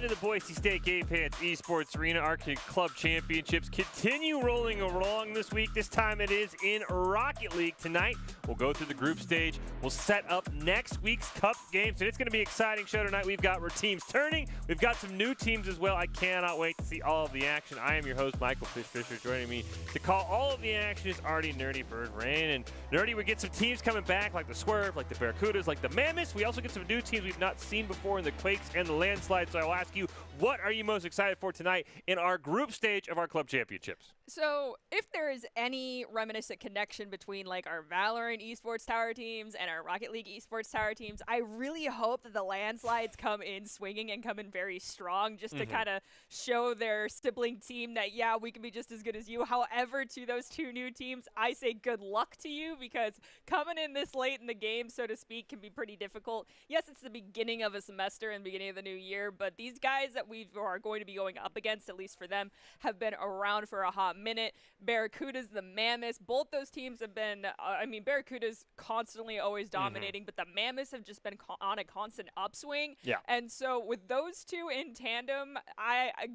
into the Boise State Game Pants Esports Arena. Our club championships continue rolling along this week. This time it is in Rocket League. Tonight, we'll go through the group stage. We'll set up next week's Cup games, and it's going to be an exciting show tonight. We've got our teams turning. We've got some new teams as well. I cannot wait to see all of the action. I am your host, Michael Fisher. Joining me to call all of the action is Artie Nerdy Bird Rain. And Nerdy, we get some teams coming back like the Swerve, like the Barracudas, like the Mammoths. We also get some new teams we've not seen before in the Quakes and the Landslides. So I'll ask you, what are you most excited for tonight in our group stage of our club championships? So if there is any reminiscent connection between like our Valorant Esports Tower teams and our Rocket League Esports Tower teams, I really hope that the Landslides come in swinging and come in very strong just to kind of show their sibling team that, yeah, we can be just as good as you. However, to those two new teams, I say good luck to you, because coming in this late in the game, so to speak, can be pretty difficult. Yes, it's the beginning of a semester and beginning of the new year, but these guys that we are going to be going up against, at least for them, have been around for a hot minute. Barracudas, the Mammoths, both those teams have been, Barracudas constantly always dominating, but the Mammoths have just been on a constant upswing. Yeah. And so with those two in tandem,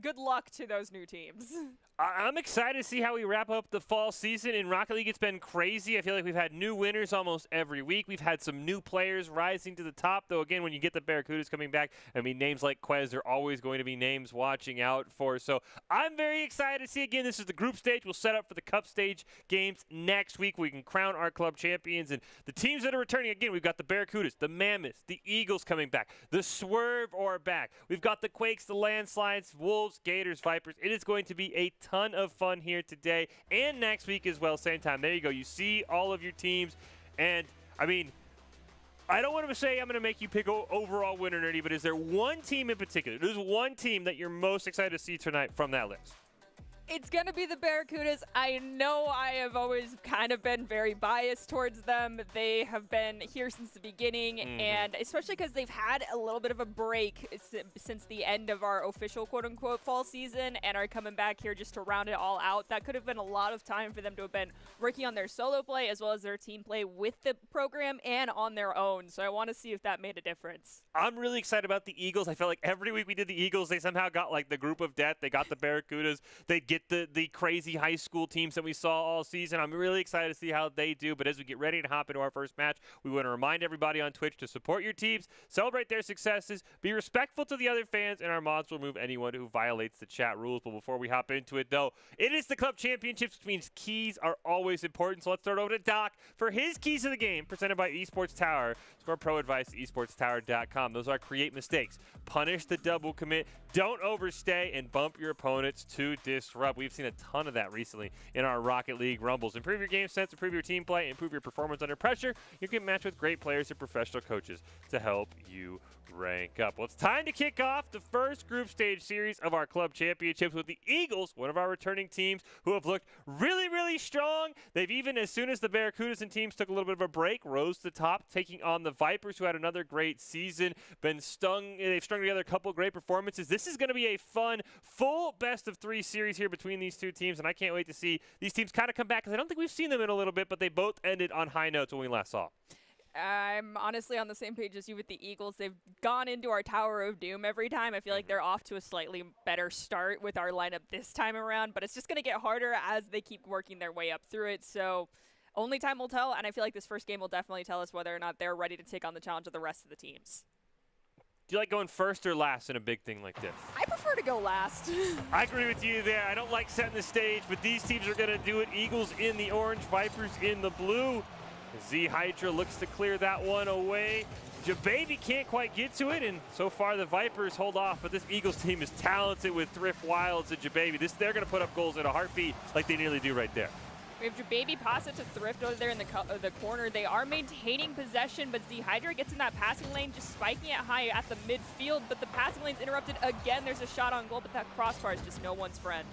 good luck to those new teams. I'm excited to see how we wrap up the fall season. In Rocket League, it's been crazy. I feel like we've had new winners almost every week. We've had some new players rising to the top, though, again, when you get the Barracudas coming back, I mean, names like Quez are always going to be names watching out for. So I'm very excited to see. Again, this is the group stage. We'll set up for the Cup stage games next week. We can crown our club champions. And the teams that are returning, again, we've got the Barracudas, the Mammoths, the Eagles coming back, the Swerve are back. We've got the Quakes, the Landslides, Wolves, Gators, Vipers. It is going to be a ton of fun here today and next week as well, same time. There you go. You see all of your teams. And, I mean, I don't want to say I'm going to make you pick overall winner, Nerdy, but is there one team in particular? There's one team that you're most excited to see tonight from that list. It's going to be the Barracudas. I know I have always kind of been very biased towards them. They have been here since the beginning, and especially because they've had a little bit of a break since the end of our official quote-unquote fall season and are coming back here just to round it all out. That could have been a lot of time for them to have been working on their solo play as well as their team play with the program and on their own. So I want to see if that made a difference. I'm really excited about the Eagles. I feel like every week we did the Eagles, they somehow got like the group of death. They got the Barracudas. They get the crazy high school teams that we saw all season. I'm really excited to see how they do. But as we get ready to hop into our first match, we want to remind everybody on Twitch to support your teams, celebrate their successes, be respectful to the other fans, and our mods will remove anyone who violates the chat rules. But before we hop into it, though, it is the club championships, which means keys are always important. So let's start over to Doc for his keys of the game, presented by Esports Tower. Score pro advice at esportstower.com. Those are: create mistakes, punish the double commit, don't overstay, and bump your opponents to disrupt. We've seen a ton of that recently in our Rocket League Rumbles. Improve your game sense, improve your team play, improve your performance under pressure. You can match with great players and professional coaches to help you rank up. Well, it's time to kick off the first group stage series of our club championships with the Eagles, one of our returning teams who have looked really, really strong. They've even, as soon as the Barracudas and teams took a little bit of a break, rose to the top, taking on the Vipers, who had another great season. They've strung together a couple great performances. This is going to be a fun, full best-of-3 series here between these two teams, and I can't wait to see these teams kind of come back, because I don't think we've seen them in a little bit, but they both ended on high notes when we last saw. I'm honestly on the same page as you with the Eagles. They've gone into our Tower of Doom every time. I feel like they're off to a slightly better start with our lineup this time around, but it's just going to get harder as they keep working their way up through it. So only time will tell, and I feel like this first game will definitely tell us whether or not they're ready to take on the challenge of the rest of the teams. Do you like going first or last in a big thing like this? I prefer to go last. I agree with you there. I don't like setting the stage, but these teams are going to do it. Eagles in the orange, Vipers in the blue. Z Hydra looks to clear that one away. Jababy can't quite get to it, and so far the Vipers hold off, but this Eagles team is talented with Thrift Wilds and Jababy. They're going to put up goals in a heartbeat like they nearly do right there. We have Jababy pass it to Thrift over there in the corner. They are maintaining possession, but Z Hydra gets in that passing lane, just spiking it high at the midfield, but the passing lane's interrupted again. There's a shot on goal, but that crossbar is just no one's friend.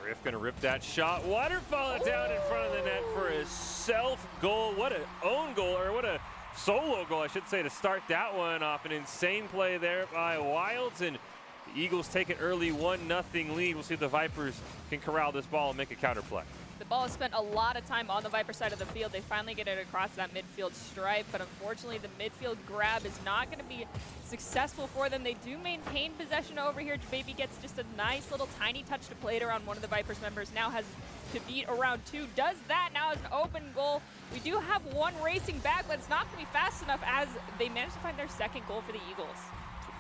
Thrift going to rip that shot. Waterfall it down in front of the net for a self-goal. What an own goal, or what a solo goal, I should say, to start that one off. An insane play there by Wilds, and the Eagles take an early 1-0 lead. We'll see if the Vipers can corral this ball and make a counter play. The ball has spent a lot of time on the Viper side of the field. They finally get it across that midfield stripe, but unfortunately the midfield grab is not going to be successful for them. They do maintain possession over here. Baby gets just a nice little tiny touch to play it around one of the Vipers members. Now has to beat around 2. Does that now as an open goal. We do have one racing back, but it's not going to be fast enough as they manage to find their second goal for the Eagles.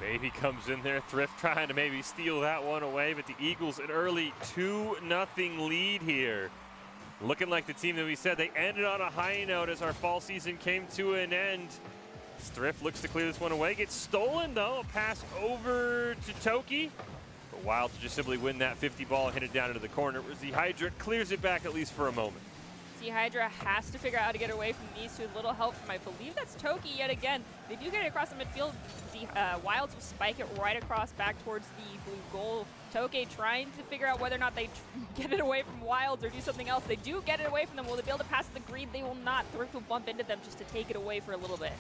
Baby comes in there, Thrift trying to maybe steal that one away, but the Eagles an early 2-0 lead here. Looking like the team that we said, they ended on a high note as our fall season came to an end. Thrift looks to clear this one away, gets stolen though, a pass over to Toki. But Wild to just simply win that 50 ball and hit it down into the corner, where the Hydra clears it back at least for a moment. Hydra has to figure out how to get away from these two. Little help from, I believe that's Toki yet again. They do get it across the midfield. Wilds will spike it right across back towards the blue goal. Toki trying to figure out whether or not they get it away from Wilds or do something else. They do get it away from them. Will they be able to pass the green? They will not. Thrift will bump into them just to take it away for a little bit.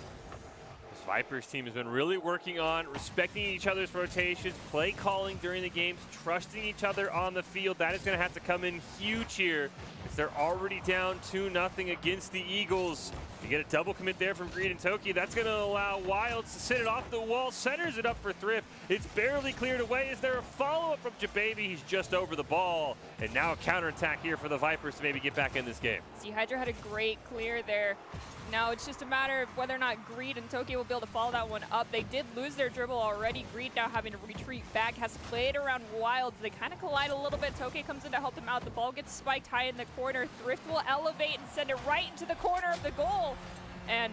This Vipers team has been really working on respecting each other's rotations, play calling during the games, trusting each other on the field. That is going to have to come in huge here. They're already down 2-0 against the Eagles. You get a double commit there from Greed and Toki. That's going to allow Wilds to sit it off the wall. Centers it up for Thrift. It's barely cleared away. Is there a follow-up from Jababy? He's just over the ball. And now a counterattack here for the Vipers to maybe get back in this game. Hydra had a great clear there. Now it's just a matter of whether or not Greed and Toki will be able to follow that one up. They did lose their dribble already. Greed now having to retreat back, has played around Wilds. They kind of collide a little bit. Toki comes in to help them out. The ball gets spiked high in the corner. Thrift will elevate and send it right into the corner of the goal. And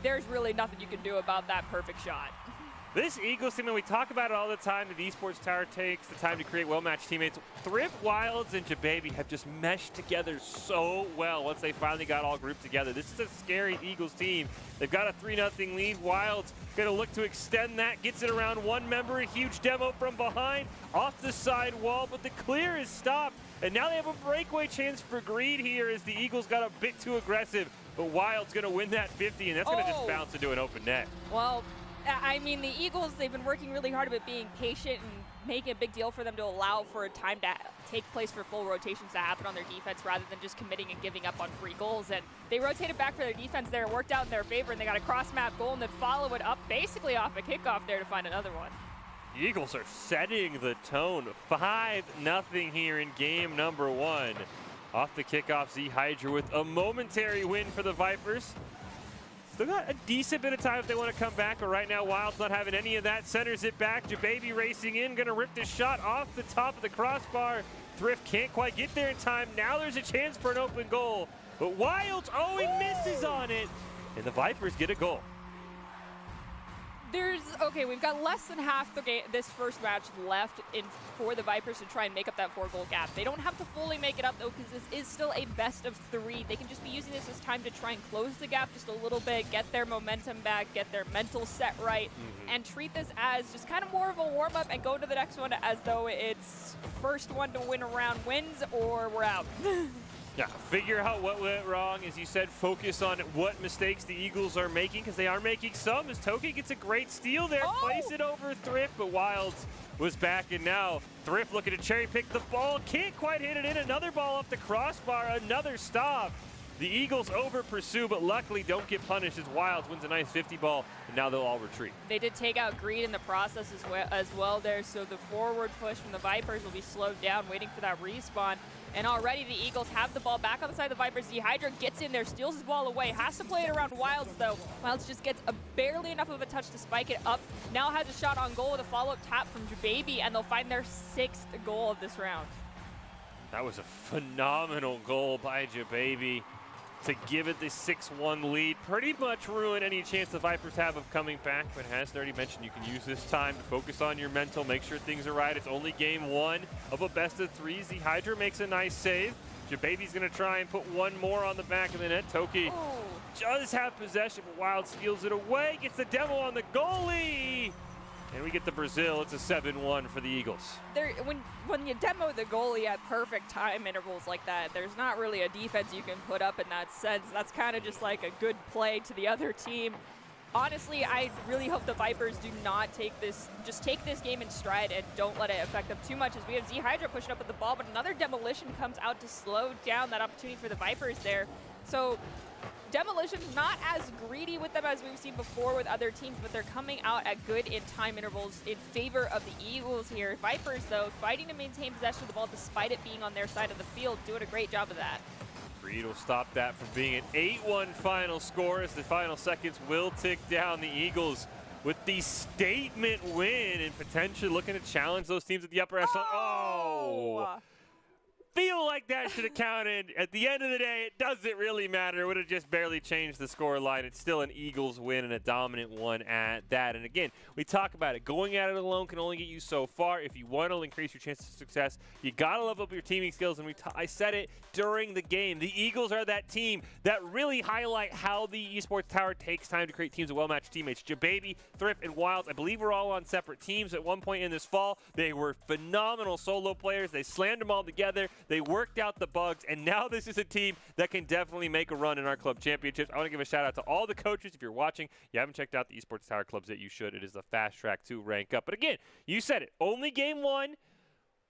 there's really nothing you can do about that perfect shot. This Eagles team, and we talk about it all the time, the Esports Tower takes the time to create well-matched teammates. Thrift, Wilds, and Jababy have just meshed together so well once they finally got all grouped together. This is a scary Eagles team. They've got a 3-0 lead. Wilds going to look to extend that, gets it around one member, a huge demo from behind, off the side wall, but the clear is stopped. And now they have a breakaway chance for Greed here as the Eagles got a bit too aggressive. But Wild's going to win that 50, and that's going to just bounce into an open net. Well, I mean, the Eagles, they've been working really hard about being patient and making a big deal for them to allow for a time to take place for full rotations to happen on their defense rather than just committing and giving up on free goals. And they rotated back for their defense there. It worked out in their favor, and they got a cross-map goal and then follow it up basically off a kickoff there to find another one. The Eagles are setting the tone. 5-0 here in game number 1. Off the kickoff, Hydra with a momentary win for the Vipers. Still got a decent bit of time if they want to come back, but right now Wild's not having any of that. Centers it back. Jababy racing in, going to rip this shot off the top of the crossbar. Thrift can't quite get there in time. Now there's a chance for an open goal, but Wilds, he misses on it, and the Vipers get a goal. We've got less than half the game, this first match left for the Vipers to try and make up that 4-goal gap. They don't have to fully make it up though, because this is still a best of 3. They can just be using this as time to try and close the gap just a little bit, get their momentum back, get their mental set right, and treat this as just kind of more of a warm-up and go to the next one as though it's first one to win a round wins or we're out. Yeah, figure out what went wrong. As you said, focus on what mistakes the Eagles are making, because they are making some. As Toki gets a great steal there, place it over Thrift, but Wilds was back, and now Thrift looking to cherry pick the ball. Can't quite hit it in. Another ball off the crossbar, another stop. The Eagles over pursue, but luckily don't get punished as Wilds wins a nice 50 ball, and now they'll all retreat. They did take out Greed in the process as well there, so the forward push from the Vipers will be slowed down, waiting for that respawn. And already the Eagles have the ball back on the side of the Vipers. Hydra gets in there, steals his ball away, has to play it around Wilds though. Wilds just gets barely enough of a touch to spike it up. Now has a shot on goal with a follow-up tap from Jababy, and they'll find their 6th goal of this round. That was a phenomenal goal by Jababy to give it the 6-1 lead. Pretty much ruin any chance the Vipers have of coming back, but as already mentioned, you can use this time to focus on your mental, make sure things are right. It's only game 1 of a best of 3. Hydra makes a nice save. Jababy's gonna try and put one more on the back of the net. Toki does have possession, but Wild steals it away, gets the demo on the goalie. And we get the Brazil. It's a 7-1 for the Eagles. When you demo the goalie at perfect time intervals like that, there's not really a defense you can put up in that sense. That's kind of just like a good play to the other team. honestly, I really hope the Vipers do not just take this game in stride and don't let it affect them too much, as we have Z-Hydra pushing up with the ball, but another demolition comes out to slow down that opportunity for the Vipers there. So Demolition's not as greedy with them as we've seen before with other teams, but they're coming out at good in time intervals in favor of the Eagles here. Vipers, though, fighting to maintain possession of the ball despite it being on their side of the field, doing a great job of that. Greed will stop that from being an 8-1 final score as the final seconds will tick down. The Eagles with the statement win and potentially looking to challenge those teams at the upper echelon. Oh! Feel like that should have counted. At the end of the day, it doesn't really matter. It would have just barely changed the score line. It's still an Eagles win and a dominant one at that. And again, we talk about it. Going at it alone can only get you so far. If you want to increase your chances of success, you got to level up your teaming skills. And I said it during the game. The Eagles are that team that really highlight how the Esports Tower takes time to create teams of well-matched teammates. Jababy, Thrift, and Wilds, I believe we're all on separate teams at one point in this fall. They were phenomenal solo players. They slammed them all together. They worked out the bugs, and now this is a team that can definitely make a run in our club championships. I want to give a shout out to all the coaches. If you're watching, you haven't checked out the Esports Tower clubs yet, you should. It is the fast track to rank up. But again, you said it, only game one.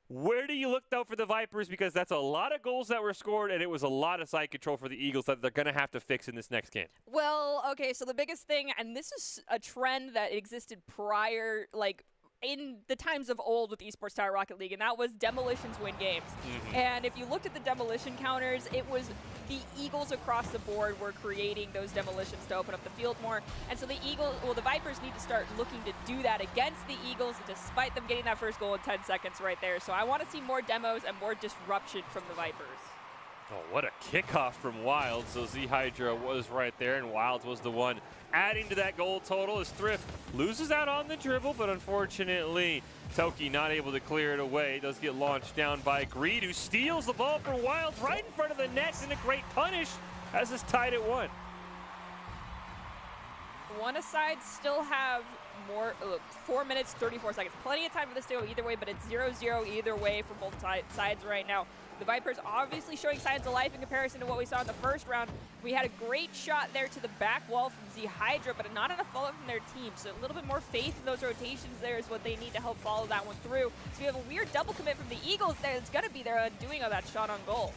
Where do you look, though, for the Vipers? Because that's a lot of goals that were scored, and it was a lot of side control for the Eagles that they're going to have to fix in this next game. Well, okay, so the biggest thing, and this is a trend that existed prior, like, in the times of old with Esports Tower Rocket League, and that was demolitions win games. And if you looked at the demolition counters, it was the Eagles across the board were creating those demolitions to open up the field more. And so the Vipers need to start looking to do that against the Eagles, despite them getting that first goal in 10 seconds right there. So I want to see more demos and more disruption from the Vipers. Oh, what a kickoff from Wilds. So Z-Hydra was right there, and Wilds was the one adding to that goal total as Thrift loses out on the dribble, but unfortunately, Toki not able to clear it away. Does get launched down by Greed, who steals the ball for Wilds right in front of the net, and a great punish as it's tied at 1. One aside still have more, 4 minutes, 34 seconds. Plenty of time for this to go either way, but it's 0-0 either way for both sides right now. The Vipers obviously showing signs of life in comparison to what we saw in the first round. We had a great shot there to the back wall from Z-Hydra, but not enough follow-up from their team. So a little bit more faith in those rotations there is what they need to help follow that one through. So we have a weird double commit from the Eagles there. It's going to be their undoing of that shot on goal.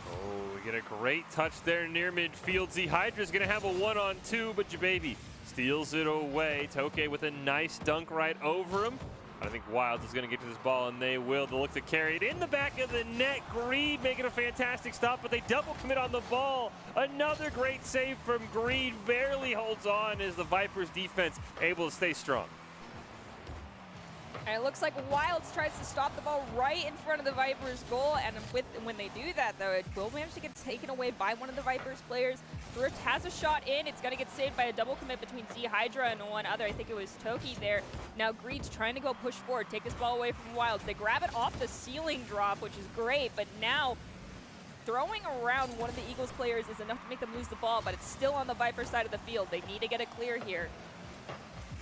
Oh, we get a great touch there near midfield. Z-Hydra's going to have a 1-on-2, but Jababy steals it away. Toke with a nice dunk right over him. I think Wilds is going to get to this ball, and they will. They'll look to carry it in the back of the net. Greed making a fantastic stop, but they double commit on the ball. Another great save from Greed. Barely holds on as the Vipers defense able to stay strong. And it looks like Wilds tries to stop the ball right in front of the Vipers' goal, and when they do that, though, it will manage to get taken away by one of the Vipers players. Thrift has a shot in. It's going to get saved by a double commit between Z-Hydra and one other. I think it was Toki there. Now Greed's trying to go push forward, take this ball away from Wilds. They grab it off the ceiling drop, which is great, but now throwing around one of the Eagles players is enough to make them lose the ball, but it's still on the Viper side of the field. They need to get it clear here.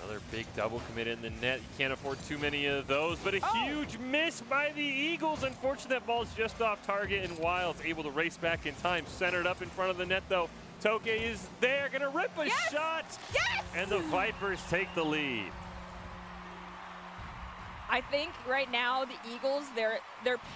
Another big double commit in the net. You can't afford too many of those, but a huge miss by the Eagles. Unfortunately, that ball's just off target, and Wilds able to race back in time. Centered up in front of the net, though. Toke is there, gonna rip a shot. Yes! And the Vipers take the lead. I think right now the Eagles, their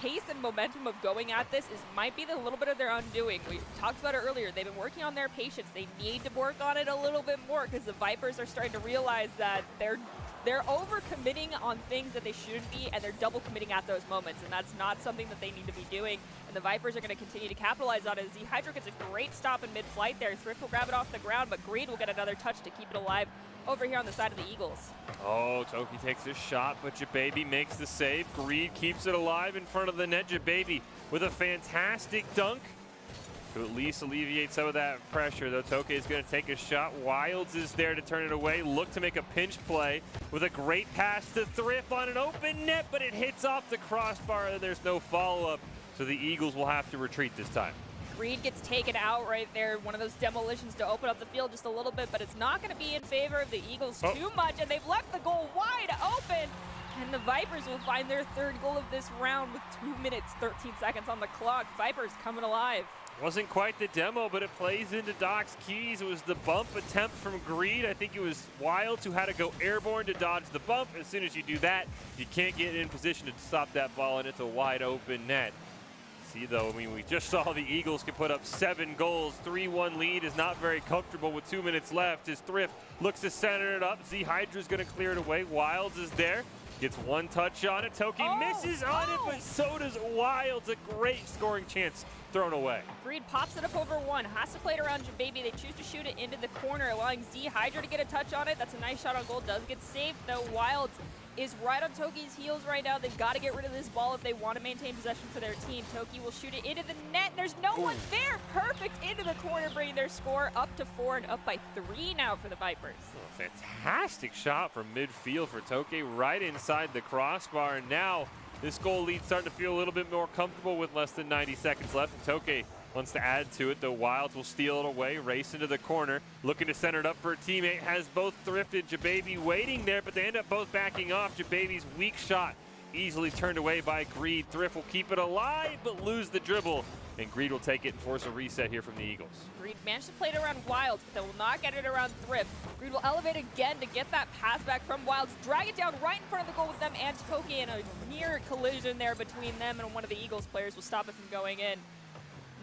pace and momentum of going at this might be a little bit of their undoing. We talked about it earlier. They've been working on their patience. They need to work on it a little bit more because the Vipers are starting to realize that they're over-committing on things that they shouldn't be, and they're double-committing at those moments, and that's not something that they need to be doing. And the Vipers are going to continue to capitalize on it. Z-Hydra gets a great stop in mid-flight there. Thrift will grab it off the ground, but Greed will get another touch to keep it alive over here on the side of the Eagles. Oh, Toki takes a shot, but Jababy makes the save. Greed keeps it alive in front of the net. Jababy with a fantastic dunk to at least alleviate some of that pressure, though. Toke is going to take a shot. Wilds is there to turn it away. Look to make a pinch play with a great pass to Thrift on an open net, but it hits off the crossbar, and there's no follow-up, so the Eagles will have to retreat this time. Greed gets taken out right there. One of those demolitions to open up the field just a little bit, but it's not going to be in favor of the Eagles too much, and they've left the goal wide open. And the Vipers will find their third goal of this round with 2 minutes, 13 seconds on the clock. Vipers coming alive. Wasn't quite the demo, but it plays into Doc's keys. It was the bump attempt from Greed. I think it was Wilds who had to go airborne to dodge the bump. As soon as you do that, you can't get in position to stop that ball, and it's a wide open net. See, though, I mean, we just saw the Eagles can put up 7 goals. 3-1 lead is not very comfortable with 2 minutes left as Thrift looks to center it up. Z-Hydra's going to clear it away. Wilds is there. Gets one touch on it. Toki misses on it, but so does Wilds. A great scoring chance thrown away. Greed pops it up over one. Has to play it around Jababy. They choose to shoot it into the corner, allowing Z-Hydra to get a touch on it. That's a nice shot on goal. Does get saved, though. Wilds is right on Toki's heels right now. They've got to get rid of this ball if they want to maintain possession for their team. Toki will shoot it into the net. There's no one there. Perfect into the corner, bringing their score up to 4 and up by 3 now for the Vipers. Oh, fantastic shot from midfield for Toki, right inside the crossbar. And now this goal lead starting to feel a little bit more comfortable with less than 90 seconds left. And Toki wants to add to it. The Wilds will steal it away, race into the corner, looking to center it up for a teammate. Has both Thrift and Jababy waiting there, but they end up both backing off. Jababy's weak shot easily turned away by Greed. Thrift will keep it alive, but lose the dribble. And Greed will take it and force a reset here from the Eagles. Greed managed to play it around Wilds, but they will not get it around Thrift. Greed will elevate again to get that pass back from Wilds, drag it down right in front of the goal with them and Toki, and a near collision there between them and one of the Eagles players will stop it from going in.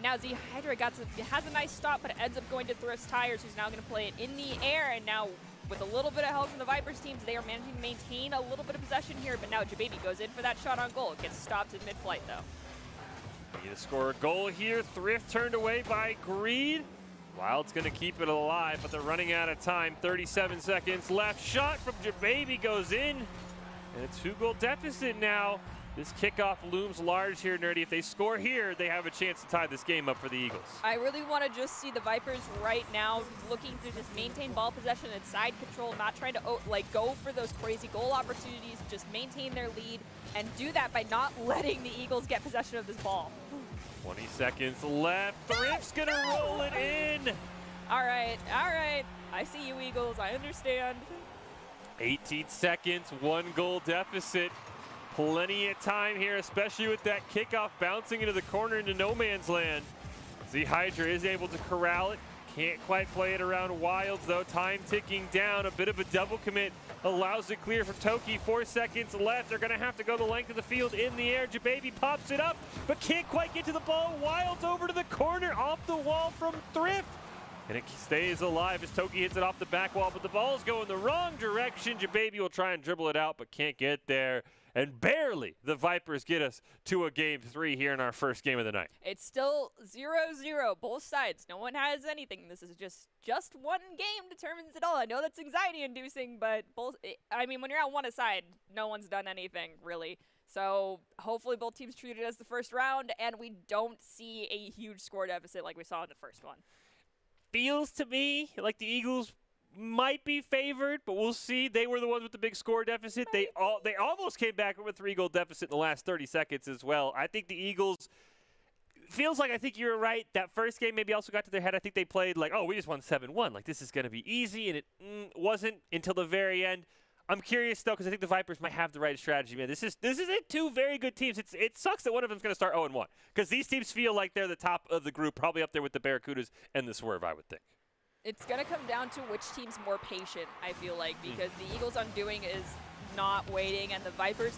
Now Z-Hydra has a nice stop, but it ends up going to Thrift's tires, who's now going to play it in the air. And now, with a little bit of help from the Vipers teams, they are managing to maintain a little bit of possession here. But now Jababy goes in for that shot on goal. It gets stopped in mid-flight, though. Need to score a goal here. Thrift turned away by Greed. Wild's going to keep it alive, but they're running out of time. 37 seconds left. Shot from Jababy goes in. And a 2-goal deficit now. This kickoff looms large here, Nerdy. If they score here, they have a chance to tie this game up for the Eagles. I really want to just see the Vipers right now looking to just maintain ball possession and side control, not trying to go for those crazy goal opportunities, just maintain their lead, and do that by not letting the Eagles get possession of this ball. 20 seconds left. Thrift's going to roll it in. All right. I see you, Eagles. I understand. 18 seconds, 1-goal deficit. Plenty of time here, especially with that kickoff bouncing into the corner into no man's land. Z-Hydra is able to corral it. Can't quite play it around Wilds, though. Time ticking down. A bit of a double commit allows it clear from Toki. 4 seconds left. They're going to have to go the length of the field in the air. Jababy pops it up, but can't quite get to the ball. Wilds over to the corner, off the wall from Thrift. And it stays alive as Toki hits it off the back wall, but the ball's going the wrong direction. Jababy will try and dribble it out, but can't get there. And barely the Vipers get us to a game 3 here in our first game of the night. It's still 0-0, both sides. No one has anything. This is just one game determines it all. I know that's anxiety-inducing, but when you're on one side, no one's done anything, really. So hopefully both teams treat it as the first round, and we don't see a huge score deficit like we saw in the first one. Feels to me like the Eagles might be favored, but we'll see. They were the ones with the big score deficit. They almost came back with a 3-goal deficit in the last 30 seconds as well. I think the Eagles feels like, I think you're right, that first game maybe also got to their head. I think they played like, oh, we just won 7-1. Like, this is going to be easy, and it wasn't until the very end. I'm curious, though, because I think the Vipers might have the right strategy, man. This is two very good teams. It sucks that one of them is going to start 0-1, because these teams feel like they're the top of the group, probably up there with the Barracudas and the Swerve, I would think. It's going to come down to which team's more patient, I feel like, because the Eagles' undoing is not waiting, and the Vipers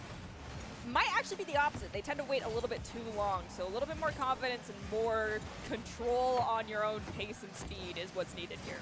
might actually be the opposite. They tend to wait a little bit too long, so a little bit more confidence and more control on your own pace and speed is what's needed here.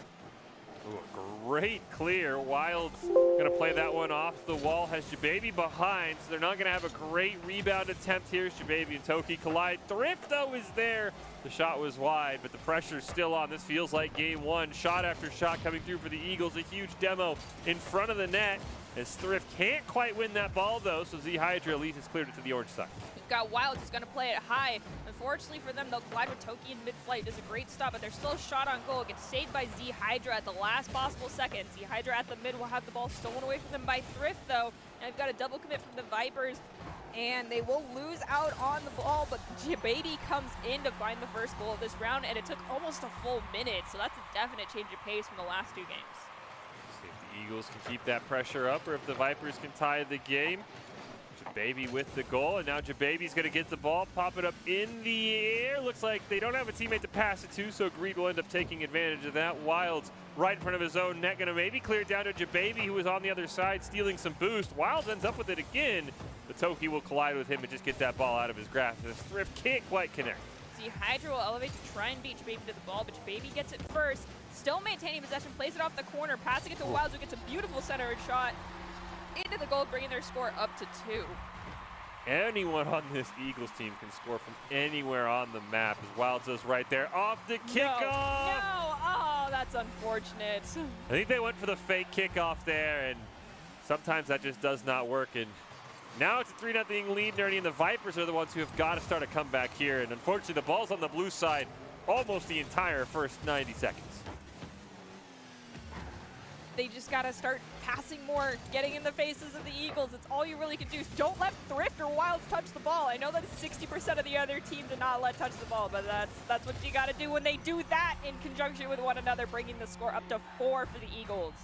Ooh, a great clear. Wilds going to play that one off the wall. Has Jababy behind, so they're not going to have a great rebound attempt here. Jababy and Toki collide. Thrift, though, is there. The shot was wide, but the pressure's still on. This feels like game one. Shot after shot coming through for the Eagles. A huge demo in front of the net as Thrift can't quite win that ball, though, so Z-Hydra at least has cleared it to the orange side. You've got Wilds who's going to play it high. Unfortunately for them, they'll collide with Toki in mid-flight. Does a great stop, but there's still a shot on goal. It gets saved by Z-Hydra at the last possible second. Z-Hydra at the mid will have the ball stolen away from them by Thrift, though. And we've got a double commit from the Vipers, and they will lose out on the ball, but Jababy comes in to find the first goal of this round, and it took almost a full minute, so that's a definite change of pace from the last 2 games. See if the Eagles can keep that pressure up, or if the Vipers can tie the game. Jababy with the goal, and now Jababy's going to get the ball, pop it up in the air. Looks like they don't have a teammate to pass it to, so Greed will end up taking advantage of that. Wilds right in front of his own net, going to maybe clear it down to Jababy, who is on the other side, stealing some boost. Wilds ends up with it again, but Toki will collide with him and just get that ball out of his grasp. This Thrift can't quite connect. See, Hydra will elevate to try and beat Jababy to the ball, but Jababy gets it first, still maintaining possession, plays it off the corner, passing it to Wilds, who gets a beautiful centered shot into the goal, bringing their score up to 2. Anyone on this Eagles team can score from anywhere on the map, as Wilds is right there off the kickoff. No, oh, that's unfortunate. I think they went for the fake kickoff there, and sometimes that just does not work. And now it's a 3-0 lead, Nerdy, and the Vipers are the ones who have got to start a comeback here. And unfortunately, the ball's on the blue side almost the entire first 90 seconds. They just got to start passing more, getting in the faces of the Eagles. It's all you really can do. Don't let Thrift or Wilds touch the ball. I know that 60% of the other team did not let touch the ball, but that's what you got to do when they do that in conjunction with one another, bringing the score up to 4 for the Eagles.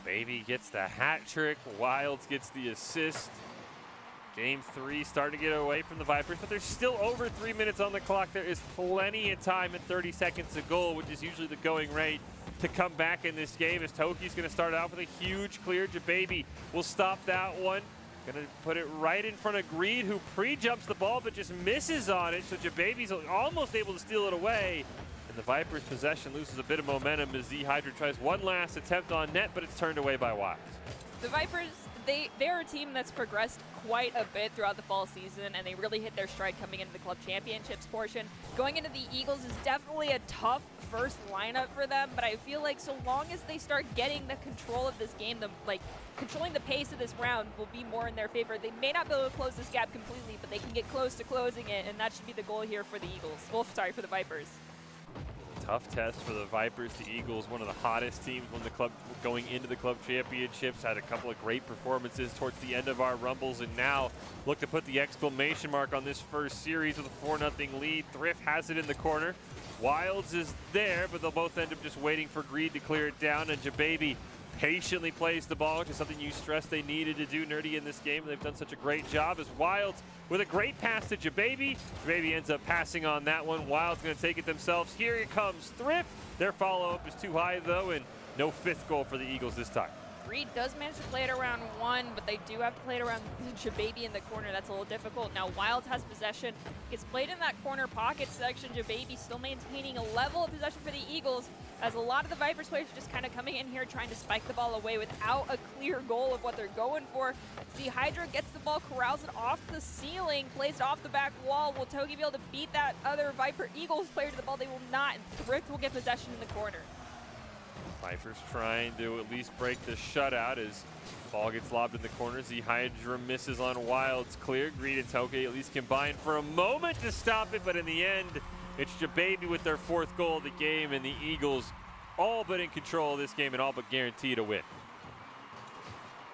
Baby gets the hat trick. Wilds gets the assist. Game 3 starting to get away from the Vipers, but there's still over 3 minutes on the clock. There is plenty of time and 30 seconds to goal, which is usually the going rate to come back in this game, as Toki's going to start out with a huge clear. Jababy will stop that one. Going to put it right in front of Greed, who pre-jumps the ball but just misses on it. So Jababy's almost able to steal it away. And the Vipers' possession loses a bit of momentum as Z Hydra tries one last attempt on net, but it's turned away by Wilds. The Vipers, they're a team that's progressed quite a bit throughout the fall season, and they really hit their stride coming into the club championships portion. Going into the Eagles is definitely a tough first lineup for them, but I feel like so long as they start getting the control of this game, controlling the pace of this round will be more in their favor. They may not be able to close this gap completely, but they can get close to closing it, and that should be the goal here for the Eagles. Well, sorry, for the Vipers. Tough test for the Vipers. The Eagles, one of the hottest teams when the club going into the club championships, had a couple of great performances towards the end of our rumbles, and now look to put the exclamation mark on this first series with a 4-0 lead. Thrift has it in the corner. Wilds is there, but they'll both end up just waiting for Greed to clear it down, and Jababy patiently plays the ball, which is something you stressed they needed to do, Nerdy, in this game. They've done such a great job, as Wilds with a great pass to Jababy. Jababy ends up passing on that one. Wilds going to take it themselves. Here it comes Thrift. Their follow-up is too high, though, and no 5th goal for the Eagles this time. Greed does manage to play it around 1, but they do have to play it around Jababy in the corner. That's a little difficult. Now Wilds has possession. Gets played in that corner pocket section. Jababy still maintaining a level of possession for the Eagles, as a lot of the Vipers players are just kind of coming in here trying to spike the ball away without a clear goal of what they're going for. The Hydra gets the ball, corrals it off the ceiling, plays it off the back wall. Will Togi be able to beat that other Viper Eagles player to the ball? They will not, and Thrift will get possession in the corner. Vipers trying to at least break the shutout as ball gets lobbed in the corner. Z Hydra misses on Wilds clear. Greed and Toki at least combine for a moment to stop it, but in the end, it's Jababy with their 4th goal of the game, and the Eagles all but in control of this game and all but guaranteed a win.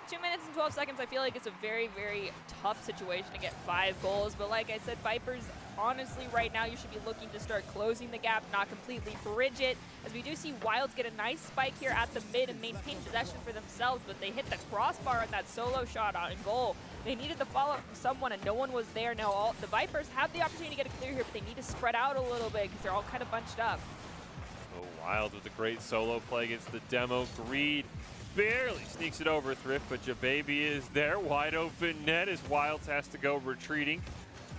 2 minutes and 12 seconds, I feel like it's a very, very tough situation to get 5 goals. But like I said, Vipers, honestly, right now, you should be looking to start closing the gap, not completely bridge it. As we do see Wilds get a nice spike here at the mid and maintain possession for themselves, but they hit the crossbar on that solo shot on goal. They needed the follow-up from someone, and no one was there. Now the Vipers have the opportunity to get a clear here, but they need to spread out a little bit because they're all kind of bunched up. Oh, Wilds with a great solo play against the demo. Greed barely sneaks it over Thrift, but Jababy is there. Wide open net as Wilds has to go retreating.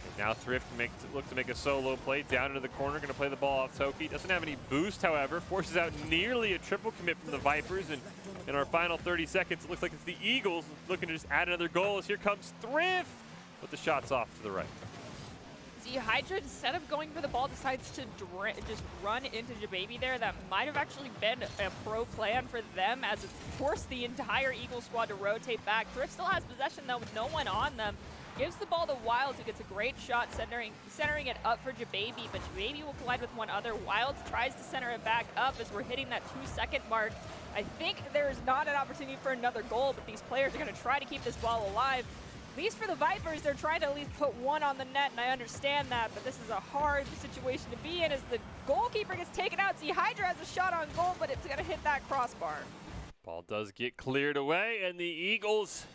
And now Thrift look to make a solo play down into the corner. Going to play the ball off Toki. Doesn't have any boost, however. Forces out nearly a triple commit from the Vipers. And in our final 30 seconds, it looks like it's the Eagles looking to just add another goal, as here comes Thrift. But the shot's off to the right. The Hydra, instead of going for the ball, decides to just run into Jababy there. That might have actually been a pro plan for them, as it forced the entire Eagle squad to rotate back. Thrift still has possession, though, with no one on them. Gives the ball to Wilds, who gets a great shot, centering it up for Jababy, but Jababy will collide with one other. Wilds tries to center it back up as we're hitting that 2-second mark. I think there's not an opportunity for another goal, but these players are going to try to keep this ball alive. At least for the Vipers, they're trying to at least put one on the net, and I understand that, but this is a hard situation to be in as the goalkeeper gets taken out. See, Hydra has a shot on goal, but it's going to hit that crossbar. Ball does get cleared away, and the Eagles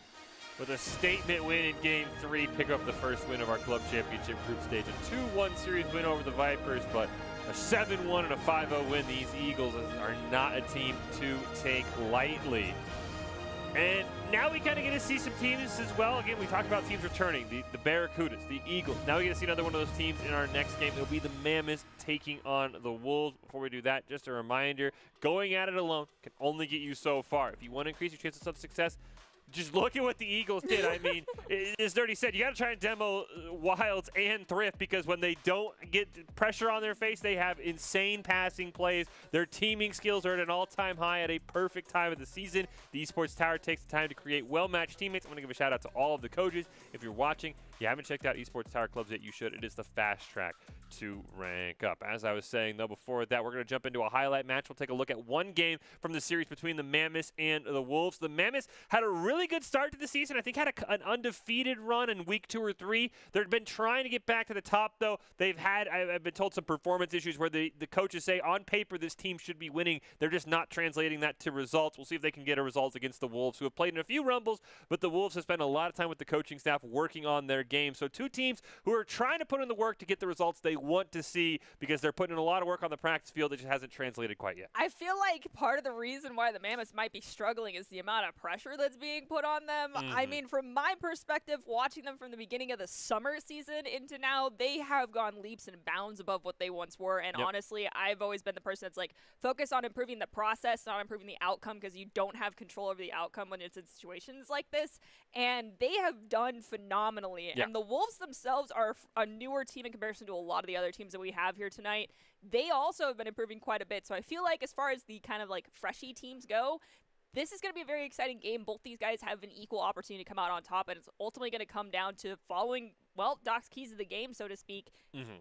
with a statement win in Game 3, pick up the first win of our club championship group stage. A 2-1 series win over the Vipers, but a 7-1 and a 5-0 win. These Eagles are not a team to take lightly. And now we kind of get to see some teams as well. Again, we talked about teams returning, the Barracudas, the Eagles. Now we get to see another one of those teams in our next game. It'll be the Mammoths taking on the Wolves. Before we do that, just a reminder, going at it alone can only get you so far. If you want to increase your chances of success, just look at what the Eagles did. I mean, as Dirty said, you got to try and demo Wilds and Thrift, because when they don't get pressure on their face, they have insane passing plays. Their teaming skills are at an all-time high at a perfect time of the season. The Esports Tower takes the time to create well-matched teammates. I'm going to give a shout-out to all of the coaches. If you're watching, if you haven't checked out Esports Tower clubs yet, you should. It is the fast track to rank up. As I was saying, though, before that, we're going to jump into a highlight match. We'll take a look at one game from the series between the Mammoths and the Wolves. The Mammoths had a really good start to the season. I think had an undefeated run in week 2 or 3. They've been trying to get back to the top, though. They've had, I've been told, some performance issues where the coaches say on paper this team should be winning. They're just not translating that to results. We'll see if they can get a result against the Wolves, who have played in a few rumbles, but the Wolves have spent a lot of time with the coaching staff working on their game. So two teams who are trying to put in the work to get the results they want to see, because they're putting in a lot of work on the practice field. It just hasn't translated quite yet. I feel like part of the reason why the Mammoths might be struggling is the amount of pressure that's being put on them. I mean, from my perspective, watching them from the beginning of the summer season into now, they have gone leaps and bounds above what they once were. And honestly, I've always been the person that's like, focus on improving the process, not improving the outcome, because you don't have control over the outcome when it's in situations like this. And they have done phenomenally. And the Wolves themselves are a newer team in comparison to a lot of the other teams that we have here tonight. They also have been improving quite a bit. So I feel like as far as the kind of like freshy teams go, this is going to be a very exciting game. Both these guys have an equal opportunity to come out on top, and it's ultimately going to come down to following, well, Doc's keys of the game, so to speak,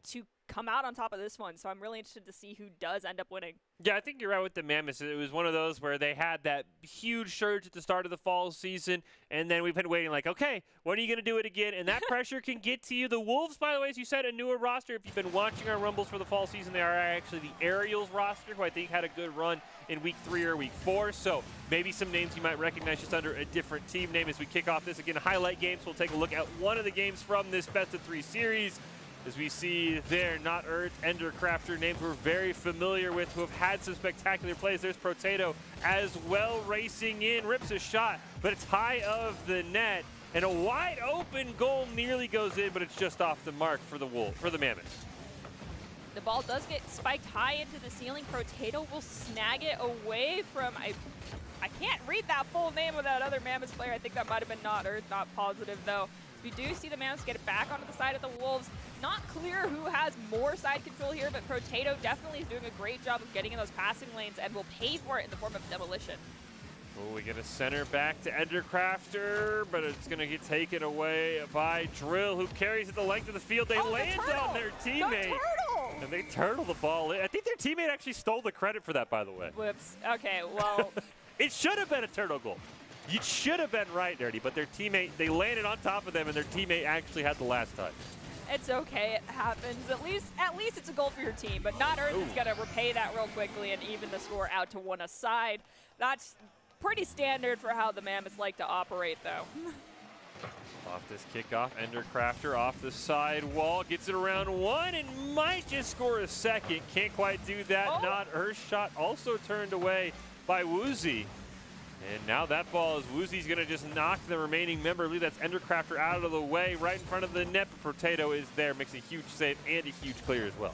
to come out on top of this one. So I'm really interested to see who does end up winning. Yeah, I think you're right with the Mammoths. It was one of those where they had that huge surge at the start of the fall season, and then we've been waiting like, okay, when are you going to do it again? And that pressure can get to you. The Wolves, by the way, as you said, a newer roster. If you've been watching our Rumbles for the fall season, they are actually the Aerials roster, who I think had a good run in week 3 or week 4. So maybe some names you might recognize just under a different team name. As we kick off this, again, highlight games, we'll take a look at one of the games from this best-of-3 series. As we see there, Not Earth, Endercrafter, names we're very familiar with, who have had some spectacular plays. There's Protato as well, racing in, rips a shot, but it's high of the net, and a wide open goal nearly goes in, but it's just off the mark for the Mammoths. The ball does get spiked high into the ceiling. Protato will snag it away from, I can't read that full name of that other Mammoths player. I think that might have been Not Earth, not positive though. We do see the Mammoths get it back onto the side of the Wolves. Not clear who has more side control here, but Protato definitely is doing a great job of getting in those passing lanes and will pay for it in the form of demolition. Oh, we get a center back to Endercrafter, but it's going to get taken away by Drill, who carries it the length of the field. They land on their teammate. And they turtle the ball in. I think their teammate actually stole the credit for that, by the way. Whoops. Okay, well. It should have been a turtle goal. You should have been right, Dirty, but their teammate, they landed on top of them, and their teammate actually had the last touch. It's okay, it happens. At least it's a goal for your team, but Not Earth is going to repay that real quickly and even the score out to one aside. That's pretty standard for how the Mammoths like to operate, though. Off this kickoff, Endercrafter off the side wall, gets it around one and might just score a second. Can't quite do that. Not Earth's shot also turned away by Woozy. And now that ball is Woozy's going to just knock the remaining member. I believe that's Endercrafter out of the way, right in front of the net. But Potato is there, makes a huge save and a huge clear as well.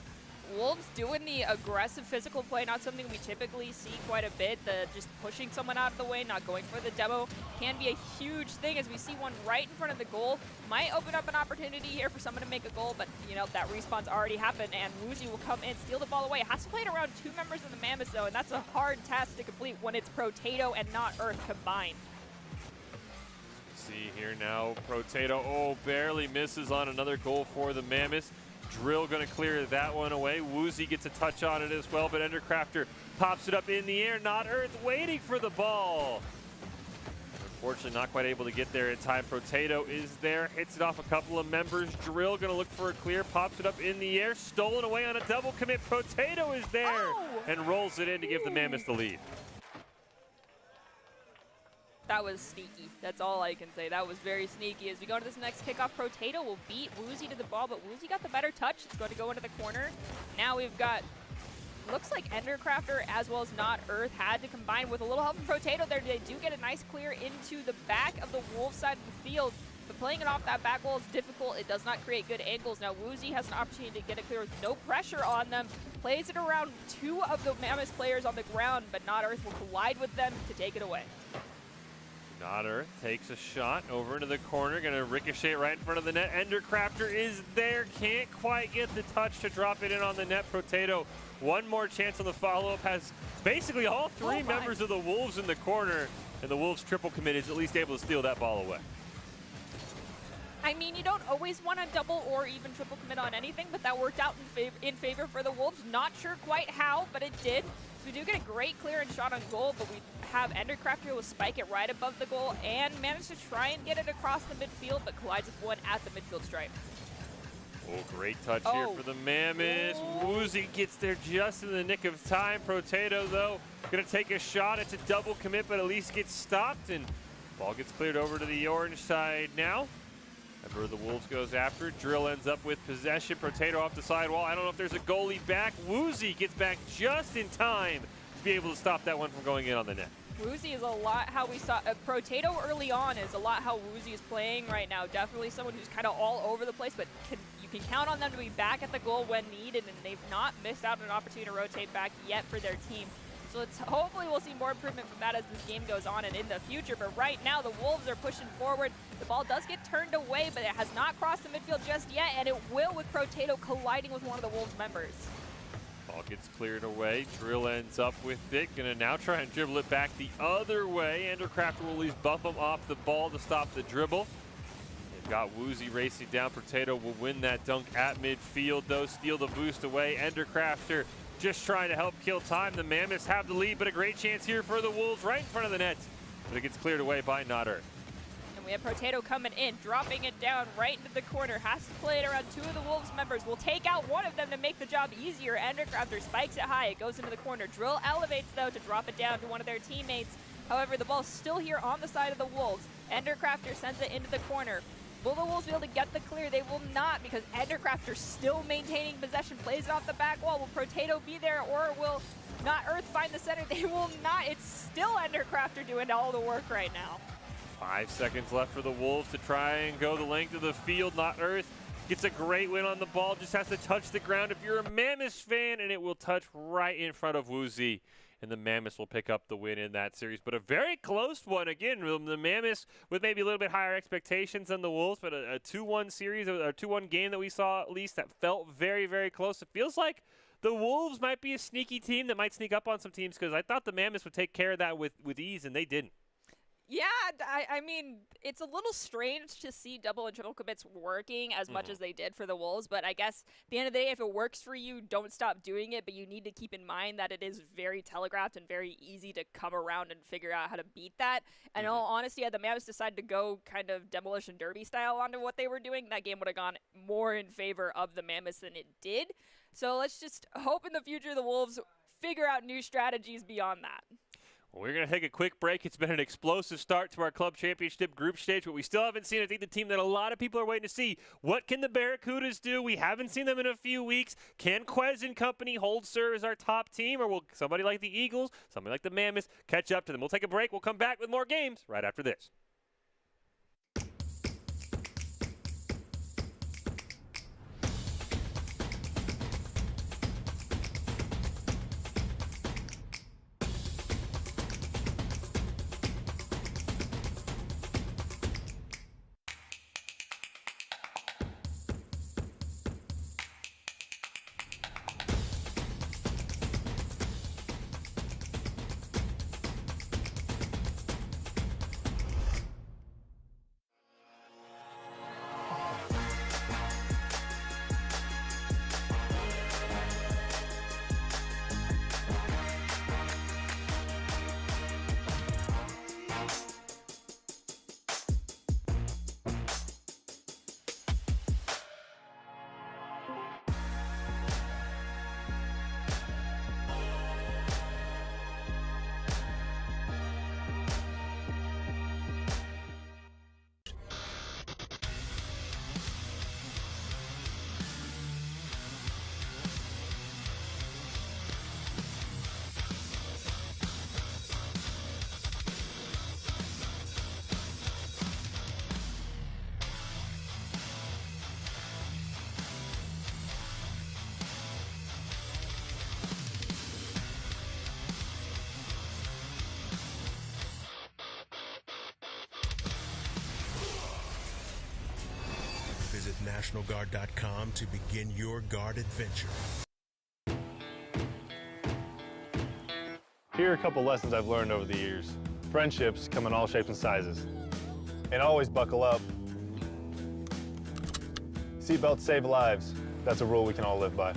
Wolves doing the aggressive physical play, not something we typically see quite a bit. The just pushing someone out of the way, not going for the demo, can be a huge thing, as we see one right in front of the goal. Might open up an opportunity here for someone to make a goal, but you know that respawn's already happened, and Woozy will come in, steal the ball away. Has to play it around 2 members of the Mammoths though, and that's a hard task to complete when it's Protato and Not Earth combined. See here now, Protato, barely misses on another goal for the Mammoths. Drill going to clear that one away. Woozy gets a touch on it as well, but Endercrafter pops it up in the air. Not Earth waiting for the ball. Unfortunately, not quite able to get there in time. Potato is there, hits it off a couple of members. Drill going to look for a clear, pops it up in the air, stolen away on a double commit. Potato is there and rolls it in to give the Mammoths the lead. That was sneaky. That's all I can say. That was very sneaky. As we go to this next kickoff, Potato will beat Woozy to the ball, but Woozy got the better touch. It's going to go into the corner. Now we've got, looks like Endercrafter as well as Not Earth had to combine with a little help from Potato there. They do get a nice clear into the back of the Wolves side of the field, but playing it off that back wall is difficult. It does not create good angles. Now Woozy has an opportunity to get it clear with no pressure on them. Plays it around two of the Mammoth players on the ground, but Not Earth will collide with them to take it away. Not Earth takes a shot over into the corner, gonna ricochet right in front of the net. Endercrafter is there, can't quite get the touch to drop it in on the net. Potato, one more chance on the follow-up, has basically all three members of the Wolves in the corner, and the Wolves triple commit is at least able to steal that ball away. I mean, you don't always want to double or even triple commit on anything, but that worked out in favor for the Wolves. Not sure quite how, but it did. So we do get a great clearance shot on goal, but we have Endercrafter will spike it right above the goal and manage to try and get it across the midfield, but collides with one at the midfield stripe. Oh, great touch here for the Mammoths. Woozy gets there just in the nick of time. Potato, though, going to take a shot. It's a double commit, but at least gets stopped, and ball gets cleared over to the orange side now. Remember, the Wolves goes after it. Drill ends up with possession. Potato off the sidewall. I don't know if there's a goalie back. Woozy gets back just in time to be able to stop that one from going in on the net. Woozy is a lot how we saw Potato early on is a lot how Woozy is playing right now. Definitely someone who's kind of all over the place, but you can count on them to be back at the goal when needed, and they've not missed out on an opportunity to rotate back yet for their team. So hopefully we'll see more improvement from that as this game goes on and in the future. But right now the Wolves are pushing forward. The ball does get turned away, but it has not crossed the midfield just yet, and it will with Potato colliding with one of the Wolves members. Ball gets cleared away. Drill ends up with it. Gonna now try and dribble it back the other way. Endercrafter will at least bump him off the ball to stop the dribble. They've got Woozy racing down. Potato will win that dunk at midfield, though. Steal the boost away. Endercrafter just trying to help kill time. The Mammoths have the lead, but a great chance here for the Wolves right in front of the net. But it gets cleared away by Not Earth. And we have Potato coming in, dropping it down right into the corner. Has to play it around two of the Wolves members. Will take out one of them to make the job easier. Endercrafter spikes it high. It goes into the corner. Drill elevates, though, to drop it down to one of their teammates. However, the ball's still here on the side of the Wolves. Endercrafter sends it into the corner. Will the Wolves be able to get the clear? They will not, because Endercrafter still maintaining possession, plays it off the back wall. Will Potato be there, or will Not Earth find the center? They will not. It's still Endercrafter doing all the work right now. 5 seconds left for the Wolves to try and go the length of the field. Not Earth gets a great win on the ball, just has to touch the ground if you're a Mammoths fan, and it will touch right in front of Woozy. And the Mammoths will pick up the win in that series. But a very close one. Again, the Mammoths with maybe a little bit higher expectations than the Wolves, but a 2-1 series, a 2-1 game that we saw at least that felt very, very close. It feels like the Wolves might be a sneaky team that might sneak up on some teams, because I thought the Mammoths would take care of that with ease, and they didn't. Yeah, I mean, it's a little strange to see double and triple commits working as much as they did for the Wolves, but I guess at the end of the day, if it works for you, don't stop doing it, but you need to keep in mind that it is very telegraphed and very easy to come around and figure out how to beat that. And in all honesty, had the Mavs decided to go kind of Demolition Derby style onto what they were doing, that game would have gone more in favor of the Mammoths than it did. So let's just hope in the future the Wolves figure out new strategies beyond that. We're going to take a quick break. It's been an explosive start to our club championship group stage, but we still haven't seen, I think, the team that a lot of people are waiting to see. What can the Barracudas do? We haven't seen them in a few weeks. Can Quez and company hold serve as our top team, or will somebody like the Eagles, somebody like the Mammoths catch up to them? We'll take a break. We'll come back with more games right after this. NationalGuard.com to begin your Guard adventure. Here are a couple lessons I've learned over the years. Friendships come in all shapes and sizes. And always buckle up. Seatbelts save lives. That's a rule we can all live by.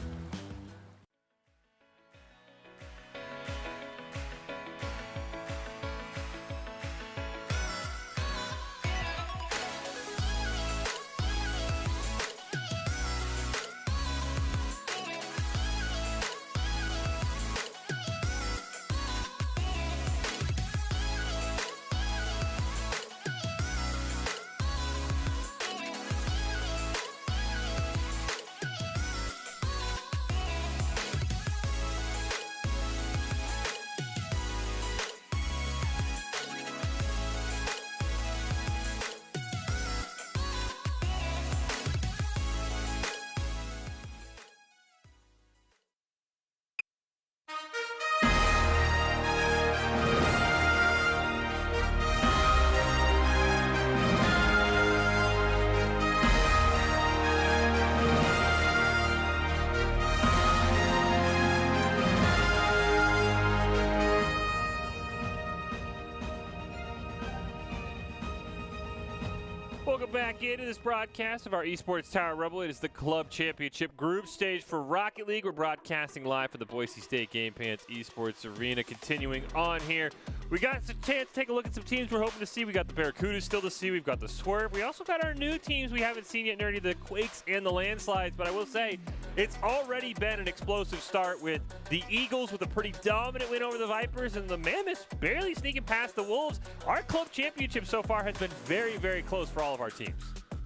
Welcome back into this broadcast of our Esports Tower Rumble. It is the Club Championship Group Stage for Rocket League. We're broadcasting live from the Boise State Game Pants Esports Arena. Continuing on here, we got a chance to take a look at some teams we're hoping to see. We got the Barracudas still to see. We've got the Swerve. We also got our new teams we haven't seen yet, Nerdy, the Quakes and the Landslides. But I will say, it's already been an explosive start with the Eagles with a pretty dominant win over the Vipers, and the Mammoths barely sneaking past the Wolves. Our Club Championship so far has been very, very close for all of our teams.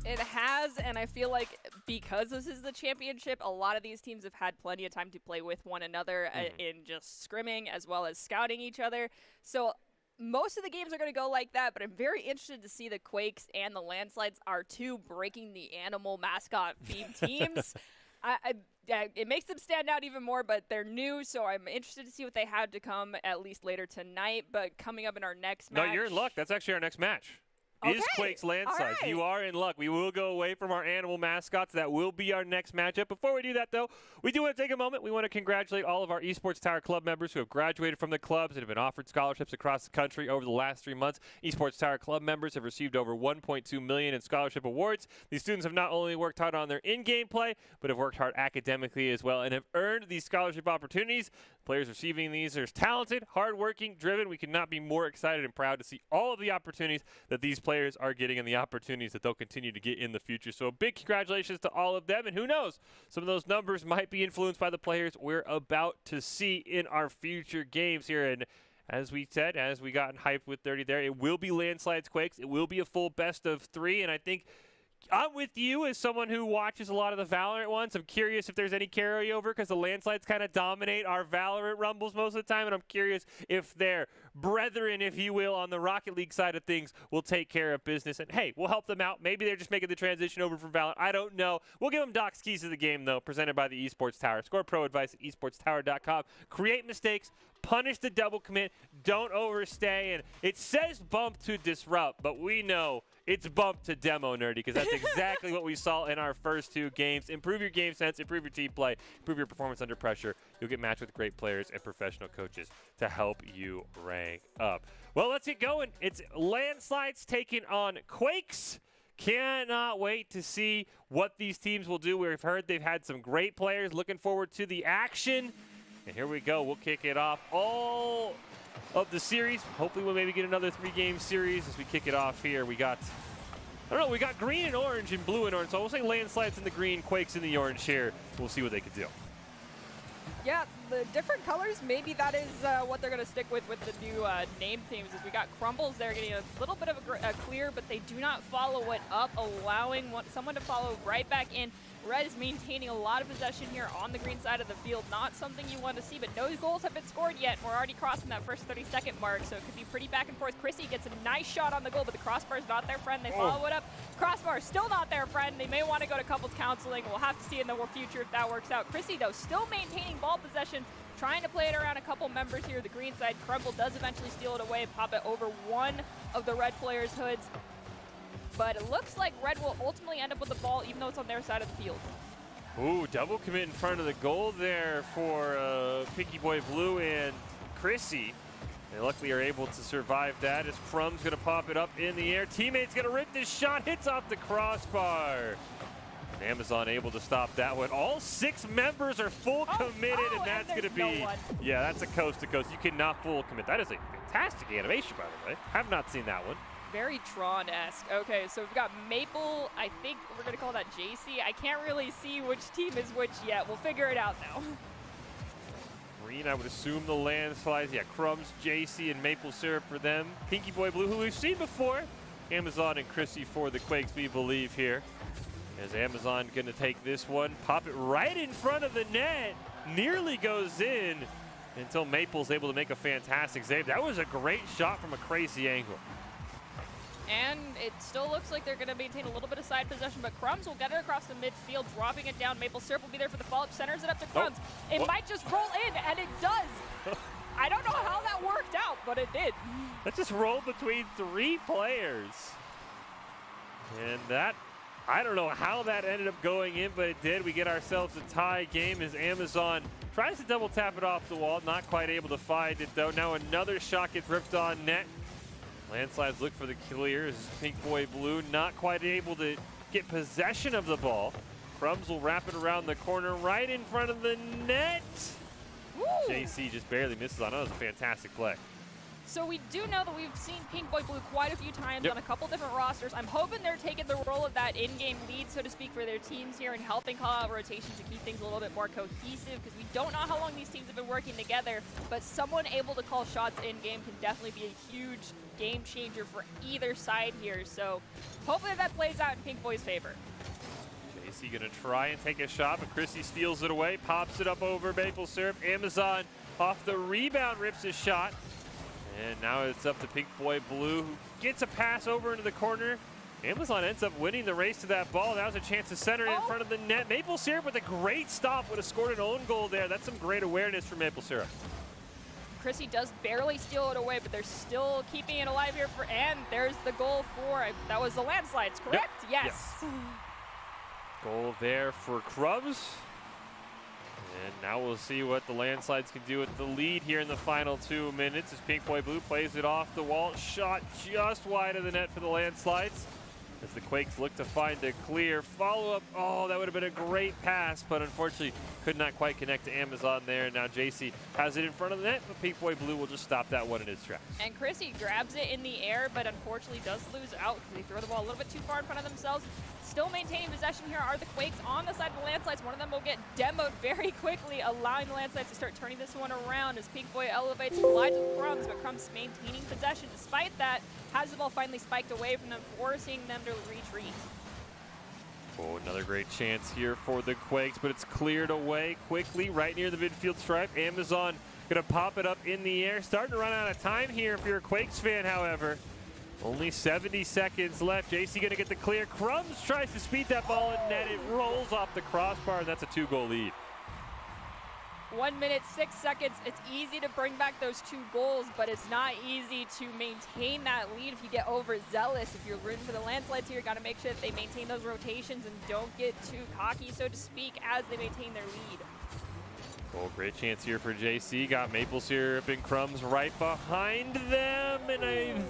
It has, and I feel like because this is the championship, a lot of these teams have had plenty of time to play with one another in just scrimming as well as scouting each other. So most of the games are going to go like that, but I'm very interested to see the Quakes and the Landslides are two breaking the animal mascot themed teams. It makes them stand out even more, but they're new, so I'm interested to see what they have to come at least later tonight. But coming up in our next match. No, you're in luck. That's actually our next match. Is Quakes Landslides. Right. You are in luck. We will go away from our animal mascots. That will be our next matchup. Before we do that, though, we do want to take a moment. We want to congratulate all of our Esports Tower Club members who have graduated from the clubs and have been offered scholarships across the country over the last 3 months. Esports Tower Club members have received over $1.2 million in scholarship awards. These students have not only worked hard on their in-game play, but have worked hard academically as well and have earned these scholarship opportunities. Players receiving these are talented, hardworking, driven. We could not be more excited and proud to see all of the opportunities that these players are getting and the opportunities that they'll continue to get in the future. So a big congratulations to all of them. And who knows, some of those numbers might be influenced by the players we're about to see in our future games here. And as we said, as we got hyped with 30 there, it will be Landslides Quakes. It will be a full best of 3. And I think I'm with you as someone who watches a lot of the Valorant ones. I'm curious if there's any carryover because the Landslides kind of dominate our Valorant Rumbles most of the time, and I'm curious if their brethren, if you will, on the Rocket League side of things will take care of business. And, hey, we'll help them out. Maybe they're just making the transition over from Valorant. I don't know. We'll give them Doc's keys to the game, though, presented by the Esports Tower. Score pro advice at esportstower.com. Create mistakes. Punish the double commit. Don't overstay. And it says bump to disrupt, but we know it's bump to demo, Nerdy, because that's exactly what we saw in our first 2 games. Improve your game sense, improve your team play, improve your performance under pressure. You'll get matched with great players and professional coaches to help you rank up. Well, let's get going. It's Landslides taking on Quakes. Cannot wait to see what these teams will do. We've heard they've had some great players. Looking forward to the action. And here we go. We'll kick it off. All of the series. Hopefully we'll maybe get another 3-game series as we kick it off here. We got, I don't know, we got green and orange and blue and orange. So we'll say Landslides in the green, Quakes in the orange here. We'll see what they can do. Yeah, the different colors, maybe that is what they're going to stick with the new name themes. Is we got Crumbles there getting a little bit of a clear, but they do not follow it up, allowing someone to follow right back in. Red is maintaining a lot of possession here on the green side of the field. Not something you want to see, but no goals have been scored yet. We're already crossing that first 30-second mark, so it could be pretty back and forth. Chrissy gets a nice shot on the goal, but the crossbar's not their friend. They follow it up. Crossbar still not their friend. They may want to go to couples counseling. We'll have to see in the future if that works out. Chrissy, though, still maintaining ball possession, trying to play it around a couple members here. The green side, Crumble does eventually steal it away, pop it over one of the red players' hoods. but it looks like Red will ultimately end up with the ball even though it's on their side of the field. Ooh, double commit in front of the goal there for Pinky Boy Blue and Chrissy. They luckily are able to survive that as Crumb's going to pop it up in the air. Teammate's going to rip this shot, hits off the crossbar. And Amazon able to stop that one. All 6 members are full committed, and that's going to be, yeah, that's a coast to coast. You cannot full commit. That is a fantastic animation, by the way. Have not seen that one. Very Tron-esque. Okay, so we've got Maple. I think we're going to call that JC. I can't really see which team is which yet. We'll figure it out now. Green, I would assume the landslides. Yeah, Crumbs, JC, and Maple Syrup for them. Pinky Boy Blue, who we've seen before. Amazon and Chrissy for the Quakes, we believe here. As Amazon going to take this one, pop it right in front of the net. Nearly goes in until Maple's able to make a fantastic save. That was a great shot from a crazy angle. And it still looks like they're going to maintain a little bit of side possession, but Crumbs will get it across the midfield, dropping it down. Maple Syrup will be there for the follow-up, centers it up to Crumbs. It might just roll in, and it does. I don't know how that worked out, but it did. That just rolled between 3 players. And that, I don't know how that ended up going in, but it did. We get ourselves a tie game as Amazon tries to double tap it off the wall. Not quite able to find it, though. Now another shot gets ripped on net. Landslides look for the clear as Pink Boy Blue not quite able to get possession of the ball. Crumbs will wrap it around the corner right in front of the net. Woo. JC just barely misses on it. That was a fantastic play. So we do know that we've seen Pink Boy Blue quite a few times on a couple different rosters. I'm hoping they're taking the role of that in-game lead, so to speak, for their teams here and helping call out rotations to keep things a little bit more cohesive, because we don't know how long these teams have been working together, but someone able to call shots in-game can definitely be a huge game changer for either side here. So hopefully that plays out in Pink Boy's favor. JC gonna try and take a shot, but Chrissy steals it away, pops it up over Maple Syrup. Amazon off the rebound rips his shot. And now it's up to Pink Boy Blue, who gets a pass over into the corner. Amazon ends up winning the race to that ball. That was a chance to center it in front of the net. Maple Syrup with a great stop would have scored an own goal there. That's some great awareness from Maple Syrup. Chrissy does barely steal it away, but they're still keeping it alive here for, and there's the goal for, that was the landslides, correct? Yep. Yes. Goal there for Crumbs. And now we'll see what the landslides can do with the lead here in the final 2 minutes as Pink Boy Blue plays it off the wall. Shot just wide of the net for the landslides. As the Quakes look to find a clear follow-up. Oh, that would have been a great pass, but unfortunately could not quite connect to Amazon there. Now JC has it in front of the net, but Pink Boy Blue will just stop that one in its tracks. And Chrissy grabs it in the air, but unfortunately does lose out because they throw the ball a little bit too far in front of themselves. Still maintaining possession here are the Quakes on the side of the landslides. One of them will get demoed very quickly, allowing the landslides to start turning this one around as Pink Boy elevates and collides with Crumbs, but Crumbs maintaining possession. Despite that, has the ball finally spiked away from them, forcing them to retreat. Oh, another great chance here for the Quakes, but it's cleared away quickly right near the midfield stripe. Amazon gonna pop it up in the air. Starting to run out of time here if you're a Quakes fan, however. Only 70 seconds left. JC gonna get the clear. Crumbs tries to speed that ball in net. It rolls off the crossbar, and that's a 2-goal lead. 1 minute, 6 seconds. It's easy to bring back those 2 goals, but it's not easy to maintain that lead if you get overzealous. If you're rooting for the landslides here, you got to make sure that they maintain those rotations and don't get too cocky, so to speak, as they maintain their lead. Oh, great chance here for JC. Got Maple Syrup and Crumbs right behind them, and I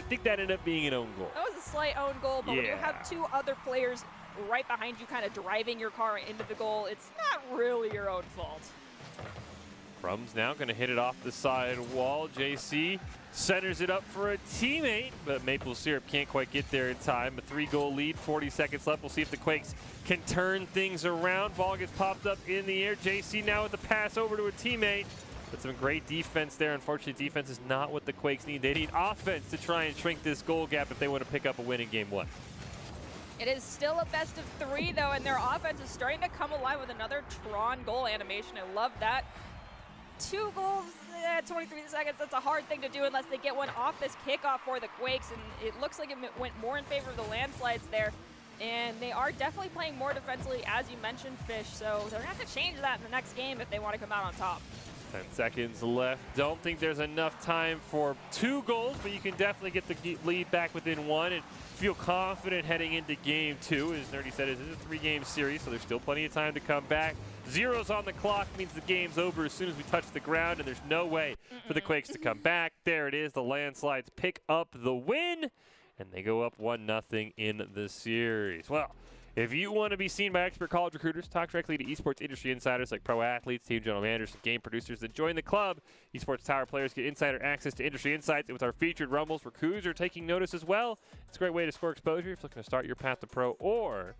think that ended up being an own goal. That was a slight own goal, but when you have 2 other players right behind you kind of driving your car into the goal, it's not really your own fault. Crumbs now going to hit it off the side wall. JC centers it up for a teammate, but Maple Syrup can't quite get there in time. A 3-goal lead, 40 seconds left. We'll see if the Quakes can turn things around. Ball gets popped up in the air. JC now with the pass over to a teammate. But some great defense there. Unfortunately, defense is not what the Quakes need. They need offense to try and shrink this goal gap if they want to pick up a win in game 1. It is still a best of 3, though, and their offense is starting to come alive with another Tron goal animation. I love that. 2 goals at 23 seconds, that's a hard thing to do unless they get one off this kickoff for the Quakes, and it looks like it went more in favor of the landslides there. And they are definitely playing more defensively, as you mentioned, Fish, so they're going to have to change that in the next game if they want to come out on top. 10 seconds left. Don't think there's enough time for 2 goals, but you can definitely get the lead back within 1 and feel confident heading into game 2. As Nerdy said, this is a 3-game series, so there's still plenty of time to come back. 0's on the clock means the game's over as soon as we touch the ground, and there's no way for the Quakes to come back. There it is. The Landslides pick up the win, and they go up 1-0 in the series. Well, if you want to be seen by expert college recruiters, talk directly to esports industry insiders like pro athletes, team general managers, and game producers, then join the club. Esports Tower players get insider access to industry insights, and with our featured rumbles, recruiters are taking notice as well. It's a great way to score exposure if you're looking to start your path to pro or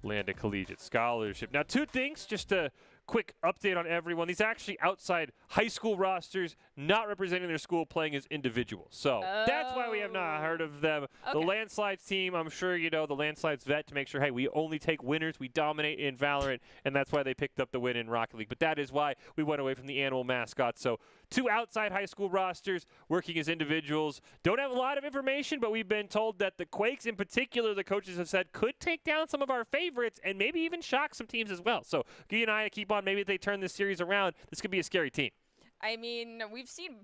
land a collegiate scholarship. Now, 2 things, just a quick update on everyone. These are actually outside high school rosters, not representing their school, playing as individuals. So that's why we have not heard of them. Okay. The Landslides team, I'm sure you know the Landslides vet to make sure, hey, we only take winners. We dominate in Valorant, and that's why they picked up the win in Rocket League. But that is why we went away from the animal mascot. So 2 outside high school rosters working as individuals. Don't have a lot of information, but we've been told that the Quakes in particular, the coaches have said, could take down some of our favorites and maybe even shock some teams as well. So give you an eye to keep on. Maybe if they turn this series around, this could be a scary team. I mean, we've seen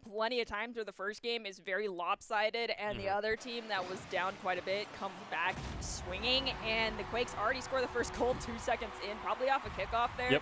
plenty of times where the first game is very lopsided and the other team that was down quite a bit comes back swinging, and the Quakes already score the first goal 2 seconds in, probably off a kickoff there. Yep.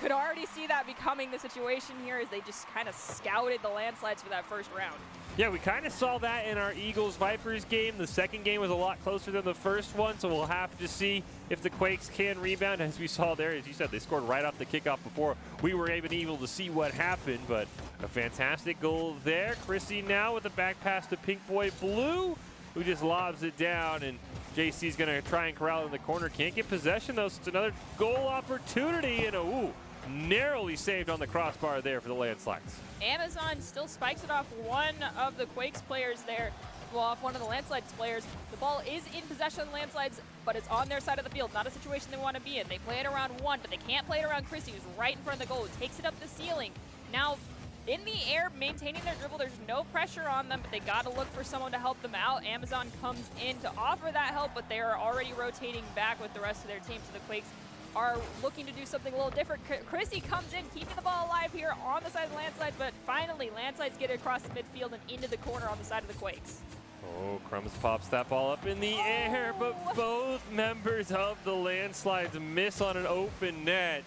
Could already see that becoming the situation here as they just kind of scouted the Landslides for that first round. Yeah, we kind of saw that in our Eagles-Vipers game. The second game was a lot closer than the first one, so we'll have to see if the Quakes can rebound. As we saw there, as you said, they scored right off the kickoff before we were even able to see what happened, but a fantastic goal there. Chrissy now with a back pass to Pink Boy Blue, who just lobs it down, and JC's going to try and corral it in the corner. Can't get possession, though, so it's another goal opportunity, and narrowly saved on the crossbar there for the Landslides. Amazon still spikes it off one of the Quakes players there. Well, off one of the Landslides players. The ball is in possession of the Landslides, but it's on their side of the field. Not a situation they want to be in. They play it around 1, but they can't play it around Chrissy, who's right in front of the goal. Takes it up the ceiling. Now, in the air, maintaining their dribble, there's no pressure on them, but they got to look for someone to help them out. Amazon comes in to offer that help, but they are already rotating back with the rest of their team, so the Quakes are looking to do something a little different. Chrissy comes in, keeping the ball alive here on the side of the Landslides, but finally, Landslides get it across the midfield and into the corner on the side of the Quakes. Oh, Crumbs pops that ball up in the air, but both members of the Landslides miss on an open net.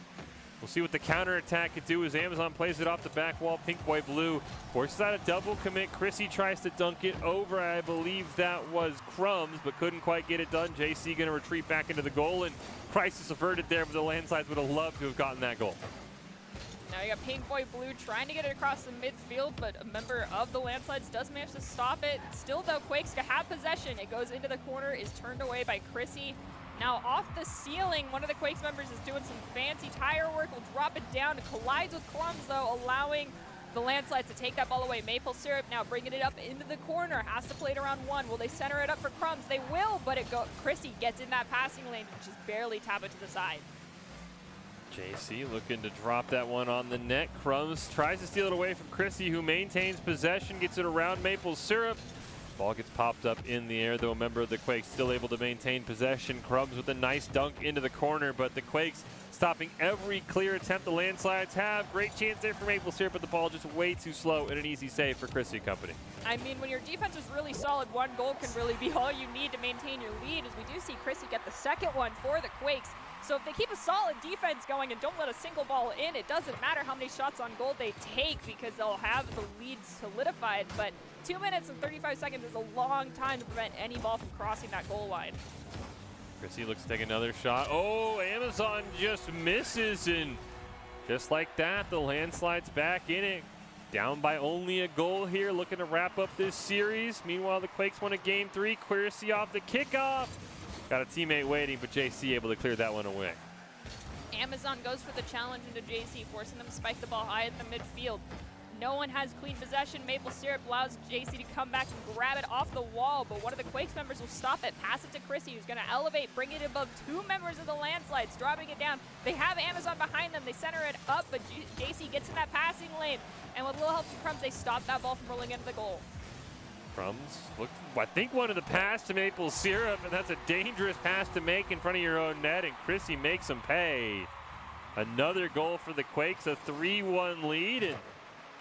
We'll see what the counterattack could do as Amazon plays it off the back wall. Pink Boy Blue forces out a double commit. Chrissy tries to dunk it over. I believe that was Crumbs, but couldn't quite get it done. JC going to retreat back into the goal, and crisis averted there, but the Landslides would have loved to have gotten that goal. Now you got Pink Boy Blue trying to get it across the midfield, but a member of the Landslides does manage to stop it. Still, though, Quakes to have possession. It goes into the corner, is turned away by Chrissy. Now off the ceiling, one of the Quakes members is doing some fancy tire work. Will drop it down. It collides with Crumbs, though, allowing the Landslides to take that ball away. Maple Syrup now bringing it up into the corner. Has to play it around 1. Will they center it up for Crumbs? They will, but Chrissy gets in that passing lane, which is barely tap it to the side. JC looking to drop that one on the net. Crumbs tries to steal it away from Chrissy, who maintains possession, gets it around Maple Syrup. Ball gets popped up in the air, though a member of the Quakes still able to maintain possession. Crumbs with a nice dunk into the corner, but the Quakes stopping every clear attempt the Landslides have. Great chance there for Maple Syrup, but the ball just way too slow and an easy save for Chrissy and company. I mean, when your defense is really solid, 1 goal can really be all you need to maintain your lead, as we do see Chrissy get the second one for the Quakes. So if they keep a solid defense going and don't let a single ball in, it doesn't matter how many shots on goal they take because they'll have the lead solidified. But 2 minutes and 35 seconds is a long time to prevent any ball from crossing that goal line. Chrissy looks to take another shot. Oh, Amazon just misses, and just like that, the Landslides back in it. Down by only a goal here, looking to wrap up this series. Meanwhile, the Quakes won a game 3. Chrissy off the kickoff. Got a teammate waiting, but JC able to clear that one away. Amazon goes for the challenge into JC, forcing them to spike the ball high at the midfield. No one has clean possession. Maple Syrup allows JC to come back and grab it off the wall, but one of the Quakes members will stop it, pass it to Chrissy, who's going to elevate, bring it above 2 members of the Landslides, dropping it down. They have Amazon behind them. They center it up, but JC gets in that passing lane, and with a little help from Crumbs, they stop that ball from rolling into the goal. Crumbs, I think one of the pass to Maple Syrup, and that's a dangerous pass to make in front of your own net, and Chrissy makes him pay. Another goal for the Quakes, a 3-1 lead, and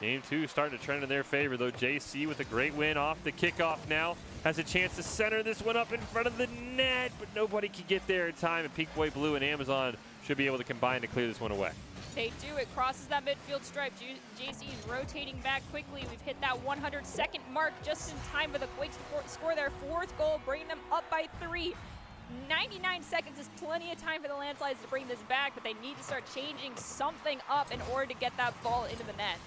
game 2 starting to trend in their favor, though. JC with a great win off the kickoff now has a chance to center this one up in front of the net, but nobody can get there in time, and Pink Boy Blue and Amazon should be able to combine to clear this one away. They do. It crosses that midfield stripe. JC is rotating back quickly. We've hit that 100-second mark just in time for the Quakes to score their 4th goal, bringing them up by 3. 99 seconds is plenty of time for the Landslides to bring this back, but they need to start changing something up in order to get that ball into the net.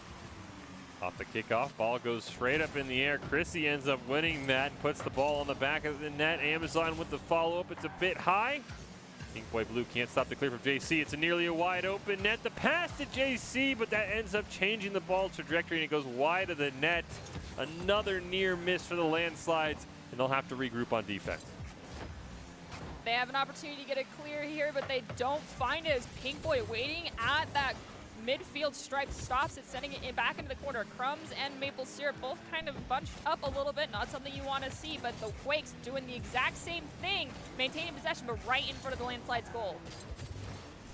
Off the kickoff, ball goes straight up in the air. Chrissy ends up winning that and puts the ball on the back of the net. Amazon with the follow-up. It's a bit high. Pink Boy Blue can't stop the clear from JC. It's nearly a wide open net. The pass to JC, but that ends up changing the ball trajectory, and it goes wide of the net. Another near miss for the Landslides, and they'll have to regroup on defense. They have an opportunity to get it clear here, but they don't find it as Pink Boy waiting at that midfield stripe stops it, sending it back into the corner. Crumbs and Maple Syrup both kind of bunched up a little bit, not something you want to see, but the Quakes doing the exact same thing, maintaining possession, but right in front of the Landslides goal.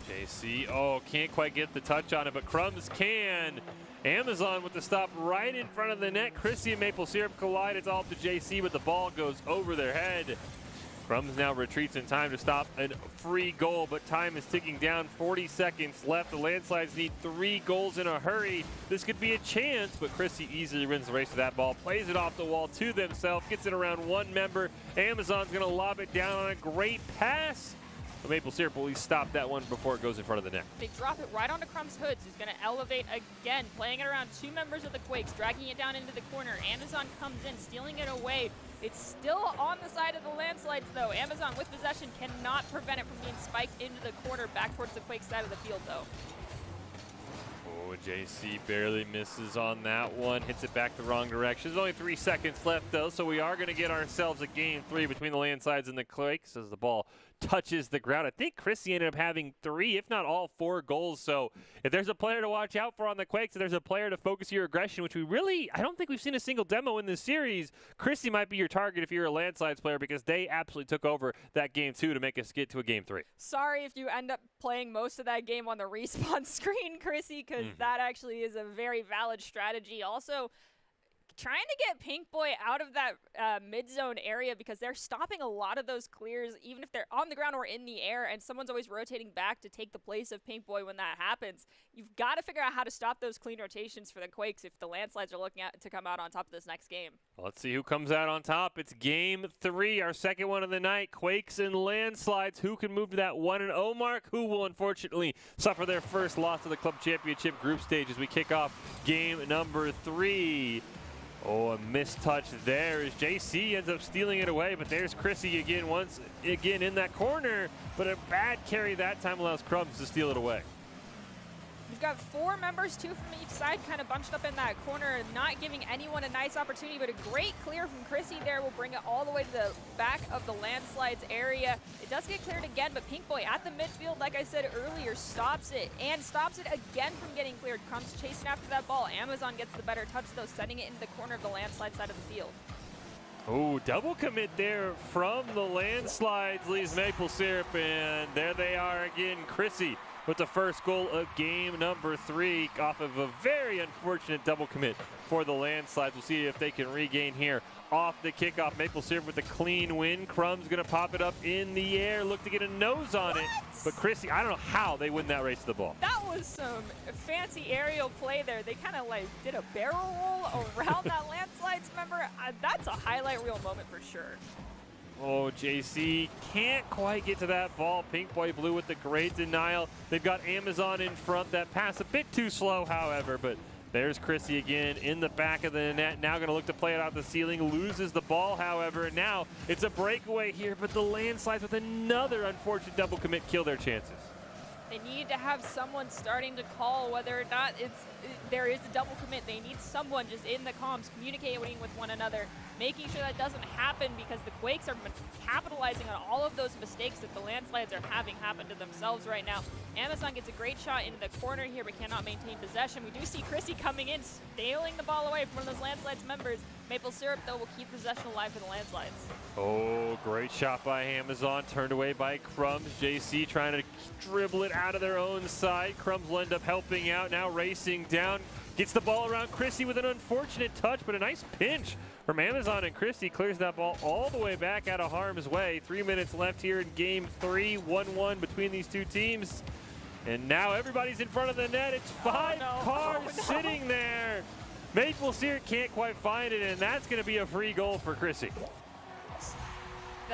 JC, can't quite get the touch on it, but Crumbs can. Amazon with the stop right in front of the net. Chrissy and Maple Syrup collide. It's all up to JC, but the ball goes over their head. Crumbs now retreats in time to stop a free goal, but time is ticking down. 40 seconds left. The Landslides need 3 goals in a hurry. This could be a chance, but Chrissy easily wins the race to that ball, plays it off the wall to themselves, gets it around one member. Amazon's going to lob it down on a great pass. But Maple Syrup will at least stop that one before it goes in front of the net. They drop it right onto Crumbs' hoods, who's going to elevate again, playing it around 2 members of the Quakes, dragging it down into the corner. Amazon comes in, stealing it away. It's still on the side of the Landslides, though. Amazon, with possession, cannot prevent it from being spiked into the corner, back towards the Quake side of the field, though. Oh, JC barely misses on that one. Hits it back the wrong direction. There's only 3 seconds left, though, so we are going to get ourselves a game 3 between the Landslides and the Quakes as the ball touches the ground. I think Chrissy ended up having 3, if not all 4 goals. So if there's a player to watch out for on the Quakes, if there's a player to focus your aggression, which I don't think we've seen a single demo in this series, Chrissy might be your target if you're a Landslides player, because they absolutely took over that game 2 to make us get to a game 3. Sorry if you end up playing most of that game on the respawn screen, Chrissy, because that actually is a very valid strategy. Also, trying to get Pink Boy out of that mid-zone area, because they're stopping a lot of those clears, even if they're on the ground or in the air, and someone's always rotating back to take the place of Pink Boy when that happens. You've got to figure out how to stop those clean rotations for the Quakes if the Landslides are looking to come out on top of this next game. Well, let's see who comes out on top. It's game 3, our second one of the night. Quakes and Landslides. Who can move to that 1-0 mark? Who will unfortunately suffer their first loss of the club championship group stage as we kick off game number 3. Oh, a missed touch there as JC ends up stealing it away, but there's Chrissy again in that corner, but a bad carry that time allows Crumbs to steal it away. You've got 4 members, 2 from each side, kind of bunched up in that corner, not giving anyone a nice opportunity, but a great clear from Chrissy there will bring it all the way to the back of the Landslides area. It does get cleared again, but Pink Boy at the midfield, like I said earlier, stops it again from getting cleared. Crumbs chasing after that ball. Amazon gets the better touch, though, sending it into the corner of the Landslide side of the field. Oh, double commit there from the Landslides leaves Maple Syrup, and there they are again. Chrissy with the first goal of game number 3 off of a very unfortunate double commit for the Landslides. We'll see if they can regain here off the kickoff. Maple Syrup with a clean win. Crumbs going to pop it up in the air, look to get a nose on it. But Chrissy, I don't know how they win that race to the ball. That was some fancy aerial play there. They kind of like did a barrel roll around that Landslides member. That's a highlight reel moment for sure. Oh, JC can't quite get to that ball. Pink Boy Blue with the great denial. They've got Amazon in front. That pass a bit too slow, however, but there's Chrissy again in the back of the net. Now going to look to play it out the ceiling. Loses the ball, however, and now it's a breakaway here, but the Landslides with another unfortunate double commit kill their chances. They need to have someone starting to call whether or not it's there is a double commit. They need someone just in the comms communicating with one another, making sure that doesn't happen, because the Quakes are capitalizing on all of those mistakes that the Landslides are having happen to themselves right now. Amazon gets a great shot into the corner here, but cannot maintain possession. We do see Chrissy coming in, stealing the ball away from one of those Landslides members. Maple Syrup, though, will keep possession alive for the Landslides. Oh, great shot by Amazon, turned away by Crumbs. JC trying to dribble it out of their own side. Crumbs will end up helping out, now racing down. Gets the ball around Chrissy with an unfortunate touch, but a nice pinch from Amazon, and Chrissy clears that ball all the way back out of harm's way. 3 minutes left here in game 3, 1-1 between these two teams. And now everybody's in front of the net. It's 5 cars sitting there. Maple Syrup can't quite find it, and that's going to be a free goal for Chrissy.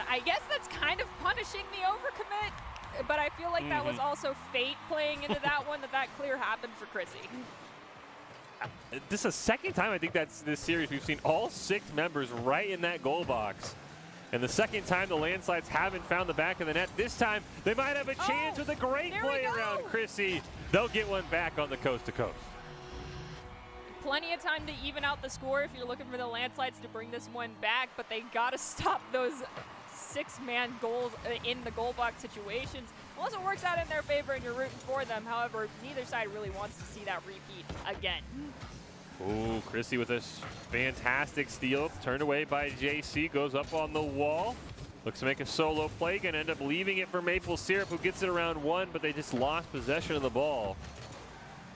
I guess that's kind of punishing the overcommit, but I feel like that was also fate playing into that one, that clear happened for Chrissy. This is the second time I think that's this series we've seen all 6 members right in that goal box. And the second time the Landslides haven't found the back of the net. This time they might have a chance with a great play around Chrissy. They'll get one back on the coast to coast. Plenty of time to even out the score if you're looking for the Landslides to bring this one back, but they got to stop those 6-man goals in the goal box situations. Unless it works out in their favor and you're rooting for them. However, neither side really wants to see that repeat again. Ooh, Chrissy with a fantastic steal. It's turned away by JC, goes up on the wall. Looks to make a solo play, gonna end up leaving it for Maple Syrup, who gets it around 1, but they just lost possession of the ball.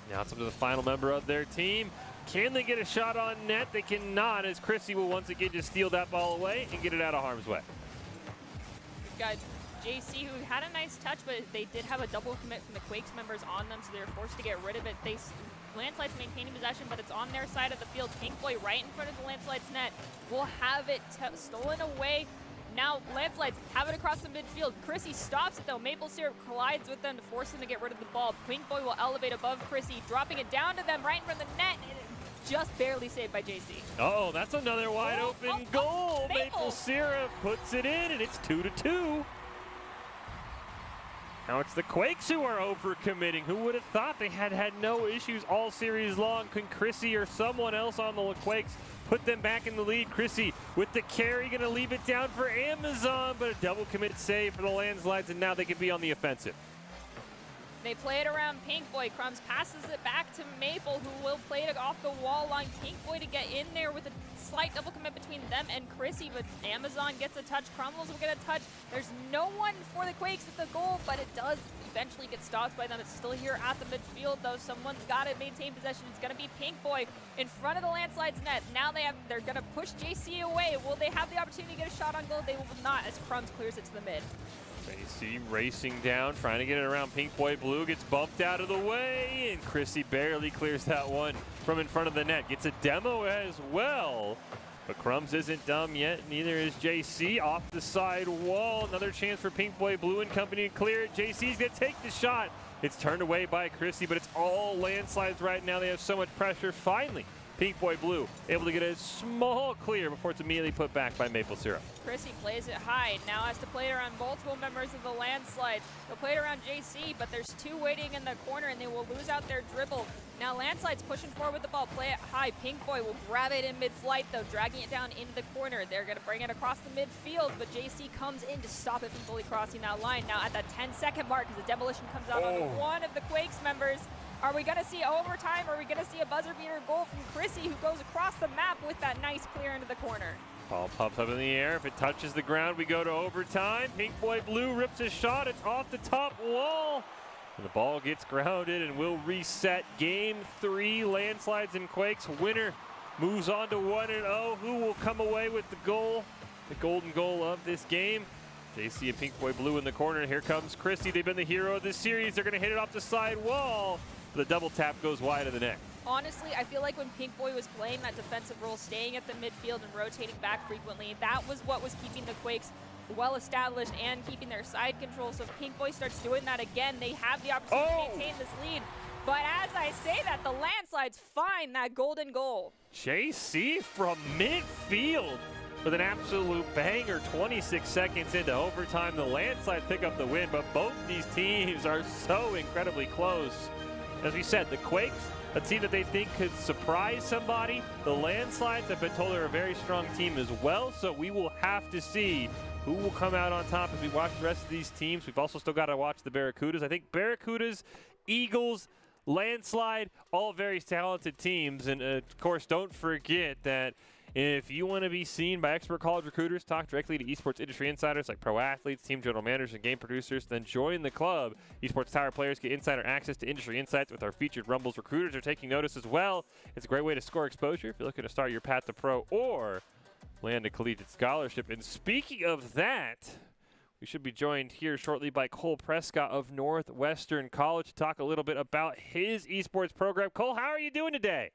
Now it's up to the final member of their team. Can they get a shot on net? They cannot, as Chrissy will once again just steal that ball away and get it out of harm's way. We've got JC, who had a nice touch, but they did have a double commit from the Quakes members on them, so they were forced to get rid of it. Landslides maintaining possession, but it's on their side of the field. Pink Boy right in front of the Landslides net will have it stolen away. Now Landslides have it across the midfield. Chrissy stops it though. Maple Syrup collides with them to force them to get rid of the ball. Pink Boy will elevate above Chrissy, dropping it down to them right in front of the net. Just barely saved by JC. Oh, that's another wide open goal. Maple Syrup puts it in, and it's 2-2. Now it's the Quakes who are overcommitting. Who would have thought they had no issues all series long? Can Chrissy or someone else on the Quakes put them back in the lead? Chrissy with the carry, gonna leave it down for Amazon, but a double commit save for the Landslides, and now they can be on the offensive. They play it around Pink Boy. Crumbs passes it back to Maple, who will play it off the wall line. Pink Boy to get in there with a slight double commit between them and Chrissy, but Amazon gets a touch. Crumbles will get a touch. There's no one for the Quakes at the goal, but it does eventually get stopped by them. It's still here at the midfield, though. Someone's got to maintain possession. It's going to be Pink Boy in front of the Landslides net. Now they're going to push JC away. Will they have the opportunity to get a shot on goal? They will not, as Crumbs clears it to the mid. JC racing down, trying to get it around Pink Boy Blue, gets bumped out of the way, and Chrissy barely clears that one from in front of the net. Gets a demo as well, but Crumbs isn't dumb yet, neither is JC. Off the side wall, another chance for Pink Boy Blue and company to clear it. JC's gonna take the shot. It's turned away by Chrissy, but it's all Landslides right now. They have so much pressure. Finally, Pink Boy Blue able to get a small clear before it's immediately put back by Maple Syrup. Chrissy plays it high, now has to play it around multiple members of the Landslides. They'll play it around JC, but there's 2 waiting in the corner and they will lose out their dribble. Now Landslides pushing forward with the ball, play it high. Pink Boy will grab it in mid-flight though, dragging it down into the corner. They're gonna bring it across the midfield, but JC comes in to stop it from fully crossing that line. Now at that 10-second mark, as the demolition comes out on one of the Quakes members, are we going to see overtime? Are we going to see a buzzer beater goal from Chrissy, who goes across the map with that nice clear into the corner? Ball pops up in the air. If it touches the ground, we go to overtime. Pink Boy Blue rips a shot. It's off the top wall. And the ball gets grounded and will reset game 3. Landslides and Quakes. Winner moves on to 1-0. Who will come away with the goal? The golden goal of this game. JC and Pink Boy Blue in the corner. Here comes Chrissy. They've been the hero of this series. They're going to hit it off the side wall. The double tap goes wide of the net. Honestly, I feel like when Pink Boy was playing that defensive role, staying at the midfield and rotating back frequently, that was what was keeping the Quakes well established and keeping their side control. So if Pink Boy starts doing that again, they have the opportunity to maintain this lead. But as I say that, the Landslides find that golden goal. JC from midfield with an absolute banger. 26 seconds into overtime, the Landslides pick up the win, but both these teams are so incredibly close. As we said, the Quakes a team that they think could surprise somebody. The Landslides have been told they're a very strong team as well, so we will have to see who will come out on top as we watch the rest of these teams. We've also still got to watch the Barracudas. I think Barracudas, Eagles, Landslide, all very talented teams. And, of course, don't forget that if you want to be seen by expert college recruiters, talk directly to esports industry insiders like pro athletes, team general managers, and game producers, then join the club. Esports Tower players get insider access to industry insights with our featured Rumbles. Recruiters are taking notice as well. It's a great way to score exposure if you're looking to start your path to pro or land a collegiate scholarship. And speaking of that, we should be joined here shortly by Cole Prescott of Northwestern College to talk a little bit about his esports program. Cole, how are you doing today?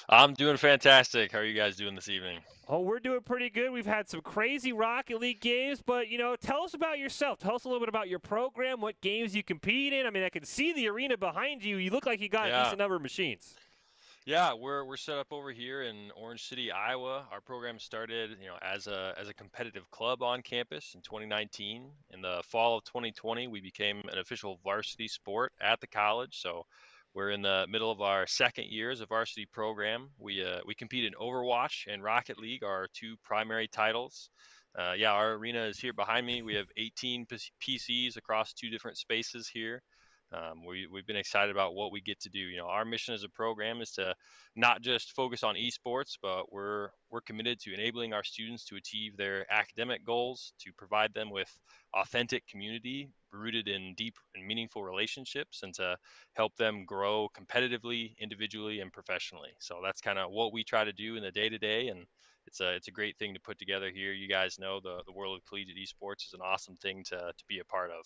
I'm doing fantastic. How are you guys doing this evening? Oh, we're doing pretty good. We've had some crazy Rocket League games, but, tell us about yourself. Tell us a little bit about your program, what games you compete in. I mean, I can see the arena behind you. You look like you got a decent number of machines. Yeah, we're set up over here in Orange City, Iowa. Our program started, as a competitive club on campus in 2019. In the fall of 2020, we became an official varsity sport at the college. So we're in the middle of our second year as a varsity program. We compete in Overwatch and Rocket League, our two primary titles. Our arena is here behind me. We have 18 PCs across two different spaces here. We've been excited about what we get to do. Our mission as a program is to not just focus on esports, but we're committed to enabling our students to achieve their academic goals, to provide them with authentic community rooted in deep and meaningful relationships, and to help them grow competitively, individually, and professionally. So that's kind of what we try to do in the day-to-day, and it's a great thing to put together here. You guys know the world of collegiate esports is an awesome thing to be a part of.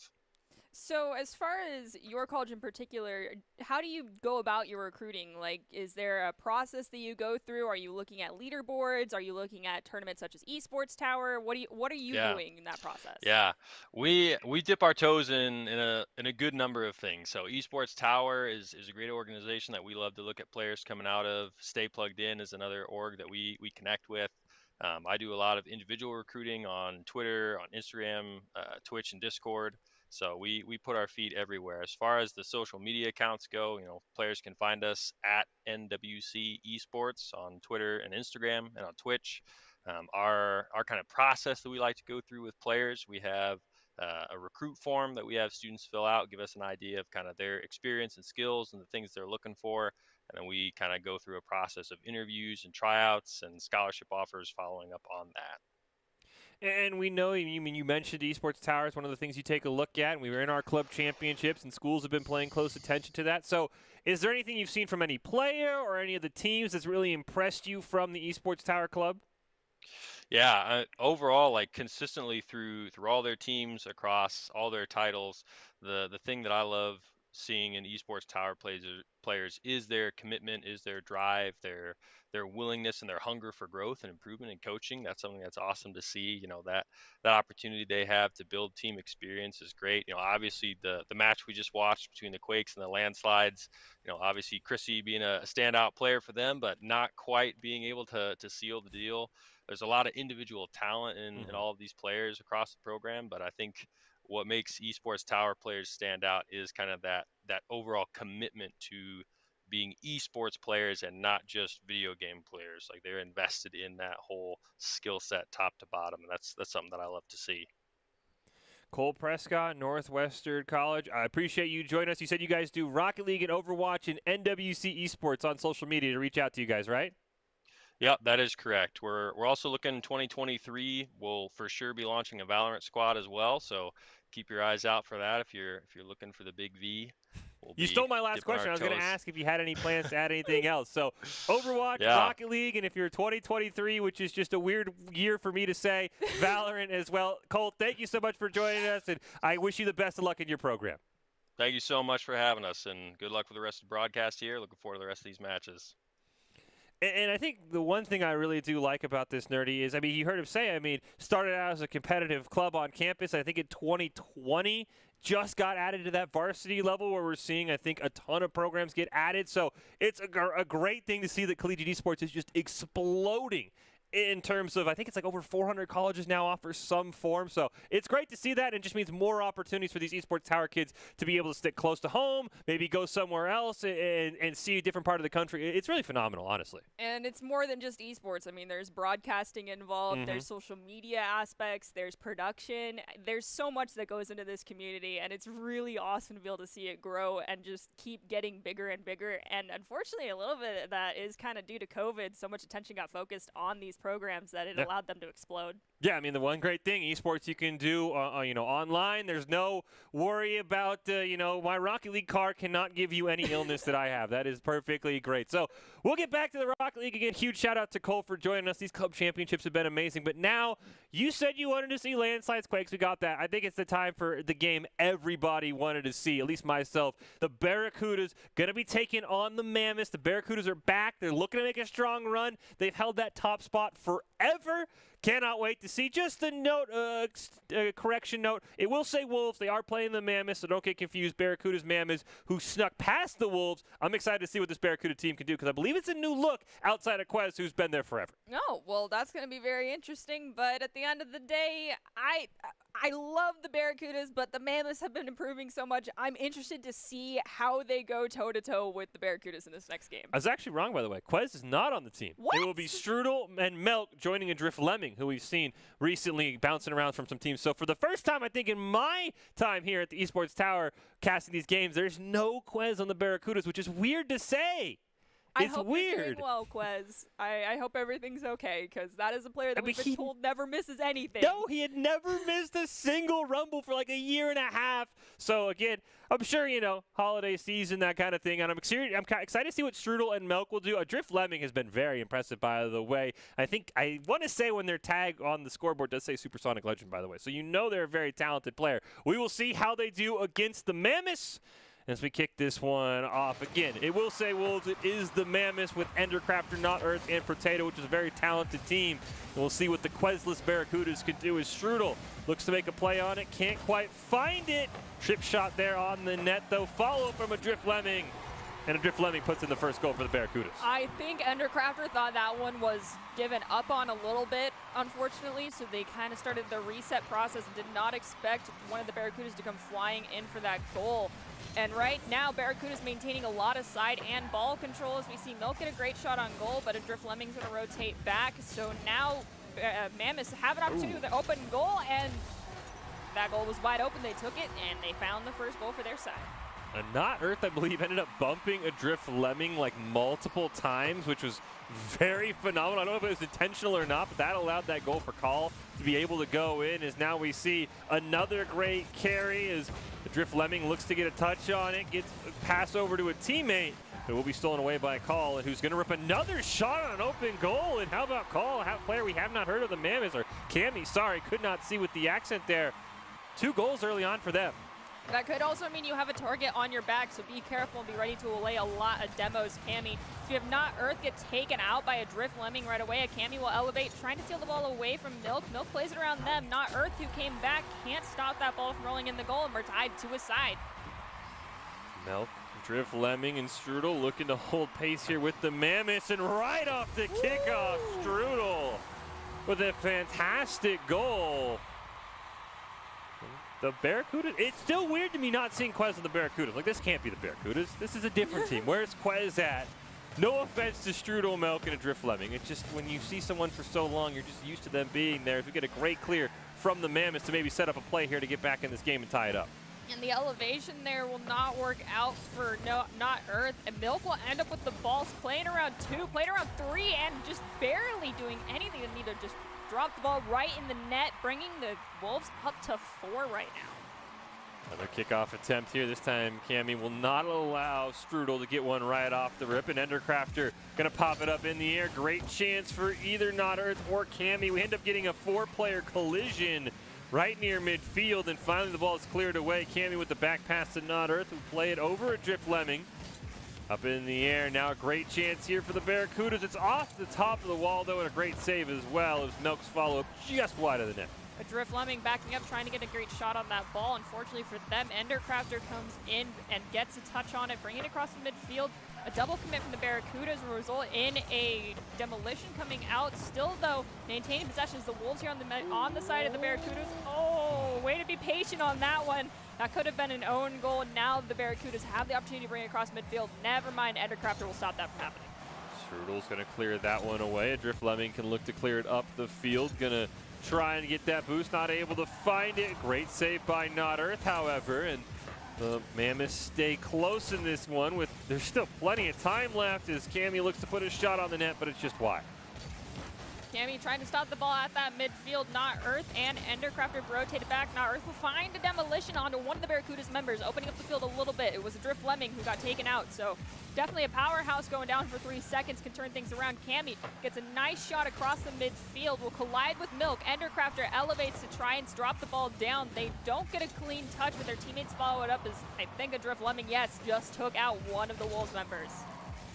So, as far as your college in particular, how do you go about your recruiting? Like, is there a process that you go through? Are you looking at leaderboards? Are you looking at tournaments such as Esports Tower? What are you doing in that process? Yeah, we dip our toes in a good number of things. So Esports Tower is a great organization that we love to look at players coming out of. Stay Plugged In is another org that we connect with. I do a lot of individual recruiting on Twitter, on Instagram, Twitch, and Discord. So we put our feet everywhere. As far as the social media accounts go, players can find us at NWC Esports on Twitter and Instagram and on Twitch. Our kind of process that we like to go through with players, we have a recruit form that we have students fill out, give us an idea of kind of their experience and skills and the things they're looking for. And then we kind of go through a process of interviews and tryouts and scholarship offers following up on that. And we know, you mentioned Esports Tower is one of the things you take a look at, and we were in our club championships, and schools have been paying close attention to that. So is there anything you've seen from any player or any of the teams that's really impressed you from the Esports Tower Club? Yeah, overall, like consistently through all their teams across all their titles, the thing that I love seeing in esports tower players is their commitment, is their drive, their willingness and their hunger for growth and improvement in coaching. That's something that's awesome to see. That opportunity they have to build team experience is great. Obviously the match we just watched between the Quakes and the Landslides, obviously Chrissy being a standout player for them, but not quite being able to seal the deal. There's a lot of individual talent in all of these players across the program, but I think what makes esports tower players stand out is kind of that overall commitment to being esports players and not just video game players. Like they're invested in that whole skill set top to bottom, and that's something that I love to see. Cole Prescott, Northwestern College. I appreciate you joining us. You said you guys do Rocket League and Overwatch and NWC Esports on social media to reach out to you guys, right? Yep, that is correct. We're also looking in 2023. We'll for sure be launching a Valorant squad as well. So keep your eyes out for that. If you're looking for the big V, you stole my last question. I was going to ask if you had any plans to add anything else. So Overwatch, Rocket League, and if you're 2023, which is just a weird year for me to say, Valorant as well. Cole, thank you so much for joining us, and I wish you the best of luck in your program. Thank you so much for having us, and good luck with the rest of the broadcast here. Looking forward to the rest of these matches. And I think the one thing I really do like about this, Nerdy, is, you heard him say, started out as a competitive club on campus. I think in 2020 just got added to that varsity level where we're seeing, I think, a ton of programs get added. So it's a great thing to see that collegiate esports is just exploding in terms of, I think it's like over 400 colleges now offer some form. So it's great to see that, and just means more opportunities for these Esports Tower kids to be able to stick close to home, maybe go somewhere else and see a different part of the country. It's really phenomenal, honestly. And it's more than just esports. I mean, there's broadcasting involved, there's social media aspects, there's production. There's so much that goes into this community, and it's really awesome to be able to see it grow and just keep getting bigger and bigger. And unfortunately, a little bit of that is kind of due to COVID. So much attention got focused on these programs that it allowed them to explode. Yeah, I mean, the one great thing, esports you can do, online. There's no worry about, my Rocket League car cannot give you any illness that I have. That is perfectly great. So we'll get back to the Rocket League again. Huge shout out to Cole for joining us. These club championships have been amazing. But now, you said you wanted to see landslides, quakes. We got that. I think it's the time for the game everybody wanted to see, at least myself. The Barracudas going to be taking on the Mammoths. The Barracudas are back. They're looking to make a strong run. They've held that top spot forever. Cannot wait to see. Just a note, correction note. It will say Wolves. They are playing the Mammoths, so don't get confused. Barracudas, Mammoths, who snuck past the Wolves. I'm excited to see what this Barracuda team can do because I believe it's a new look outside of Quez, who's been there forever. No, well, that's going to be very interesting. But at the end of the day, I love the Barracudas, but the Mammoths have been improving so much. I'm interested to see how they go toe-to-toe with the Barracudas in this next game. I was actually wrong, by the way. Quez is not on the team. What? It will be Strudel and Melk joining Adrift Lemming, who we've seen recently bouncing around from some teams. So for the first time, I think, in my time here at the Esports Tower casting these games, there's no Quez on the Barracudas, which is weird to say. It's I hope weird. you're doing well, Quez. I hope everything's okay, because that is a player that I mean, we've been told never misses anything. No, he had never missed a single Rumble for like a year and a half. So, again, I'm sure, holiday season, that kind of thing. And I'm excited to see what Strudel and Melk will do. Adrift Lemming has been very impressive, by the way. I want to say when their tag on the scoreboard does say Supersonic Legend, by the way. So they're a very talented player. We will see how they do against the Mammoths as we kick this one off. Again, it will say Wolves. It is the Mammoths with Endercrafter, Not Earth, and Potato, which is a very talented team. And we'll see what the Quezless Barracudas can do as Strudel looks to make a play on it. Can't quite find it. Trip shot there on the net, though. Follow from Adrift Lemming. And Adrift Lemming puts in the first goal for the Barracudas. I think Endercrafter thought that one was given up on a little bit, unfortunately, so they kind of started the reset process and did not expect one of the Barracudas to come flying in for that goal. And right now, Barracuda's maintaining a lot of side and ball control as we see Milk get a great shot on goal, but Adrift Lemming's going to rotate back. So now Mammoths have an opportunity with an open goal, and that goal was wide open. They took it, and they found the first goal for their side. And Not Earth, I believe, ended up bumping Adrift Lemming like multiple times, which was very phenomenal. I don't know if it was intentional or not, but that allowed that goal for Call to be able to go in. As now we see another great carry as Adrift Lemming looks to get a touch on it, gets a pass over to a teammate. It will be stolen away by Call, and who's going to rip another shot on an open goal. And how about Call, a player we have not heard of, the Mammoths, or Cammy, sorry, could not see with the accent there. 2 goals early on for them. That could also mean you have a target on your back, so be careful and be ready to allay a lot of demos, Cammy. So you have Not Earth get taken out by Adrift Lemming right away. A Cammy will elevate, trying to steal the ball away from Milk. Milk plays it around them. Not Earth, who came back, can't stop that ball from rolling in the goal, and we're tied to his side. Milk, Adrift Lemming, and Strudel looking to hold pace here with the Mammoths, and right off the kickoff, Strudel with a fantastic goal. The Barracudas, it's still weird to me not seeing Quez on the Barracudas. Like, this can't be the Barracudas. This is a different team. Where's Quez at? No offense to Strudel, Melk, and Adrift Lemming. It's just when you see someone for so long, you're just used to them being there. If we get a great clear from the Mammoths to maybe set up a play here to get back in this game and tie it up. And the elevation there will not work out for Not Earth. And Milk will end up with the balls playing around 2, playing around 3, and just barely doing anything to neither just drop the ball right in the net, bringing the Wolves up to 4 right now. Another kickoff attempt here. This time, Cammy will not allow Strudel to get one right off the rip. And Endercrafter going to pop it up in the air. Great chance for either Not Earth or Cammy. We end up getting a 4-player collision right near midfield. And finally, the ball is cleared away. Cammy with the back pass to Not Earth, who play it over Adrift Lemming. Up in the air, now a great chance here for the Barracudas. It's off the top of the wall, though, and a great save as well as Milk's follow-up just wide of the net. Adrift Lemming backing up, trying to get a great shot on that ball. Unfortunately for them, Endercrafter comes in and gets a touch on it, bringing it across the midfield. A double commit from the Barracudas will result in a demolition coming out. Still, though, maintaining possession as the Wolves here on the side of the Barracudas. Oh, way to be patient on that one. That could have been an own goal. Now the Barracudas have the opportunity to bring it across midfield. Never mind, Endercrafter will stop that from happening. Strudel's going to clear that one away. Adrift Lemming can look to clear it up the field. Going to try and get that boost. Not able to find it. Great save by Not Earth, however. And the Mammoths stay close in this one. There's still plenty of time left as Cammy looks to put a shot on the net, but it's just wide. Cammy trying to stop the ball at that midfield. Not Earth and Endercrafter rotated back. Not Earth will find a demolition onto one of the Barracudas members, opening up the field a little bit. It was Adrift Lemming who got taken out, so definitely a powerhouse going down for 3 seconds can turn things around. Cammy gets a nice shot across the midfield, will collide with Milk. Endercrafter elevates to try and drop the ball down. They don't get a clean touch, but their teammates follow it up as I think Adrift Lemming, yes, just took out one of the Wolves members.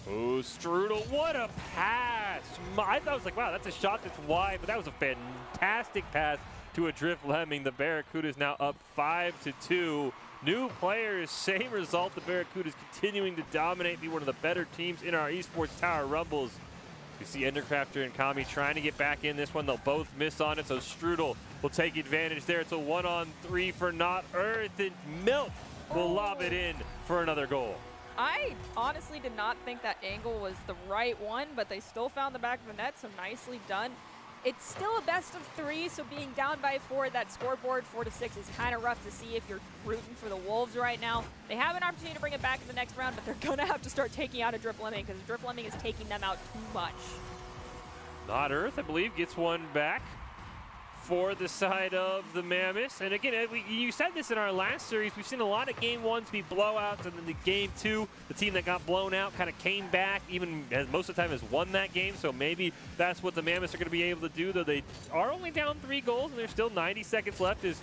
Oh, Strudel, what a pass. I thought, I was like, wow, that's a shot that's wide, but that was a fantastic pass to Adrift Lemming. The Barracudas now up 5-2. New players, same result. The Barracudas continuing to dominate, be one of the better teams in our Esports Tower Rumbles. You see Endercrafter and Kami trying to get back in this one. They'll both miss on it, so Strudel will take advantage there. It's a 1-on-3 for Not Earth, and Milk will lob it in for another goal. I honestly did not think that angle was the right one, but they still found the back of the net, so nicely done. It's still a best of 3, so being down by 4, that scoreboard 4-6 is kind of rough to see if you're rooting for the Wolves right now. They have an opportunity to bring it back in the next round, but they're going to have to start taking out Adrift Lemming because Adrift Lemming is taking them out too much. Not Earth, I believe, gets one back for the side of the Mammoths. And again, you said this in our last series, we've seen a lot of game 1s be blowouts, and then the game 2, the team that got blown out kind of came back, even as most of the time has won that game. So maybe that's what the Mammoths are going to be able to do, though they are only down 3 goals, and there's still 90 seconds left as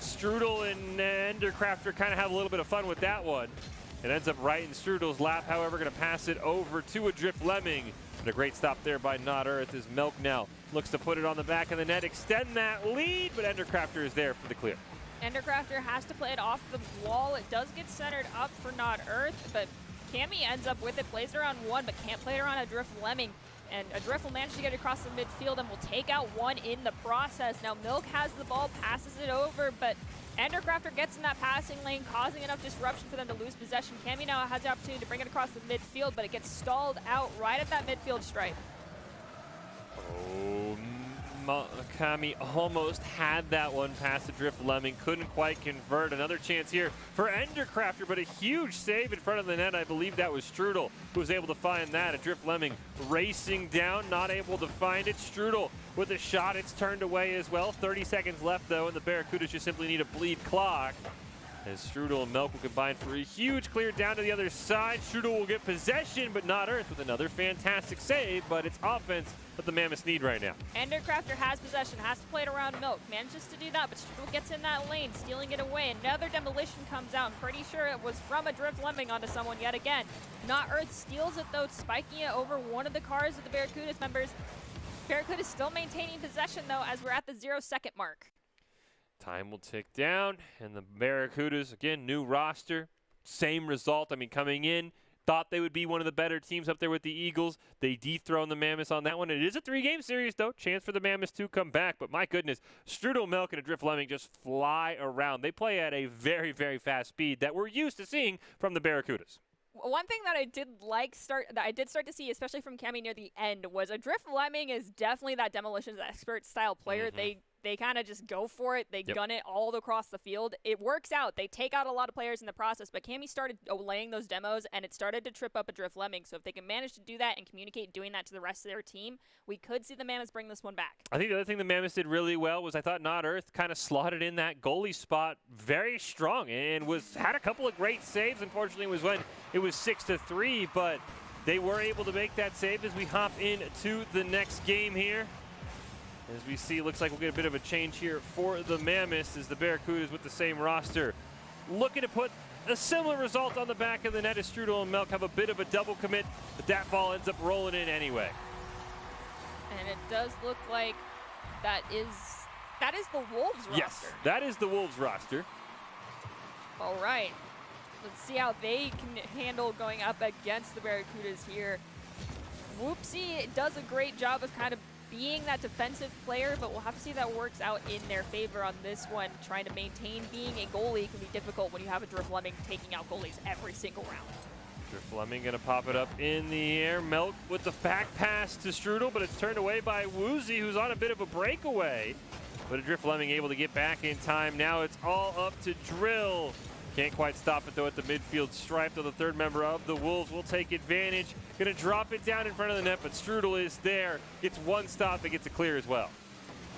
Strudel and Endercrafter kind of have a little bit of fun with that one. It ends up right in Strudel's lap, however, going to pass it over to Adrift Lemming. And a great stop there by Not Earth as Milk now looks to put it on the back of the net, extend that lead, but Endercrafter is there for the clear. Endercrafter has to play it off the wall. It does get centered up for Not Earth, but Cammy ends up with it, plays it around 1, but can't play it around Adrift Lemming. And Adrift will manage to get across the midfield and will take out 1 in the process. Now Milk has the ball, passes it over, but Endercrafter gets in that passing lane, causing enough disruption for them to lose possession. Cammy now has the opportunity to bring it across the midfield, but it gets stalled out right at that midfield stripe. Oh, Kami almost had that one past Adrift Lemming, couldn't quite convert. Another chance here for Endercrafter, but a huge save in front of the net. I believe that was Strudel who was able to find that. Adrift Lemming racing down, not able to find it. Strudel with a shot, it's turned away as well. 30 seconds left though, and the Barracudas just simply need a bleed clock. As Strudel and Milk will combine for a huge clear down to the other side. Strudel will get possession, but Not Earth with another fantastic save, but it's offense that the Mammoths need right now. Endercrafter has possession, has to play it around Milk. Manages to do that, but Strudel gets in that lane, stealing it away. Another demolition comes out. I'm pretty sure it was from Adrift Lemming onto someone yet again. Not Earth steals it though, spiking it over one of the cars of the Barracudas members. Barracudas still maintaining possession though as we're at the 0-second mark. Time will tick down, and the Barracudas, again, new roster, same result. I mean, coming in, thought they would be one of the better teams up there with the Eagles. They dethroned the Mammoths on that one. It is a 3-game series, though. Chance for the Mammoths to come back, but my goodness, Strudel, Milk, and Adrift Lemming just fly around. They play at a very, very fast speed that we're used to seeing from the Barracudas. One thing that I did start to see, especially from Cammy near the end, was Adrift Lemming is definitely that demolitions expert style player. They kind of just go for it. They gun it all across the field. It works out. They take out a lot of players in the process, but Cammy started laying those demos, and it started to trip up Adrift Lemming. So if they can manage to do that and communicate doing that to the rest of their team, we could see the Mammoths bring this one back. I think the other thing the Mammoths did really well was I thought Not Earth kind of slotted in that goalie spot very strong and had a couple of great saves. Unfortunately, it was when it was 6-3, but they were able to make that save as we hop into the next game here. As we see, it looks like we'll get a bit of a change here for the Mammoths as the Barracudas with the same roster looking to put a similar result on the back of the net as Strudel and Milk have a bit of a double commit, but that ball ends up rolling in anyway. And it does look like that is the Wolves roster. Yes, that is the Wolves roster. All right. Let's see how they can handle going up against the Barracudas here. Whoopsie does a great job of kind of being that defensive player, but we'll have to see if that works out in their favor on this one. Trying to maintain being a goalie can be difficult when you have a Drift Lemming taking out goalies every single round. Drift Lemming gonna pop it up in the air. Melk with the back pass to Strudel, but it's turned away by Woozy, who's on a bit of a breakaway. But a Drift Lemming able to get back in time. Now it's all up to Drill. Can't quite stop it though at the midfield stripe, though the third member of the Wolves will take advantage. Gonna drop it down in front of the net, but Strudel is there. Gets one stop and gets a clear as well.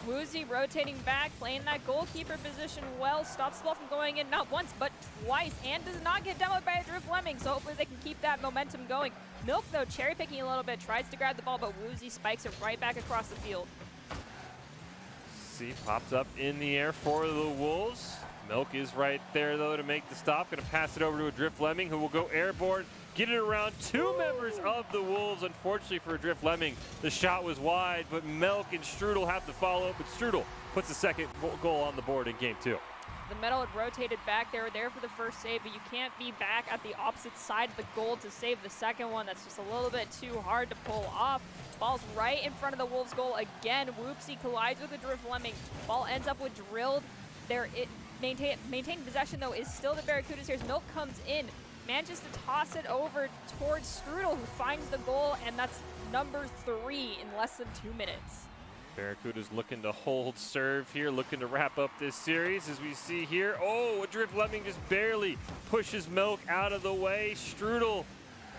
Woozy rotating back, playing that goalkeeper position well, stops the ball from going in not once but twice, and does not get demoed by a Drift Lemming, so hopefully they can keep that momentum going. Milk, though, cherry picking a little bit, tries to grab the ball, but Woozy spikes it right back across the field. See, popped up in the air for the Wolves. Milk is right there, though, to make the stop. Going to pass it over to a Drift Lemming, who will go airborne, get it around two members of the Wolves. Unfortunately for a Drift Lemming, the shot was wide, but Milk and Strudel have to follow, but Strudel puts the second goal on the board in game two. The Metal had rotated back. They were there for the first save, but you can't be back at the opposite side of the goal to save the second one. That's just a little bit too hard to pull off. Ball's right in front of the Wolves' goal again. Whoopsie collides with the Drift Lemming. Ball ends up with Drilled. Maintain possession, though, is still the Barracudas here. Milk comes in, manages to toss it over towards Strudel, who finds the goal, and that's number 3 in less than 2 minutes. Barracudas looking to hold serve here, looking to wrap up this series as we see here. Oh, a Drift Lemming just barely pushes Milk out of the way. Strudel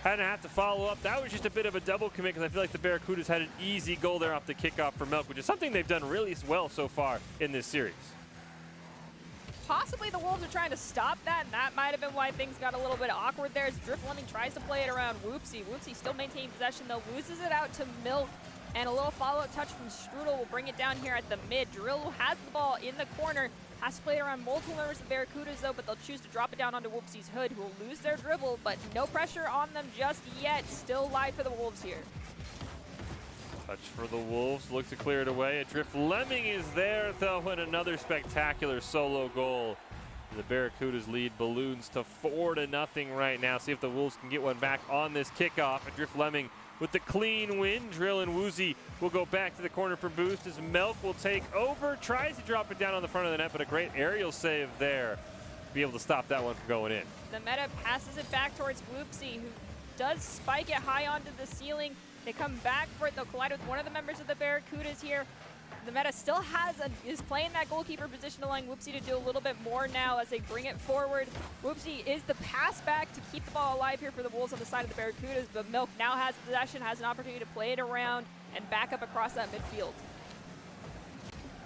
had to have to follow up. That was just a bit of a double commit because I feel like the Barracudas had an easy goal there off the kickoff for Milk, which is something they've done really well so far in this series. Possibly the Wolves are trying to stop that, and that might have been why things got a little bit awkward there as Drift Lemming tries to play it around Whoopsie. Whoopsie still maintaining possession, though, loses it out to Milk, and a little follow-up touch from Strudel will bring it down here at the mid. Drill has the ball in the corner, has to play it around multiple members of the Barracudas, though, but they'll choose to drop it down onto Whoopsie's hood, who will lose their dribble, but no pressure on them just yet. Still live for the Wolves here. Touch for the Wolves, look to clear it away. A Drift Lemming is there, though, and another spectacular solo goal. The Barracudas lead balloons to 4-0 right now. See if the Wolves can get one back on this kickoff. A Drift Lemming with the clean win. Drill and Woozy will go back to the corner for boost as Milk will take over, tries to drop it down on the front of the net, but a great aerial save there. Be able to stop that one from going in. The Meta passes it back towards Whoopsie, who does spike it high onto the ceiling. They come back for it. They'll collide with one of the members of the Barracudas here. The Meta still is playing that goalkeeper position, allowing Whoopsie to do a little bit more now as they bring it forward. Whoopsie is the pass back to keep the ball alive here for the Wolves on the side of the Barracudas, but Milk now has possession, has an opportunity to play it around and back up across that midfield.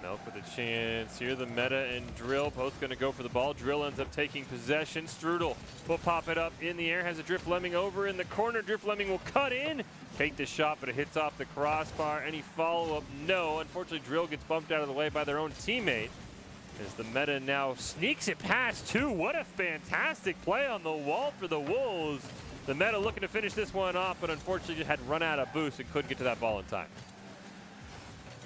Milk with a chance here. The Meta and Drill both going to go for the ball. Drill ends up taking possession. Strudel will pop it up in the air. Has a Drift Lemming over in the corner. Drift Lemming will cut in. Take the shot, but it hits off the crossbar. Any follow-up? No. Unfortunately, Drill gets bumped out of the way by their own teammate. As the Meta now sneaks it past two. What a fantastic play on the wall for the Wolves. The Meta looking to finish this one off, but unfortunately just had run out of boost and couldn't get to that ball in time.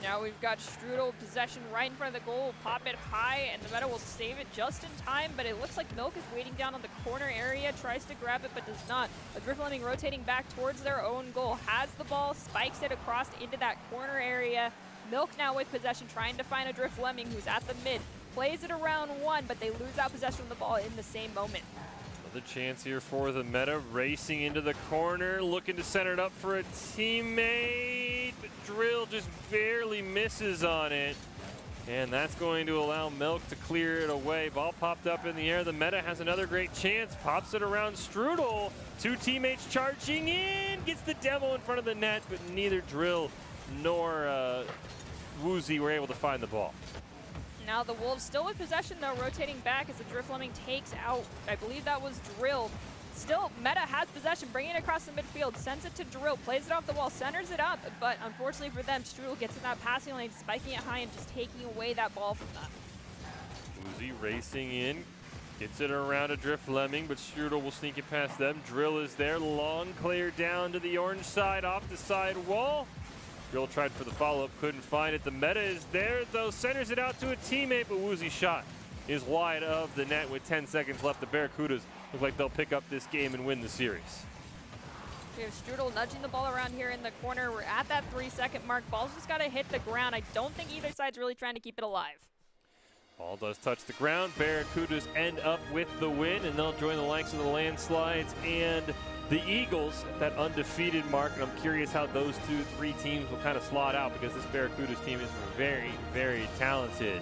Now we've got Strudel possession right in front of the goal. Pop it high, and the Meta will save it just in time, but it looks like Milk is waiting down on the corner area, tries to grab it, but does not. A Drift Lemming rotating back towards their own goal, has the ball, spikes it across into that corner area. Milk now with possession, trying to find a Drift Lemming who's at the mid. Plays it around one, but they lose out possession of the ball in the same moment. Another chance here for the Meta, racing into the corner, looking to center it up for a teammate, but Drill just barely misses on it. And that's going to allow Milk to clear it away. Ball popped up in the air. The Meta has another great chance, pops it around Strudel. Two teammates charging in, gets the demo in front of the net, but neither Drill nor Woozy were able to find the ball. Now the Wolves still with possession, though, rotating back as the Drift Lemming takes out, I believe that was Drill. Still, Meta has possession, bringing it across the midfield, sends it to Drill, plays it off the wall, centers it up, but unfortunately for them, Strudel gets in that passing lane, spiking it high and just taking away that ball from them. Woozy racing in, gets it around a Drift Lemming, but Strudel will sneak it past them. Drill is there, long clear down to the orange side, off the side wall. Drill tried for the follow-up, couldn't find it. The Meta is there, though, centers it out to a teammate, but Woozy's shot is wide of the net with 10 seconds left. The Barracudas look like they'll pick up this game and win the series. We have Strudel nudging the ball around here in the corner. We're at that 3-second mark. Ball's just got to hit the ground. I don't think either side's really trying to keep it alive. Ball does touch the ground. Barracudas end up with the win, and they'll join the likes of the Landslides and the Eagles at that undefeated mark. And I'm curious how those 2-3 teams will kind of slot out, because this Barracudas team is very, very talented.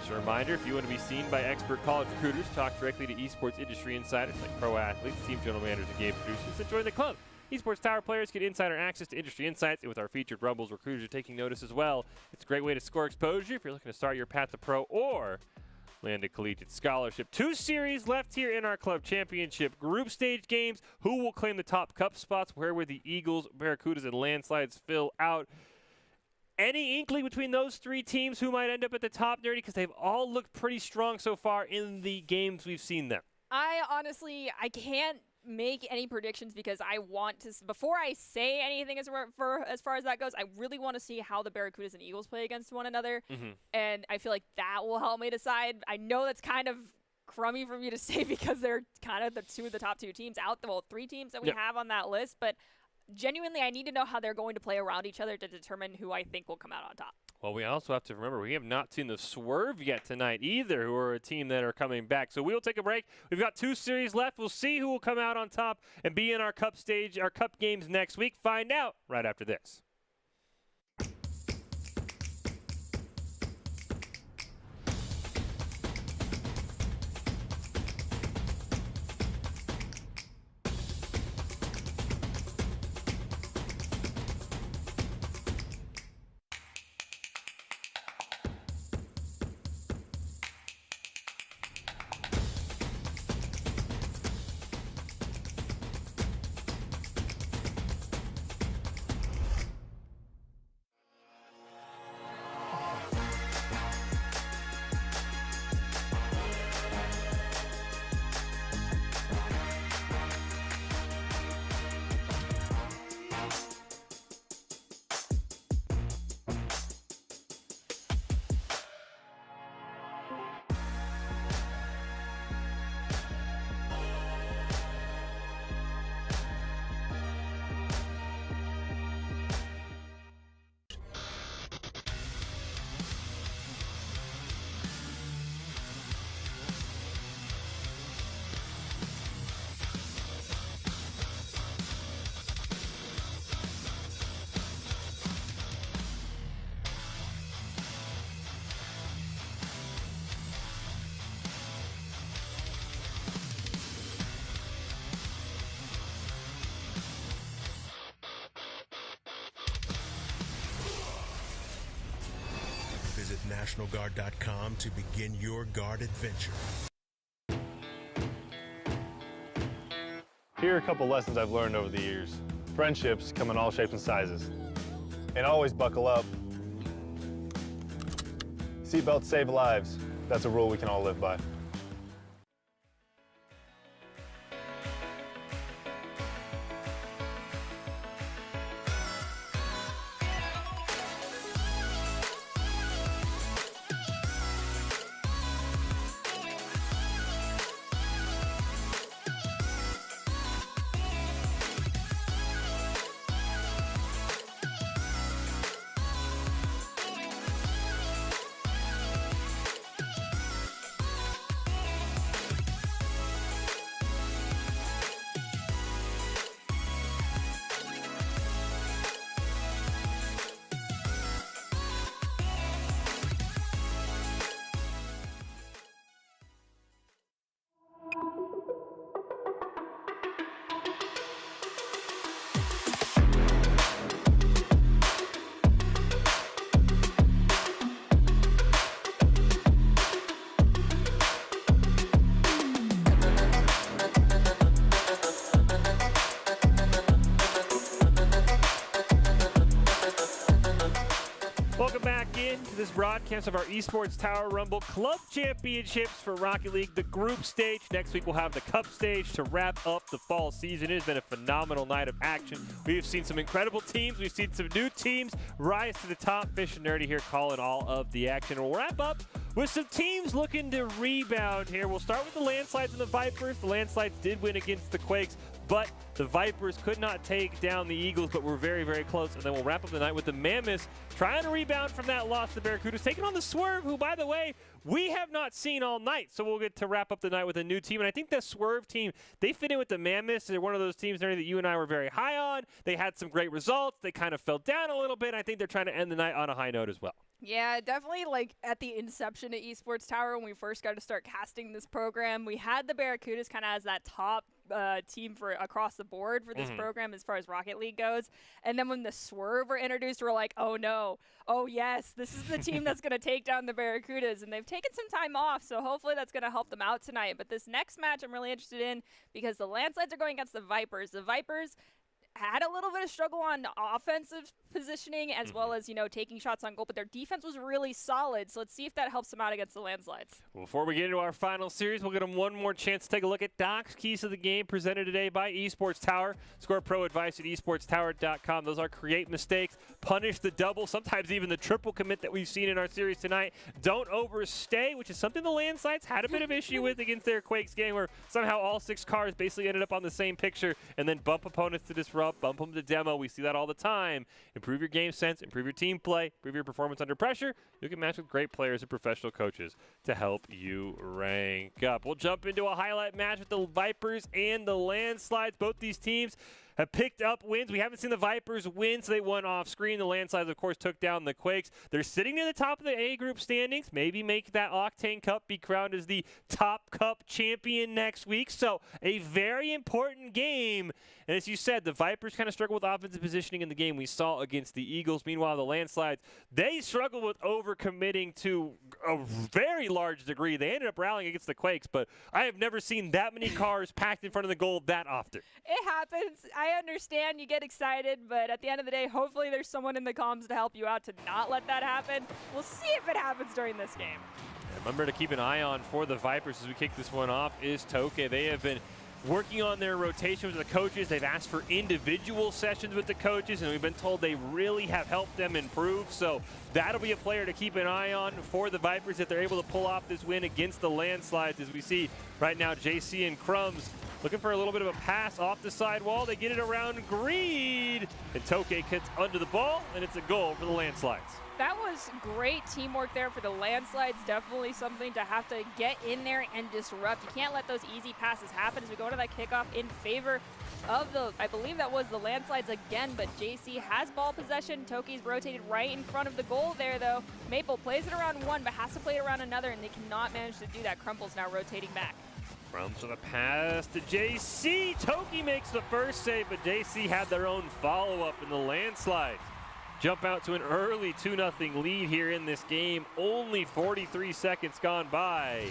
Just a reminder, if you want to be seen by expert college recruiters, talk directly to esports industry insiders like pro athletes, team general managers, and game producers, and join the club. Esports Tower players get insider access to industry insights, and with our featured Rumbles, recruiters are taking notice as well. It's a great way to score exposure if you're looking to start your path to pro or land a collegiate scholarship. 2 series left here in our club championship group stage games. Who will claim the top cup spots? Where will the Eagles, Barracudas, and Landslides fill out? Any inkling between those 3 teams who might end up at the top, Nerdy? Because they've all looked pretty strong so far in the games we've seen them. I can't make any predictions because I want to, before I say anything as far as that goes, I really want to see how the Barracudas and Eagles play against one another. And I feel like that will help me decide. I know that's kind of crummy for me to say because they're kind of the top 2 teams out, well, 3 teams that we have on that list, but genuinely, I need to know how they're going to play around each other to determine who I think will come out on top. Well, we also have to remember we have not seen the Swerve yet tonight either, who are a team that are coming back. So we'll take a break. We've got 2 series left. We'll see who will come out on top and be in our cup stage, our cup games next week. Find out right after this. Visit NationalGuard.com to begin your guard adventure. Here are a couple lessons I've learned over the years. Friendships come in all shapes and sizes. And always buckle up. Seatbelts save lives. That's a rule we can all live by. Welcome back into this broadcast of our Esports Tower Rumble Club Championships for Rocket League, the group stage. Next week we'll have the cup stage to wrap up the fall season. It has been a phenomenal night of action. We've seen some incredible teams. We've seen some new teams rise to the top. Fish and Nerdy here calling all of the action. We'll wrap up with some teams looking to rebound here. We'll start with the Landslides and the Vipers. The Landslides did win against the Quakes, but the Vipers could not take down the Eagles, but were very, very close. And then we'll wrap up the night with the Mammoths trying to rebound from that loss to the Barracudas, taking on the Swerve, who, by the way, we have not seen all night. So we'll get to wrap up the night with a new team. And I think the Swerve team, they fit in with the Mammoths. They're one of those teams that you and I were very high on. They had some great results. They kind of fell down a little bit. I think they're trying to end the night on a high note as well. Yeah, definitely like at the inception of Esports Tower when we first got to start casting this program, we had the Barracudas kind of as that top team for across the board for this program as far as Rocket League goes. And then when the Swerve were introduced, we're like, oh no, oh yes, this is the team that's going to take down the Barracudas. And they've taken some time off, so hopefully that's going to help them out tonight. But this next match I'm really interested in because the Landslides are going against the Vipers. The Vipers had a little bit of struggle on offensive positioning as well as, taking shots on goal, but their defense was really solid. So let's see if that helps them out against the Landslides. Before we get into our final series, we'll get them one more chance to take a look at Doc's Keys to the Game presented today by Esports Tower. Score pro advice at esportstower.com. Those are create mistakes, punish the double, sometimes even the triple commit that we've seen in our series tonight. Don't overstay, which is something the Landslides had a bit of issue with against their Quakes game where somehow all 6 cars basically ended up on the same picture and then bump opponents to disrupt, bump them to demo. We see that all the time. Improve your game sense, improve your team play, improve your performance under pressure. You can match with great players and professional coaches to help you rank up. We'll jump into a highlight match with the Vipers and the Landslides. Both these teams have picked up wins. We haven't seen the Vipers win, so they won off screen. The Landslides, of course, took down the Quakes. They're sitting near the top of the A group standings. Maybe make that Octane Cup be crowned as the top cup champion next week. So a very important game. And as you said, the Vipers kind of struggled with offensive positioning in the game we saw against the Eagles. Meanwhile, the Landslides, they struggled with overcommitting to a very large degree. They ended up rallying against the Quakes, but I have never seen that many cars packed in front of the goal that often. It happens. I understand you get excited, but at the end of the day, hopefully there's someone in the comms to help you out to not let that happen. We'll see if it happens during this game. Remember to keep an eye on for the Vipers as we kick this one off is Toke. They have been working on their rotation with the coaches. They've asked for individual sessions with the coaches, and we've been told they really have helped them improve. So that'll be a player to keep an eye on for the Vipers if they're able to pull off this win against the Landslides. As we see right now, JC and Crumbs looking for a little bit of a pass off the side wall. They get it around Greed, and Toke gets under the ball, and it's a goal for the Landslides. That was great teamwork there for the Landslides. Definitely something to have to get in there and disrupt. You can't let those easy passes happen as we go to that kickoff in favor of the, I believe that was the Landslides again, but JC has ball possession. Toki's rotated right in front of the goal there, though. Maple plays it around one, but has to play it around another, and they cannot manage to do that. Crumple's now rotating back. Crumbs with a pass to JC. Toki makes the first save, but JC had their own follow-up in the Landslides. Jump out to an early 2-0 lead here in this game. Only 43 seconds gone by.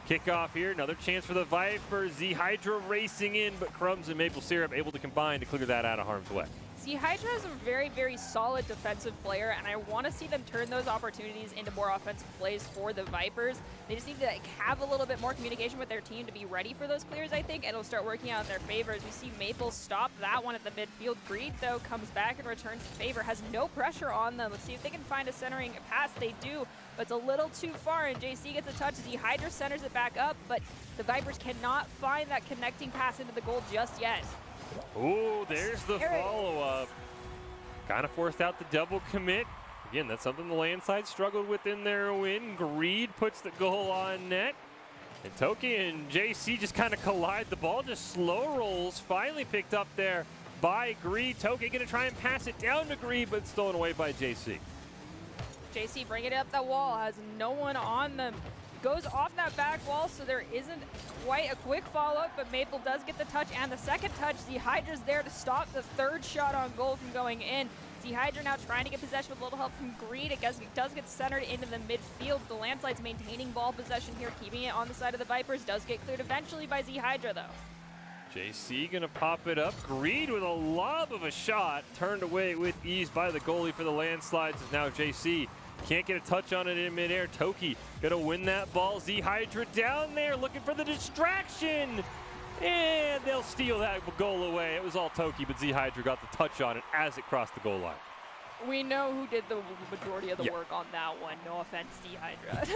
Kickoff here, another chance for the Vipers. Z-Hydra racing in, but Crumbs and Maple Syrup able to combine to clear that out of harm's way. Z-Hydra is a very, very solid defensive player, and I want to see them turn those opportunities into more offensive plays for the Vipers. They just need to have a little bit more communication with their team to be ready for those clears, I think, and it'll start working out in their favor. As we see Maple stop that one at the midfield. Greed, though, comes back and returns the favor, has no pressure on them. Let's see if they can find a centering pass. They do, but it's a little too far, and JC gets a touch. Z-Hydra centers it back up, but the Vipers cannot find that connecting pass into the goal just yet. Ooh, there's the follow-up. Kind of forced out the double commit. Again, that's something the Landslides struggled with in their win. Greed puts the goal on net. And Toki and JC just kind of collide. The ball just slow rolls. Finally picked up there by Greed. Toki going to try and pass it down to Greed, but stolen away by JC. JC bringing it up that wall, has no one on them. Goes off that back wall, so there isn't quite a quick follow-up, but Maple does get the touch and the second touch. Z-Hydra's there to stop the third shot on goal from going in. Z-Hydra now trying to get possession with a little help from Greed. It does get centered into the midfield. The Landslides maintaining ball possession here, keeping it on the side of the Vipers. Does get cleared eventually by Z-Hydra, though. JC gonna pop it up. Greed with a lob of a shot. Turned away with ease by the goalie for the Landslides. As now JC can't get a touch on it in midair. Toki gonna win that ball. Z-Hydra down there looking for the distraction. And they'll steal that goal away. It was all Toki, but Z-Hydra got the touch on it as it crossed the goal line. We know who did the majority of the work on that one. No offense, D-Hydra.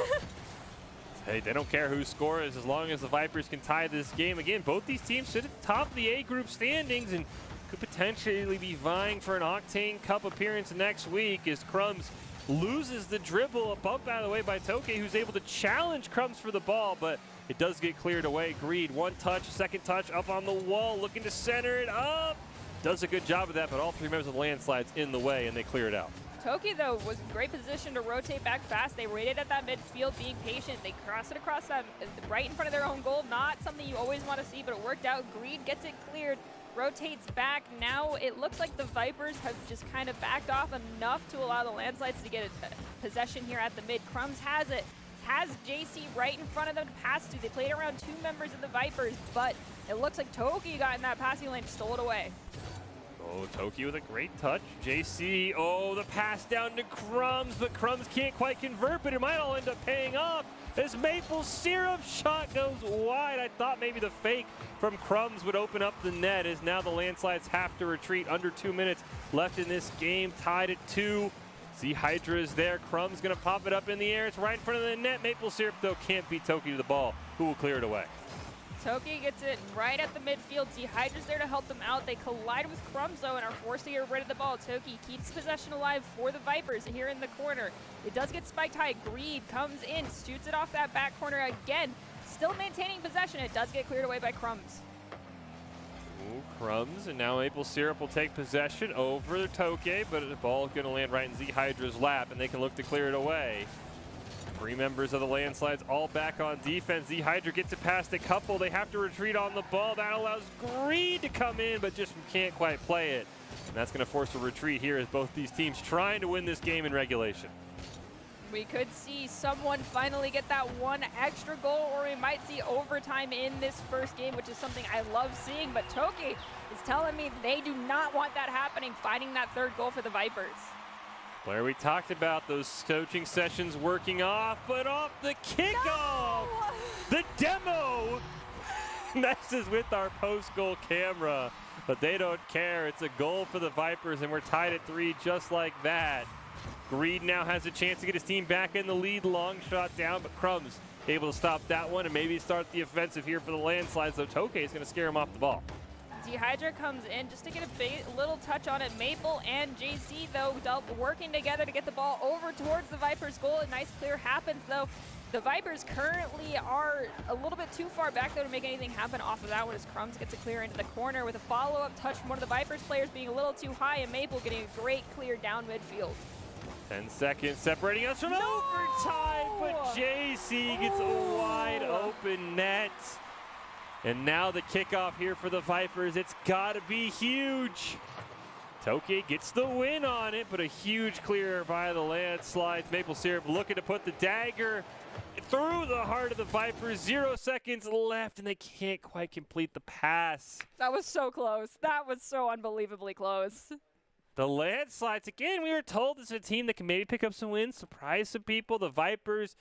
Hey, they don't care who scores as long as the Vipers can tie this game. Again, both these teams sit at the top of the A group standings and could potentially be vying for an Octane Cup appearance next week as Crumbs loses the dribble, a bump out of the way by Toke, who's able to challenge Crumbs for the ball, but it does get cleared away. Greed, one touch, second touch, up on the wall, looking to center it up. Does a good job of that, but all three members of the landslide's in the way, and they clear it out. Toki, though, was in great position to rotate back fast. They waited at that midfield, being patient. They crossed it across that right in front of their own goal. Not something you always want to see, but it worked out. Greed gets it cleared, rotates back. Now it looks like the Vipers have just kind of backed off enough to allow the landslides to get a possession here at the mid. Crumbs has it. Has JC right in front of them to pass to. They played around two members of the Vipers, but it looks like Toki got in that passing lane, stole it away. Oh, Toki with a great touch. JC, oh, the pass down to Crumbs, but Crumbs can't quite convert, but it might all end up paying off as Maple Syrup shot goes wide. I thought maybe the fake from Crumbs would open up the net, as now the landslides have to retreat. Under 2 minutes left in this game, tied at 2. Z-Hydra is there. Crumbs gonna pop it up in the air. It's right in front of the net. Maple Syrup, though, can't beat Toki to the ball. Who will clear it away? Toki gets it right at the midfield. Z-Hydra's there to help them out. They collide with Crumbs, though, and are forced to get rid of the ball. Toki keeps possession alive for the Vipers here in the corner. It does get spiked high. Greed comes in, shoots it off that back corner again. Still maintaining possession. It does get cleared away by Crumbs. Ooh, Crumbs, and now Maple Syrup will take possession over Toke, but the ball is going to land right in Z-Hydra's lap, and they can look to clear it away. Three members of the landslides all back on defense. Z-Hydra gets it past a couple. They have to retreat on the ball. That allows Greed to come in, but just can't quite play it. And that's going to force a retreat here as both these teams trying to win this game in regulation. We could see someone finally get that one extra goal, or we might see overtime in this first game, which is something I love seeing. But Toki is telling me they do not want that happening, finding that third goal for the Vipers. Where we talked about those coaching sessions working off, but off the kickoff, No! the demo messes with our post-goal camera, but they don't care. It's a goal for the Vipers, and we're tied at 3 just like that. Greed now has a chance to get his team back in the lead. Long shot down, but Crumbs able to stop that one and maybe start the offensive here for the landslides, though Toke is going to scare him off the ball. Z-Hydra comes in just to get a little touch on it. Maple and JC, though, working together to get the ball over towards the Vipers' goal. A nice clear happens, though. The Vipers currently are a little bit too far back, though, to make anything happen off of that one, as Crumbs gets a clear into the corner with a follow-up touch from one of the Vipers players being a little too high, and Maple getting a great clear down midfield. 10 seconds separating us from overtime, but JC gets a wide open net. And now the kickoff here for the Vipers. It's got to be huge. Toki gets the win on it, but a huge clear by the landslides. Maple Syrup looking to put the dagger through the heart of the Vipers. 0 seconds left, and they can't quite complete the pass. That was so close. That was so unbelievably close. The landslides, again, we were told this is a team that can maybe pick up some wins, surprise some people. The Vipers,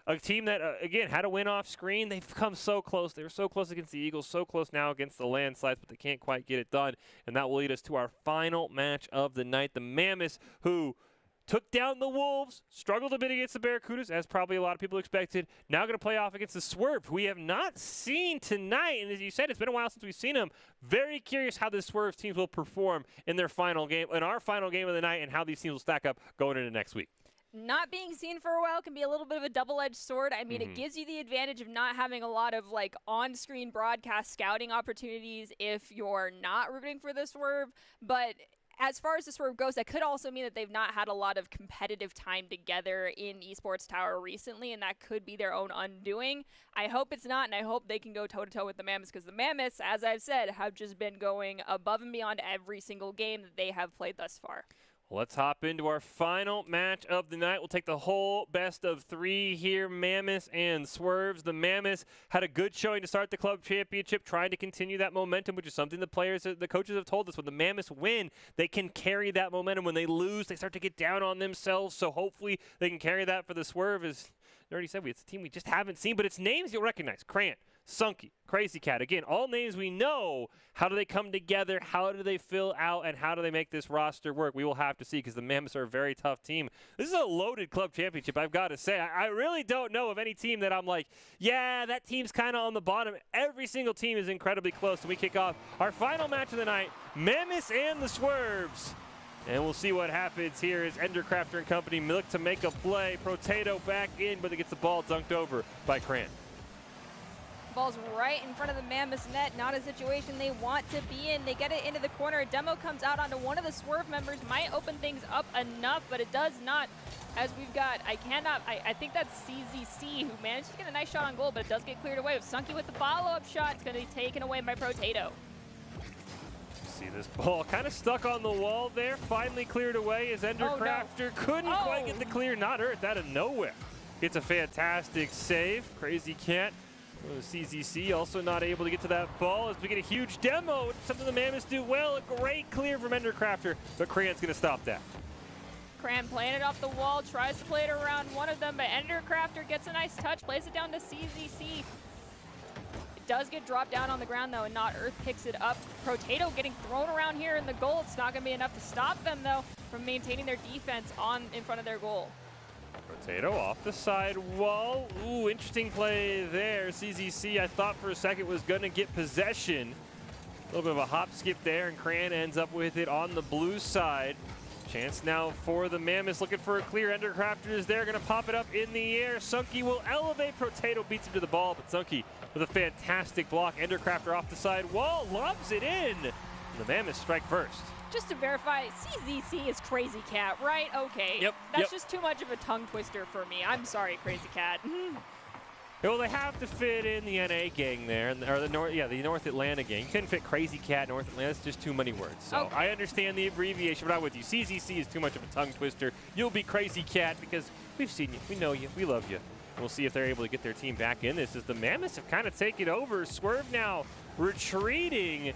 a team that, again, had a win off screen. They've come so close. They were so close against the Eagles, so close now against the landslides, but they can't quite get it done. And that will lead us to our final match of the night. The Mammoths, who took down the Wolves, struggled a bit against the Barracudas, as probably a lot of people expected. Now going to play off against the Swerve, who we have not seen tonight. And as you said, it's been a while since we've seen them. Very curious how the Swerve teams will perform in their final game, in our final game of the night, and how these teams will stack up going into next week. Not being seen for a while can be a little bit of a double-edged sword. I mean, it gives you the advantage of not having a lot of like on-screen broadcast scouting opportunities if you're not rooting for the Swerve. But as far as the Swerve goes, that could also mean that they've not had a lot of competitive time together in Esports Tower recently, and that could be their own undoing. I hope it's not, and I hope they can go toe-to-toe with the Mammoths, because the Mammoths, as I've said, have just been going above and beyond every single game that they have played thus far. Let's hop into our final match of the night. We'll take the whole best of 3 here, Mammoths and Swerves. The Mammoths had a good showing to start the club championship, trying to continue that momentum, which is something the players, the coaches have told us. When the Mammoths win, they can carry that momentum. When they lose, they start to get down on themselves, so hopefully they can carry that for the Swerve. As I already said it's a team we just haven't seen, but it's names you'll recognize. Krant, Sunky, Crazy Cat. Again, all names we know. How do they come together? How do they fill out? And how do they make this roster work? We will have to see because the Mammoths are a very tough team. This is a loaded club championship, I've got to say. I really don't know of any team that I'm like, yeah, that team's kind of on the bottom. Every single team is incredibly close. And we kick off our final match of the night, Mammoths and the Swerves. And we'll see what happens here as Endercrafter and company look to make a play. Protato back in, but it gets the ball dunked over by Krant. Ball's right in front of the Mammoths net. Not a situation they want to be in. They get it into the corner. A demo comes out onto one of the Swerve members. Might open things up enough, but it does not. As we've got, I think that's CZC who managed to get a nice shot on goal, but it does get cleared away. Sunky with the follow-up shot. It's going to be taken away by Protato. See this ball kind of stuck on the wall there. Finally cleared away as Endercrafter couldn't quite get the clear. Not Earth out of nowhere. It's a fantastic save. Crazy Cat. CZC also not able to get to that ball as we get a huge demo. It's something the Mammoths do well. A great clear from Endercrafter, but Krant's going to stop that. Krant playing it off the wall, tries to play it around one of them, but Endercrafter gets a nice touch, plays it down to CZC. It does get dropped down on the ground though, and Not Earth picks it up. Protato getting thrown around here in the goal. It's not going to be enough to stop them though from maintaining their defense in front of their goal. Protato off the side wall. Ooh, interesting play there. CZC, I thought for a second was going to get possession. A little bit of a hop skip there, and Krant ends up with it on the blue side. Chance now for the Mammoths, looking for a clear. Endercrafter is there, going to pop it up in the air. Sunky will elevate. Protato beats him to the ball, but Sunky with a fantastic block. Endercrafter off the side wall, lobs it in. And the Mammoths strike first. Just to verify, CZC is Crazy Cat, right? Okay. Yep. That's just too much of a tongue twister for me. I'm sorry, Crazy Cat. Well, they have to fit in the NA gang there, or the North Atlanta gang. You couldn't fit Crazy Cat, North Atlanta. That's just too many words. So okay. I understand the abbreviation, but I'm with you. CZC is too much of a tongue twister. You'll be Crazy Cat because we've seen you, we know you, we love you. We'll see if they're able to get their team back in this as the Mammoths have kind of taken over. Swerve now retreating.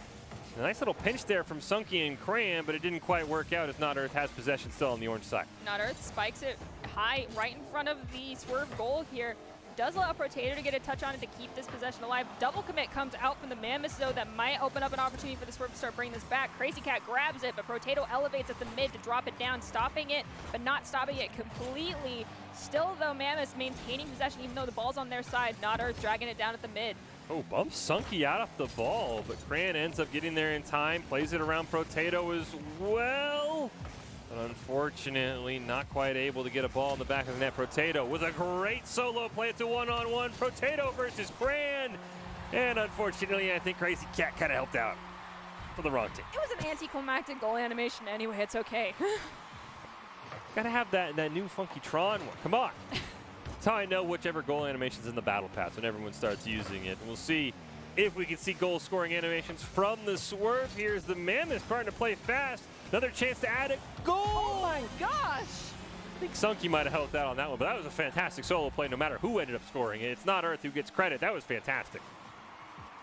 A nice little pinch there from Sunky and Krant, but it didn't quite work out as Not Earth has possession still on the orange side. Not Earth spikes it high right in front of the Swerve goal here. Does allow Protato to get a touch on it to keep this possession alive. Double commit comes out from the Mammoths, though, that might open up an opportunity for the Swerve to start bringing this back. Crazy Cat grabs it, but Protato elevates at the mid to drop it down, stopping it, but not stopping it completely. Still, though, Mammoths maintaining possession, even though the ball's on their side. Not Earth dragging it down at the mid. Oh, bumps Sunky out of the ball, but Krant ends up getting there in time, plays it around Protato as well. But unfortunately, not quite able to get a ball in the back of the net. Protato with a great solo play. It's a one-on-one. Protato versus Krant. And unfortunately, I think Crazy Cat kind of helped out for the wrong team. It was an anticlimactic goal animation anyway. It's okay. Gotta have that new funky Tron one. Come on. That's how I know whichever goal animation's in the battle pass when everyone starts using it. And we'll see if we can see goal scoring animations from the Swerve. Here's the Mammoths starting to play fast. Another chance to add a goal. Oh my gosh. I think Sunky might have helped out on that one, but that was a fantastic solo play no matter who ended up scoring it. It's Not Earth who gets credit. That was fantastic.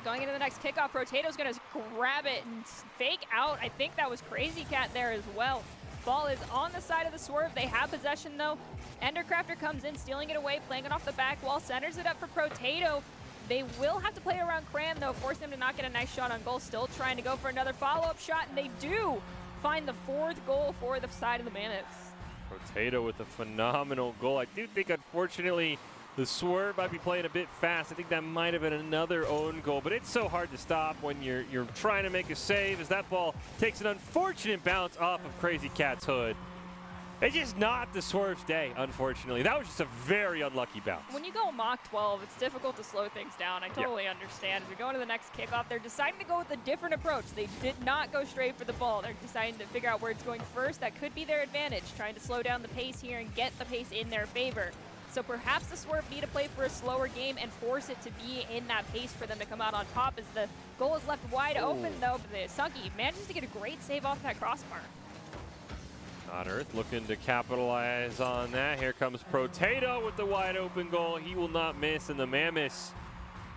Going into the next kickoff, Protato's going to grab it and fake out. I think that was Crazy Cat there as well. Ball is on the side of the Swerve. They have possession though. Endercrafter comes in, stealing it away, playing it off the back wall, centers it up for Protato. They will have to play around Krant though, force them to not get a nice shot on goal. Still trying to go for another follow-up shot, and they do find the fourth goal for the side of the Mammoths. Protato with a phenomenal goal. I do think, unfortunately, the Swerve might be playing a bit fast. I think that might have been another own goal, but it's so hard to stop when you're trying to make a save as that ball takes an unfortunate bounce off of Crazy Cat's hood. It's just not the Swerve's day, unfortunately. That was just a very unlucky bounce. When you go Mach 12, it's difficult to slow things down. I totally understand. As we go into the next kickoff, they're deciding to go with a different approach. They did not go straight for the ball. They're deciding to figure out where it's going first. That could be their advantage, trying to slow down the pace here and get the pace in their favor. So perhaps the Swerve need to play for a slower game and force it to be in that pace for them to come out on top, as the goal is left wide open, though. But the Sunky manages to get a great save off that crossbar. Not Earth looking to capitalize on that. Here comes Protato with the wide open goal. He will not miss, and the Mammoths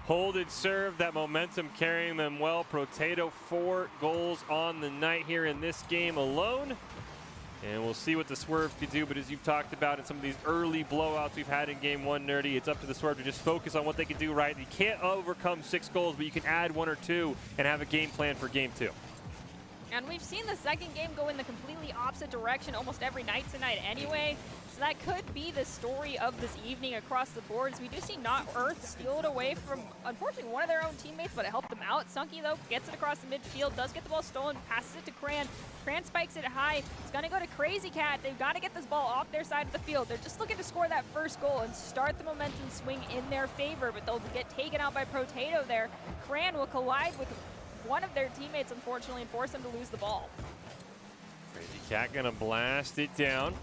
hold it serve. That momentum carrying them well. Protato 4 goals on the night here in this game alone. And we'll see what the Swerve can do, but as you've talked about in some of these early blowouts we've had in Game 1, Nerdy, it's up to the Swerve to just focus on what they can do right. You can't overcome 6 goals, but you can add 1 or 2 and have a game plan for Game 2. And we've seen the second game go in the completely opposite direction almost every night tonight anyway. So that could be the story of this evening across the boards. We do see Not Earth steal it away from, unfortunately, one of their own teammates, but it helped them out. Sunky, though, gets it across the midfield, does get the ball stolen, passes it to Cran. Cran spikes it high. It's going to go to Crazy Cat. They've got to get this ball off their side of the field. They're just looking to score that first goal and start the momentum swing in their favor, but they'll get taken out by Potato there. Cran will collide with one of their teammates, unfortunately, and force them to lose the ball. Crazy Cat gonna blast it down.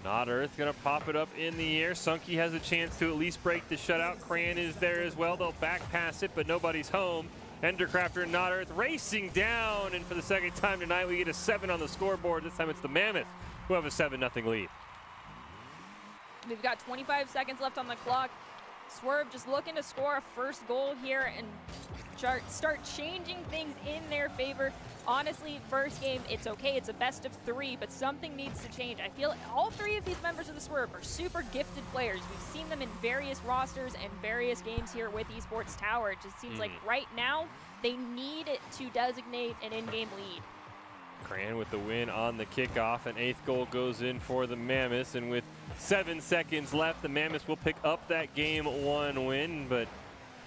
Not Earth gonna pop it up in the air. Sunky has a chance to at least break the shutout. Cran is there as well. They'll back pass it, but nobody's home. Endercrafter and Not Earth racing down, and for the second time tonight, we get a 7 on the scoreboard. This time it's the Mammoth who have a 7-0 lead. We've got 25 seconds left on the clock. Swerve just looking to score a first goal here and start changing things in their favor. Honestly, first game, it's okay. It's a best of 3, but something needs to change. I feel all 3 of these members of the Swerve are super gifted players. We've seen them in various rosters and various games here with Esports Tower. It just seems like right now they need to designate an in-game lead. Cran with the win on the kickoff. An 8th goal goes in for the Mammoths, and with 7 seconds left, the Mammoths will pick up that Game 1 win, but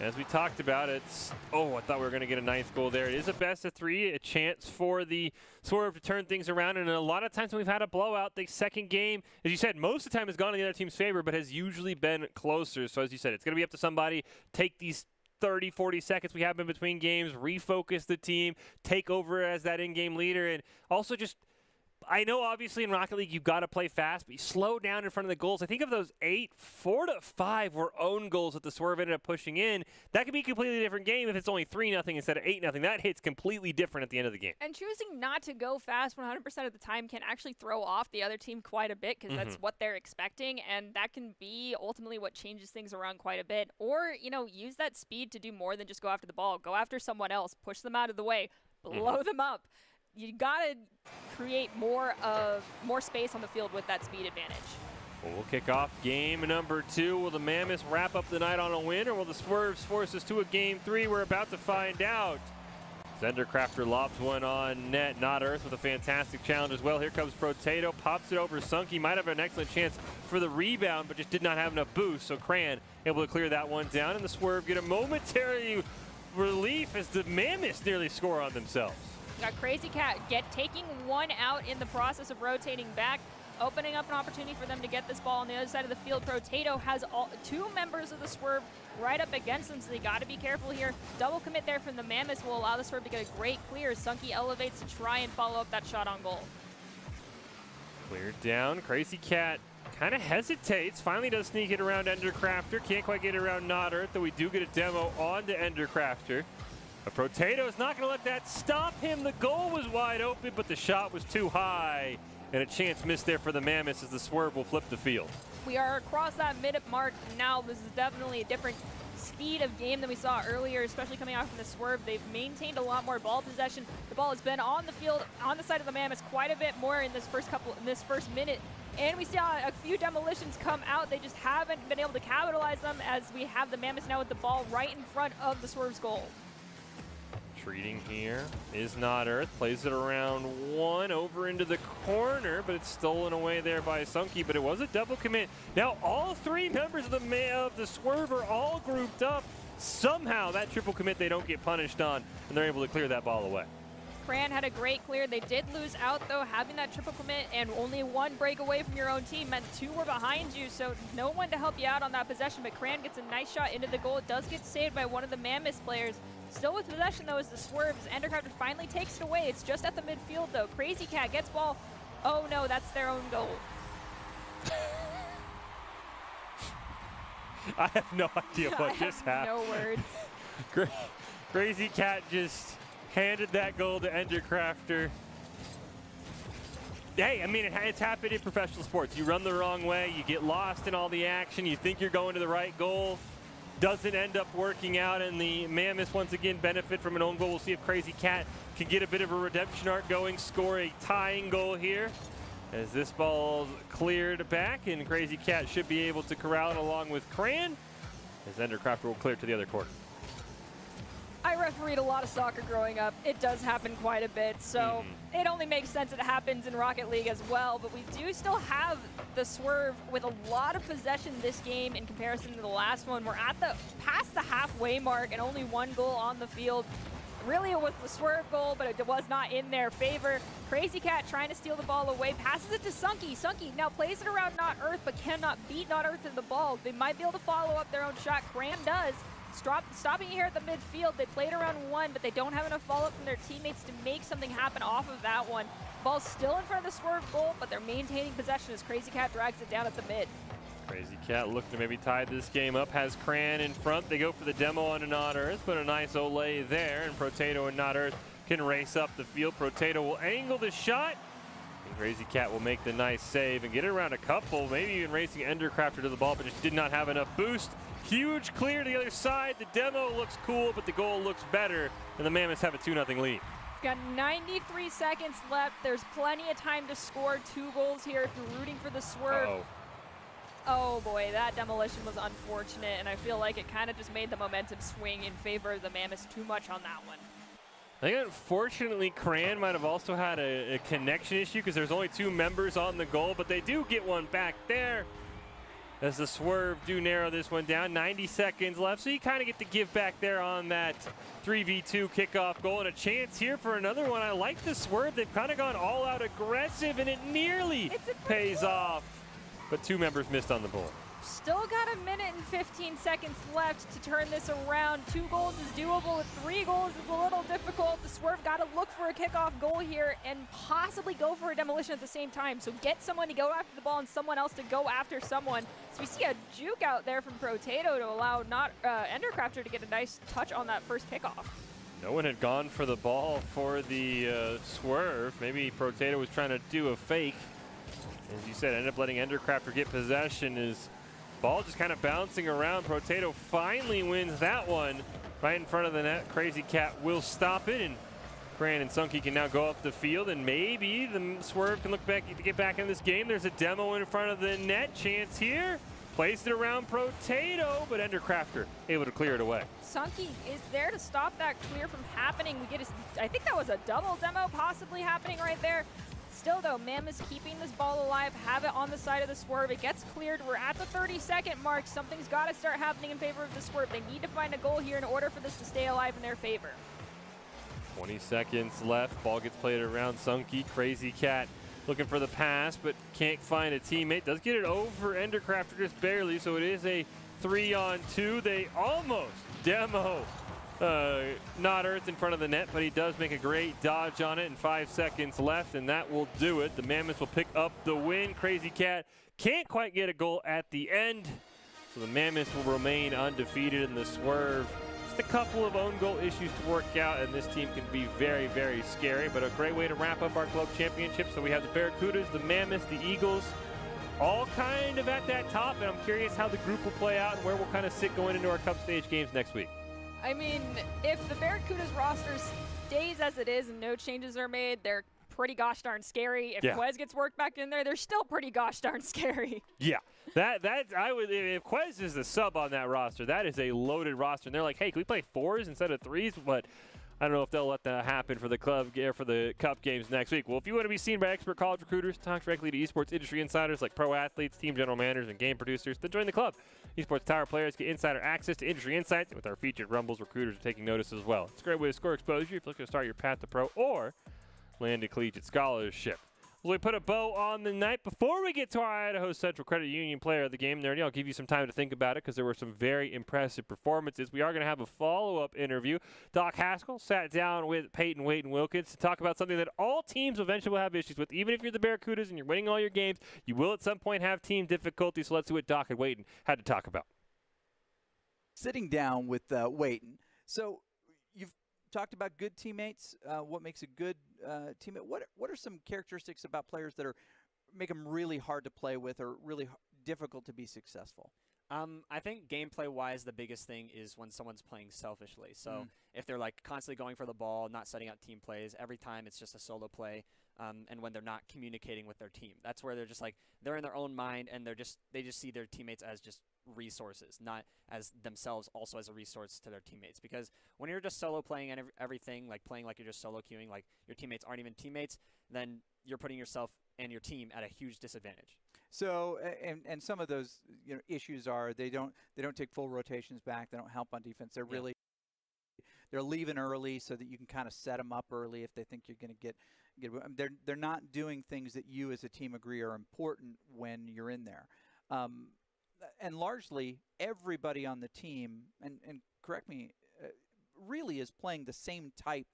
as we talked about, it's, I thought we were going to get a 9th goal there. It is a best of 3, a chance for the Swerve to turn things around, and a lot of times when we've had a blowout, the second game, as you said, most of the time has gone in the other team's favor, but has usually been closer. So as you said, it's going to be up to somebody, take these 30, 40 seconds we have in between games, refocus the team, take over as that in-game leader, and also just, I know obviously in Rocket League you've got to play fast, but you slow down in front of the goals. I think of those 8, 4 to 5 were own goals that the Swerve ended up pushing in. That could be a completely different game if it's only 3-0 instead of 8-0. That hits completely different at the end of the game. And choosing not to go fast 100% of the time can actually throw off the other team quite a bit because that's what they're expecting, and that can be ultimately what changes things around quite a bit. Or, use that speed to do more than just go after the ball. Go after someone else, push them out of the way, blow them up. You gotta create more space on the field with that speed advantage. Well, we'll kick off game number 2. Will the Mammoths wrap up the night on a win, or will the Swerves force us to a Game 3? We're about to find out. Endercrafter lobs one on net. Not Earth with a fantastic challenge as well. Here comes Potato, pops it over. Sunky might have an excellent chance for the rebound, but just did not have enough boost. So Cran able to clear that one down, and the Swerve get a momentary relief as the Mammoths nearly score on themselves. Got Crazy Cat taking one out in the process of rotating back, opening up an opportunity for them to get this ball on the other side of the field. Potato has 2 members of the Swerve right up against them, so they got to be careful here. Double commit there from the Mammoths will allow the Swerve to get a great clear. Sunky elevates to try and follow up that shot on goal. Cleared down. Crazy Cat kind of hesitates. Finally does sneak it around Endercrafter. Can't quite get it around Not Earth, though we do get a demo onto Endercrafter. But Potato is not going to let that stop him. The goal was wide open, but the shot was too high. And a chance missed there for the Mammoths as the Swerve will flip the field. We are across that minute mark now. This is definitely a different speed of game than we saw earlier, especially coming out from the Swerve. They've maintained a lot more ball possession. The ball has been on the field, on the side of the Mammoths quite a bit more in this first minute. And we saw a few demolitions come out. They just haven't been able to capitalize them as we have the Mammoths now with the ball right in front of the Swerve's goal. Treating here is Not Earth. Plays it around 1 over into the corner, but it's stolen away there by Sunky. But it was a double commit. Now all 3 members of the Swerve are all grouped up. Somehow that triple commit they don't get punished on, and they're able to clear that ball away. Cran had a great clear. They did lose out, though. Having that triple commit and only 1 break away from your own team meant 2 were behind you, so no one to help you out on that possession. But Cran gets a nice shot into the goal. It does get saved by one of the Mammoth players. Still with possession, though, is the Swerves. Endercrafter finally takes it away. It's just at the midfield, though. Crazy Cat gets ball. Oh, no, that's their own goal. I have no idea what just happened. No words. Crazy Cat just handed that goal to Endercrafter. Hey, I mean, it's happened in professional sports. You run the wrong way, you get lost in all the action, you think you're going to the right goal. Doesn't end up working out, and the Mammoths once again benefit from an own goal. We'll see if Crazy Cat can get a bit of a redemption arc going, score a tying goal here. as this ball's cleared back, and Crazy Cat should be able to corral it along with Cran, as Endercrafter will clear to the other corner. I refereed a lot of soccer growing up. It does happen quite a bit, so it only makes sense it happens in Rocket League as well, but we do still have the Swerve with a lot of possession this game in comparison to the last one. We're at past the halfway mark and only 1 goal on the field. Really, it was the Swerve goal, but it was not in their favor. Crazy Cat trying to steal the ball away, passes it to Sunky. Sunky now plays it around Not Earth, but cannot beat Not Earth to the ball. They might be able to follow up their own shot. Cram does. Stopping here at the midfield. They played around 1, but they don't have enough follow-up from their teammates to make something happen off of that one. Ball's still in front of the Swerve goal, but they're maintaining possession as Crazy Cat drags it down at the mid. Crazy Cat looking to maybe tie this game up, has Cran in front. They go for the demo onto Not Earth, but a nice Olay there, and Protato and Not Earth can race up the field. Protato will angle the shot, and Crazy Cat will make the nice save and get it around a couple, maybe even racing Endercrafter to the ball, but just did not have enough boost. Huge clear to the other side. The demo looks cool, but the goal looks better, and the Mammoths have a 2-0 lead. Got 93 seconds left. There's plenty of time to score 2 goals here if you're rooting for the Swerve. Oh boy, that demolition was unfortunate, and I feel like it kind of just made the momentum swing in favor of the Mammoths too much on that one. I think unfortunately Cran might have also had a connection issue because there's only 2 members on the goal, but they do get one back there as the Swerve do narrow this one down. 90 seconds left, so you kind of get to give back there on that 3v2 kickoff goal, and a chance here for another one. I like the Swerve. They've kind of gone all out aggressive, and it nearly pays off, but 2 members missed on the ball. Still got 1 minute and 15 seconds left to turn this around. 2 goals is doable. With 3 goals is a little difficult. The Swerve got to look for a kickoff goal here and possibly go for a demolition at the same time. So get someone to go after the ball and someone else to go after someone. So we see a juke out there from Protato to allow Endercrafter to get a nice touch on that first kickoff. No one had gone for the ball for the Swerve. Maybe Protato was trying to do a fake. As you said, ended up letting Endercrafter get possession. Is ball just kind of bouncing around. Protato finally wins that one right in front of the net. Crazy Cat will stop it, and Cran and Sunky can now go up the field, and maybe the Swerve can look back to get back in this game. There's a demo in front of the net. Chance here. Placed it around Protato, but Endercrafter able to clear it away. Sunky is there to stop that clear from happening. We get I think that was a double demo possibly happening right there. Still though, Mammoth's keeping this ball alive, have it on the side of the Swerve. It gets cleared. We're at the 30-second mark. Something's got to start happening in favor of the Swerve. They need to find a goal here in order for this to stay alive in their favor. 20 seconds left. Ball gets played around Sunky. Crazy Cat looking for the pass, but can't find a teammate. Does get it over Endercrafter just barely, so it is a 3-on-2. They almost demo Not Earth in front of the net, but he does make a great dodge on it, and 5 seconds left, and that will do it. The Mammoths will pick up the win. Crazy Cat can't quite get a goal at the end, so the Mammoths will remain undefeated, and the Swerve, just a couple of own goal issues to work out, and this team can be very, very scary, but a great way to wrap up our club championship. So we have the Barracudas, the Mammoths, the Eagles, all kind of at that top, and I'm curious how the group will play out and where we'll kind of sit going into our Cup stage games next week. I mean, if the Barracudas roster stays as it is and no changes are made, they're pretty gosh darn scary. If Quez gets worked back in there, they're still pretty gosh darn scary. Yeah, if Quez is the sub on that roster, that is a loaded roster. And they're like, hey, can we play 4s instead of 3s? But I don't know if they'll let that happen for the club or for the Cup games next week. Well, if you want to be seen by expert college recruiters, talk directly to esports industry insiders like pro athletes, team general managers, and game producers, then join the club. Esports Tower players get insider access to industry insights, and with our featured Rumbles, recruiters are taking notice as well. It's a great way to score exposure if you're looking to start your path to pro or land a collegiate scholarship. Well, we put a bow on the night. Before we get to our Idaho Central Credit Union player of the game, there, I'll give you some time to think about it because there were some very impressive performances. We are going to have a follow-up interview. Doc Haskell sat down with Peyton Wayton Wilkins to talk about something that all teams eventually will have issues with. Even if you're the Barracudas and you're winning all your games, you will at some point have team difficulty. So let's see what Doc and Wayton had to talk about. Sitting down with Wayton. So you've talked about good teammates, what makes a good teammate. What are some characteristics about players that make them really hard to play with or really difficult to be successful? I think gameplay-wise, the biggest thing is when someone's playing selfishly. So if they're like constantly going for the ball, not setting out team plays, every time it's just a solo play, and when they're not communicating with their team. That's where they're just like, they're in their own mind, and they just see their teammates as just resources, not as themselves also as a resource to their teammates. Because when you're just solo playing and everything, like playing like you're just solo queuing, like your teammates aren't even teammates, then you're putting yourself and your team at a huge disadvantage. So, and some of those issues are they don't take full rotations back. They don't help on defense. They're really they're leaving early so that you can kind of set them up early if they think you're going to get. They're not doing things that you as a team agree are important when you're in there. And largely everybody on the team, and correct me, really is playing the same type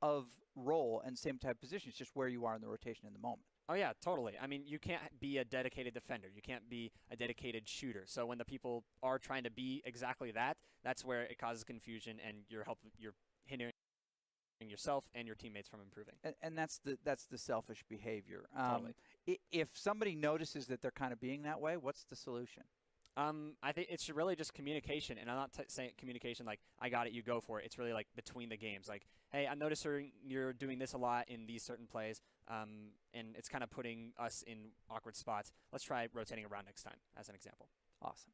of role and same type of position. It's just where you are in the rotation in the moment. Oh, yeah, totally. I mean, you can't be a dedicated defender. You can't be a dedicated shooter. So when the people are trying to be exactly that, that's where it causes confusion, and you're hindering yourself and your teammates from improving. And that's the selfish behavior. Totally. If somebody notices that they're kind of being that way, what's the solution? I think it's really just communication, and I'm not saying communication like, I got it, you go for it. It's really like between the games. Like, hey, I'm noticing you're doing this a lot in these certain plays, and it's kind of putting us in awkward spots. Let's try rotating around next time, as an example. Awesome.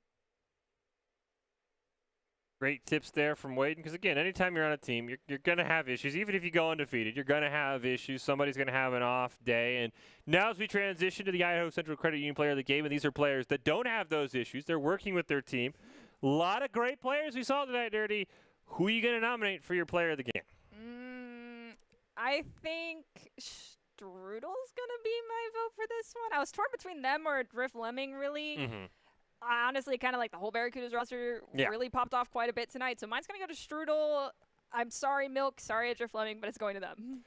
Great tips there from Waden, because again, anytime you're on a team, you're going to have issues. Even if you go undefeated, you're going to have issues. Somebody's going to have an off day. And now as we transition to the Idaho Central Credit Union Player of the Game, and these are players that don't have those issues. They're working with their team. A lot of great players we saw tonight, Dirty. Who are you going to nominate for your Player of the Game? I think Strudel's going to be my vote for this one. I was torn between them or Drift Lemming, really. I honestly kind of like the whole Barracudas roster really popped off quite a bit tonight. So mine's going to go to Strudel. I'm sorry, Milk. Sorry, Drift Lemming, but it's going to them.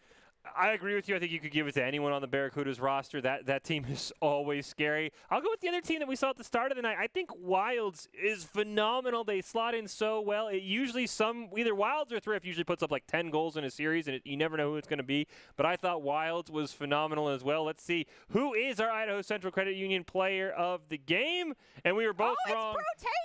I agree with you. I think you could give it to anyone on the Barracudas roster. That team is always scary. I'll go with the other team that we saw at the start of the night. I think Wilds is phenomenal. They slot in so well. It usually either Wilds or Thrift usually puts up like 10 goals in a series, and you never know who it's going to be. But I thought Wilds was phenomenal as well. Let's see who is our Idaho Central Credit Union Player of the Game. And we were both wrong.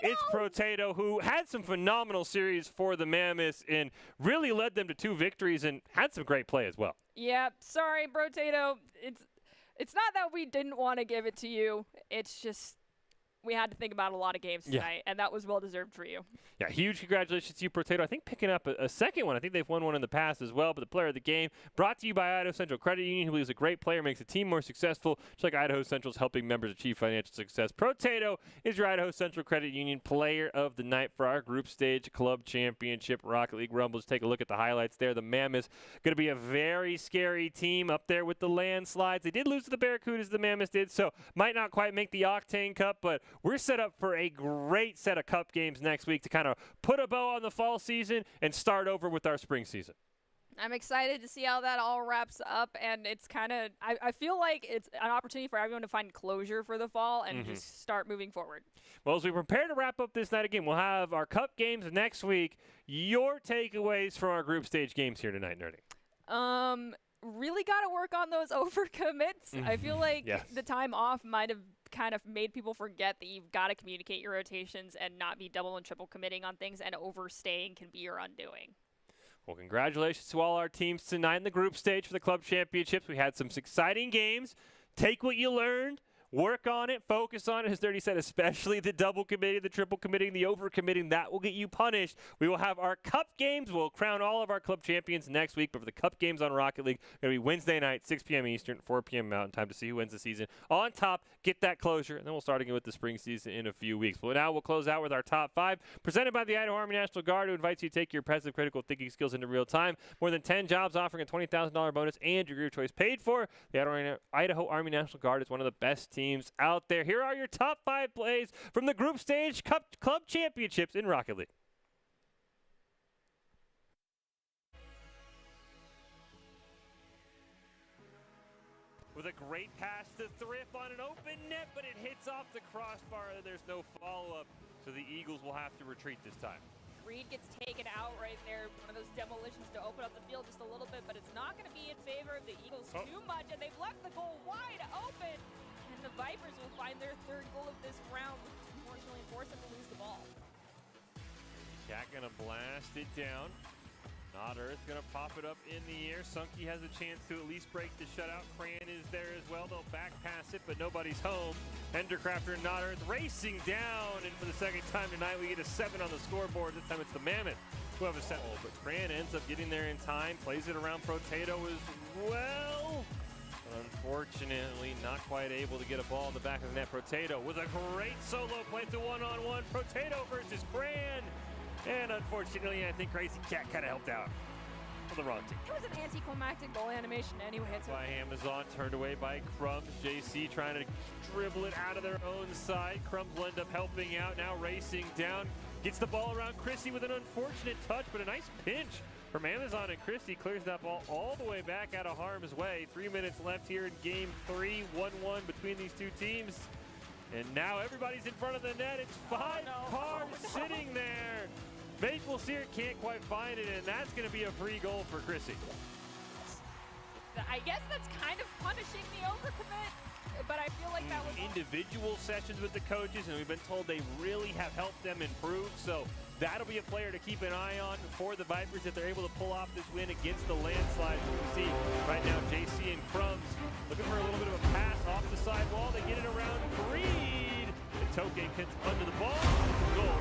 It's Protato, who had some phenomenal series for the Mammoths and really led them to 2 victories and had some great play as well. Yeah, sorry, Brotato. It's not that we didn't want to give it to you. It's just we had to think about a lot of games tonight, and that was well-deserved for you. Yeah, huge congratulations to you, Protato. I think picking up a second one. I think they've won one in the past as well, but the Player of the Game brought to you by Idaho Central Credit Union, who believes a great player makes a team more successful, just like Idaho Central's helping members achieve financial success. Protato is your Idaho Central Credit Union Player of the Night for our Group Stage Club Championship Rocket League Rumbles. Take a look at the highlights there. The Mammoths going to be a very scary team up there with the landslides. They did lose to the Barracudas, the Mammoths did, so might not quite make the Octane Cup, but we're set up for a great set of cup games next week to kind of put a bow on the fall season and start over with our spring season. I'm excited to see how that all wraps up, and it's kind of I feel like it's an opportunity for everyone to find closure for the fall and just start moving forward. Well, as we prepare to wrap up this night again, we'll have our cup games next week. Your takeaways from our group stage games here tonight, Nerdy. Really got to work on those overcommits. I feel like the time off might have kind of made people forget that you've got to communicate your rotations and not be double and triple committing on things, and overstaying can be your undoing. Well, congratulations to all our teams tonight in the group stage for the club championships. We had some exciting games. Take what you learned. Work on it, focus on it, as Dirty said, especially the double committing, the triple committing, the over committing. That will get you punished. We will have our cup games. We'll crown all of our club champions next week, but for the cup games on Rocket League, it's going to be Wednesday night, 6 p.m. Eastern, 4 p.m. Mountain Time to see who wins the season. On top, get that closure, and then we'll start again with the spring season in a few weeks. But now we'll close out with our top 5, presented by the Idaho Army National Guard, who invites you to take your impressive critical thinking skills into real time. More than 10 jobs offering a $20,000 bonus and your career choice paid for. The Idaho Army National Guard is one of the best teams out there. Here are your top 5 plays from the group stage club championships in Rocket League. With a great pass to Thrift on an open net, but it hits off the crossbar. There's no follow-up, so the Eagles will have to retreat this time. Reed gets taken out right there. One of those demolitions to open up the field just a little bit, but it's not going to be in favor of the Eagles too much, and they've left the goal wide open. And the Vipers will find their 3rd goal of this round, which unfortunately forced them to lose the ball. Cat gonna blast it down. Not Earth going to pop it up in the air. Sunky has a chance to at least break the shutout. Cran is there as well. They'll back pass it, but nobody's home. Endercrafter and Not Earth racing down. And for the second time tonight, we get a 7 on the scoreboard. This time it's the Mammoth who have a 7. But Cran ends up getting there in time. Plays it around Potato as well. Unfortunately, not quite able to get a ball in the back of the net. Potato with a great solo play. It's a one-on-one. Potato versus Cran. And unfortunately, I think Crazy Cat kind of helped out for the wrong team. It was an anticlimactic goal animation anyway. By Amazon, turned away by Crumbs. JC trying to dribble it out of their own side. Crumbs will end up helping out, now racing down. Gets the ball around Chrissy with an unfortunate touch, but a nice pinch from Amazon, and Christie clears that ball all the way back out of harm's way. 3 minutes left here in game 3, 1-1 between these two teams. And now everybody's in front of the net. It's 5 cars sitting there. Maple Syrup can't quite find it, and that's going to be a free goal for Chrissy. I guess that's kind of punishing the overcommit, but I feel like that was individual sessions with the coaches, and we've been told they really have helped them improve. So that'll be a player to keep an eye on for the Vipers if they're able to pull off this win against the landslide. You can see right now JC and Crumbs looking for a little bit of a pass off the side wall. They get it around Greed. And Toke gets under the ball. Goal.